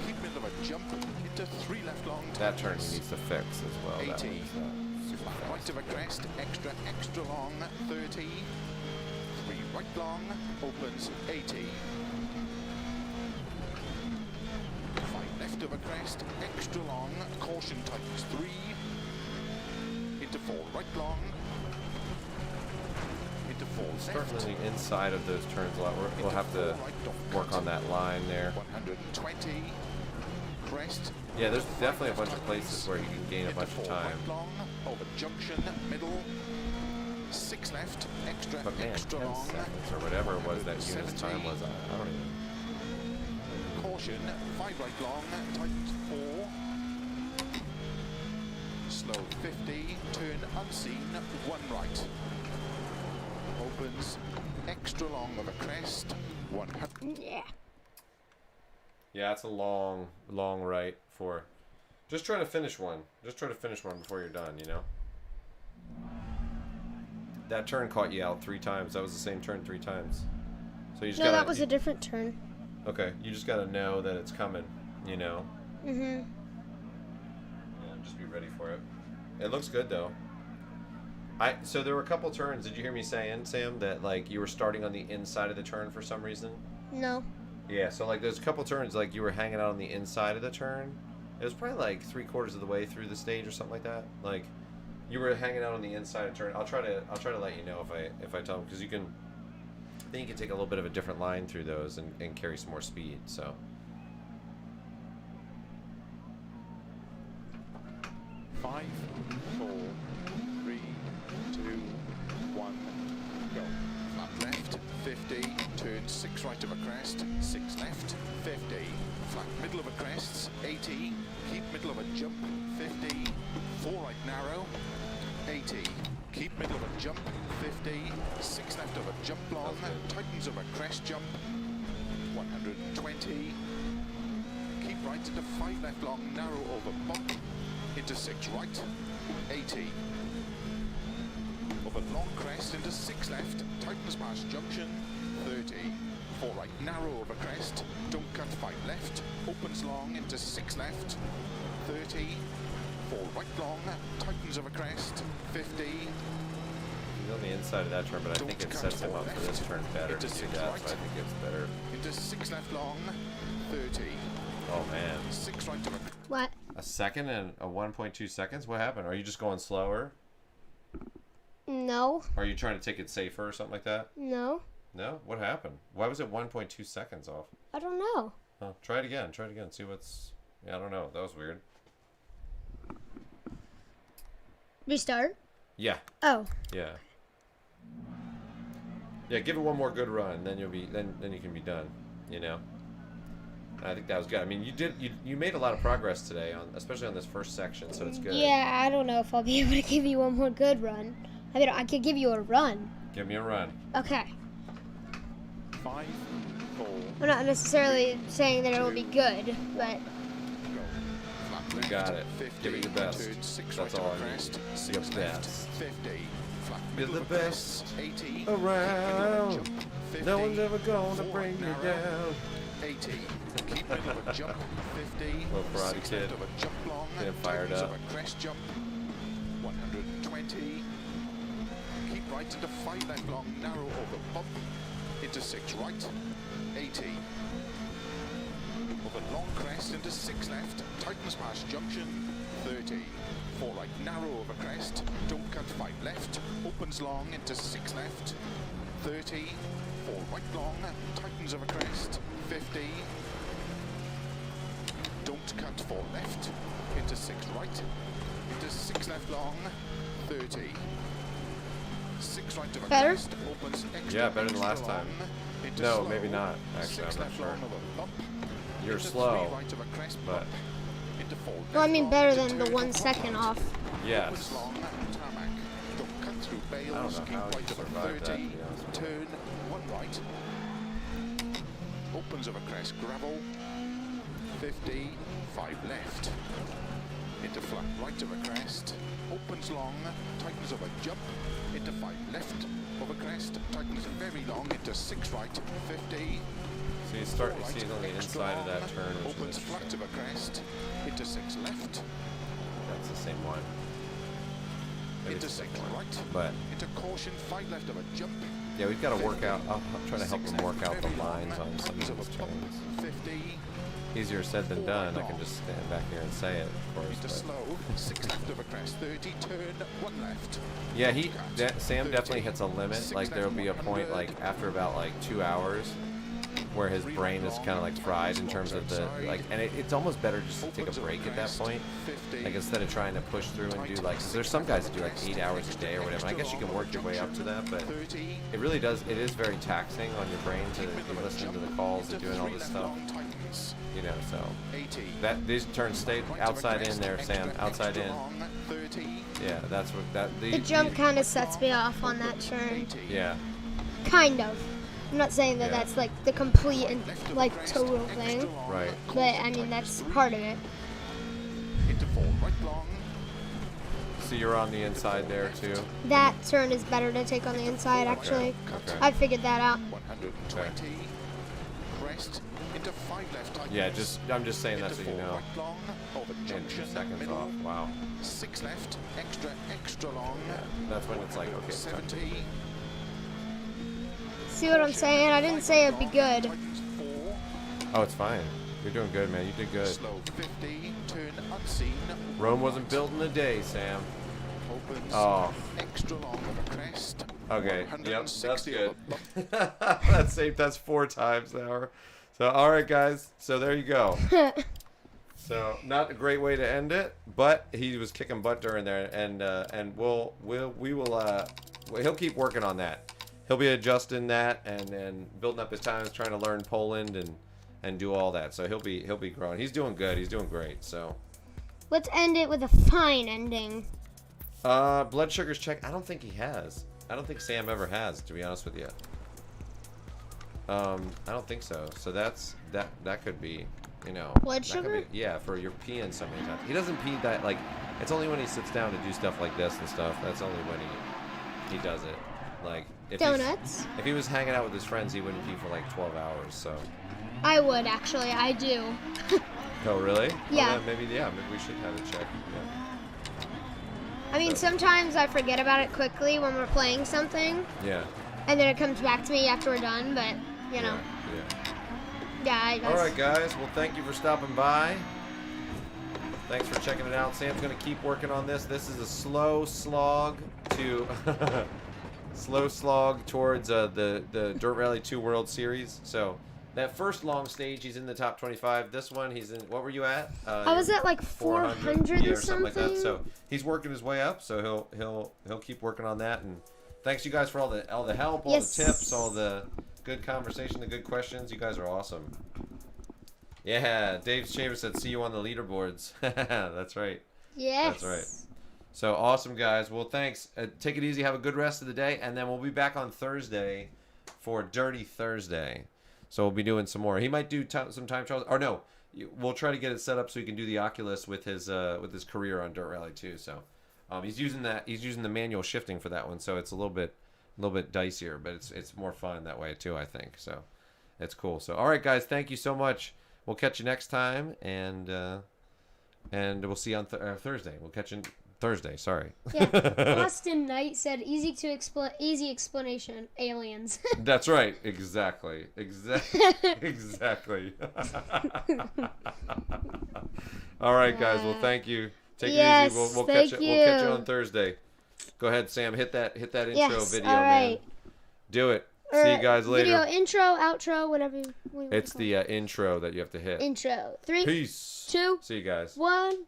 Keep middle of a jump, into 3 left long. That turn he needs to fix as well. That 80. one's, super fast. Right of a crest, extra long, 30. 3 right long, opens 80. crest, extra long, caution tightens 3, into 4 right long, into 4 left. Starting on the inside of those turns a lot. We'll have to work on that line there. 120, crest. Yeah, there's definitely a bunch of places where you can gain a bunch of time. Right long, over junction, middle, 6 left, extra, But man, extra 10 long. seconds or whatever it was that unit's time was, I don't even... Caution, 5 right long, tightens 4. Slow 50, turn unseen, 1 right. Opens, extra long of a crest, 100. Yeah. Yeah, it's a long, long right for... Just try to finish one. Just try to finish one before you're done, you know? That turn caught you out 3 times. That was the same turn 3 times. So you just No, that was a different turn. Okay, you just gotta know that it's coming, you know? Mm-hmm. Yeah, just be ready for it. It looks good, though. So there were a couple turns, did you hear me saying, Sam, that, like, you were starting on the inside of the turn for some reason? No. Yeah, so, like, there's a couple turns, like, you were hanging out on the inside of the turn. It was probably, like, 3/4 of the way through the stage or something like that. Like, you were hanging out on the inside of the turn. I'll try to let you know if I tell them, because you can... Then you can take a little bit of a different line through those and carry some more speed, so. 5, 4, 3, 2, 1, go. Flat left, 50, turn 6 right of a crest, 6 left, 50. Flat middle of a crest, 80, keep middle of a jump, 50, 4 right narrow, 80. Keep middle of a jump, 50, 6 left of a jump long, tightens of a crest jump, 120, keep right into 5 left long, narrow over bump, into 6 right, 80, over long crest into 6 left, tightens past junction, 30, 4 right narrow over crest, don't cut 5 left, opens long into 6 left, 30, 4 right long, tightens of a crest, 50. He's on the inside of that turn, but I think it sets him up for this turn better to do that, so I think it's better. Into 6 left long, 30. Oh, man. 6 right of a... What? A second and a 1.2 seconds? What happened? Are you just going slower? No. Are you trying to take it safer or something like that? No. No? What happened? Why was it 1.2 seconds off? I don't know. Oh, try it again. Try it again. See what's... Yeah, I don't know. That was weird. Restart? Yeah. Oh. Yeah. Yeah, give it one more good run, then you'll be then you can be done, you know. I think that was good. I mean, you made a lot of progress today on especially on this first section, so it's good. Yeah, I don't know if I'll be able to give you one more good run. I mean, I could give you a run. Give me a run. Okay. 5, 4. I'm not necessarily saying that it will be good, but You got it. 50, Give it your best. turn 6 That's right all of a I need. crest, Your 6 left, best. 50. Flat You're middle the of a crest, best 80. around. Jump, 50. No one's ever gonna 4 bring you narrow, down. 80. Keep middle of a jump, 50. Little Karate 6 Kid. left of a jump long, Getting fired tightens up. of a crest jump, 120. Keep right into 5 left long, narrow over bump, into 6 right, 80. Over long crest into 6 left, tightens past junction, 30. 4 right narrow over crest, don't cut 5 left, opens long into 6 left, 30. 4 right long, tightens over crest, 50. Don't cut 4 left, into 6 right, into 6 left long, 30. 6 right of a Better? crest, opens extra, Yeah, better than extra last time. long, into No, slow, maybe not. Actually, 6 I'm not left sure. long of a bump, You're into slow, 3 right of a crest but bump, into 4 well, I left mean long, better into than the turn 1 of second bump. off. yes. Opens long, tarmac. Don't cut through I don't bales. know Keep how you right of a survived that, 30. to be honest with you. Turn 1 right. Opens of a crest gravel. 50. 5 left. Into flat right of a crest. Opens long. Tightens of a jump. Into 5 left of a crest. Tightens very long. Into 6 right. 50. So you see it on the Extra inside of that long, turn, which opens is flat interesting. of a crest. Into 6 left. That's the same one. Maybe Into it's the 6 same one. right. But Into caution. 5 left of a jump. yeah, we've got to work out. I'm trying to help 6 them work left, out the very long, lines on some tightens of of these a bump, turns. 50. easier said than done. I can just stand back here and say it, of course. Into slow, 6 left over crest, 30, turn 1 left. Yeah, Sam definitely hits a limit. Like there'll be a point like after about like 2 hours where his brain is kind of like fried in terms of the like, and it's almost better just to take a break at that point. Like instead of trying to push through and do like, cause there's some guys that do like 8 hours a day or whatever. I guess you can work your way up to that, but it really does. It is very taxing on your brain to be listening to the calls and doing all this stuff. You know, so these turns stay outside in there, Sam. Outside in. Yeah, that's what that. The jump kind of sets me off on that turn. Yeah. Kind of. I'm not saying that that's like the complete and like total thing. Right. But I mean that's part of it. So you're on the inside there too. That turn is better to take on the inside, actually. Okay. I figured that out. 120. Crest into 5 left. Yeah, I'm just saying that's what you know. Over And junction 2 seconds middle. off. Wow. 6 left. Extra long. Yeah, that's when it's like okay. It's time. 70. See what I'm saying? I didn't say it'd be good. Oh, it's fine. You're doing good, man. You did good. Slow 50. Turn unseen. Rome wasn't built in a day, Sam. Opens. Oh. Extra long over crest. Okay. Yep. That's good. over- That's 4 times an hour. So all right, guys. So there you go. So not a great way to end it, but he was kicking butt during there, and he'll keep working on that. He'll be adjusting that and building up his times, trying to learn Poland and do all that. So he'll be growing. He's doing good. He's doing great. So Let's end it with a fine ending. blood sugars check. I don't think he has. I don't think Sam ever has, to be honest with you. I don't think so. So that could be, you know. Blood that sugar? could be, yeah, for your peeing so many times. He doesn't pee that like. It's only when he sits down to do stuff like this and stuff. That's only when he does it. Like Donuts? if he was hanging out with his friends, he wouldn't pee for like 12 hours. So. I would, actually. I do. Oh really? Yeah. Well, maybe we should have it checked. Yeah. I mean, sometimes I forget about it quickly when we're playing something. Yeah. And then it comes back to me after we're done, but, you know. Yeah. Yeah, All right, guys. Well, thank you for stopping by. Thanks for checking it out. Sam's going to keep working on this. This is a slow slog to towards the Dirt Rally 2 World Series. So that first long stage, he's in the top 25. This one, he's in. What were you at? I was at like 400 yeah, or something like that. So he's working his way up. So he'll keep working on that. And thanks you guys for all the help, all the tips, all the good conversation, the good questions. You guys are awesome. Yeah, Dave Shaver said, "See you on the leaderboards." That's right. Yes. That's right. So awesome, guys. Well, thanks. Take it easy. Have a good rest of the day, and then we'll be back on Thursday for Dirty Thursday. So we'll be doing some more. He might do some time trials, or no, we'll try to get it set up so he can do the Oculus with his career on Dirt Rally 2. So he's using the manual shifting for that one, so it's a little bit dicier, but it's more fun that way too, I think. So it's cool. So all right, guys, thank you so much. We'll catch you next time, and we'll see you on Thursday. We'll catch you Thursday. Sorry. Yeah. Austin Knight said, "Easy explanation. Aliens." That's right. Exactly. Exactly. All right, guys. Well, thank you. Take it easy. We'll catch you. We'll catch you on Thursday. Go ahead, Sam. Hit that intro video, man. Do it. See you guys later. Video intro, outro, whatever. It's the intro that you have to hit. Intro. 3, Peace. 2, See you guys. 1.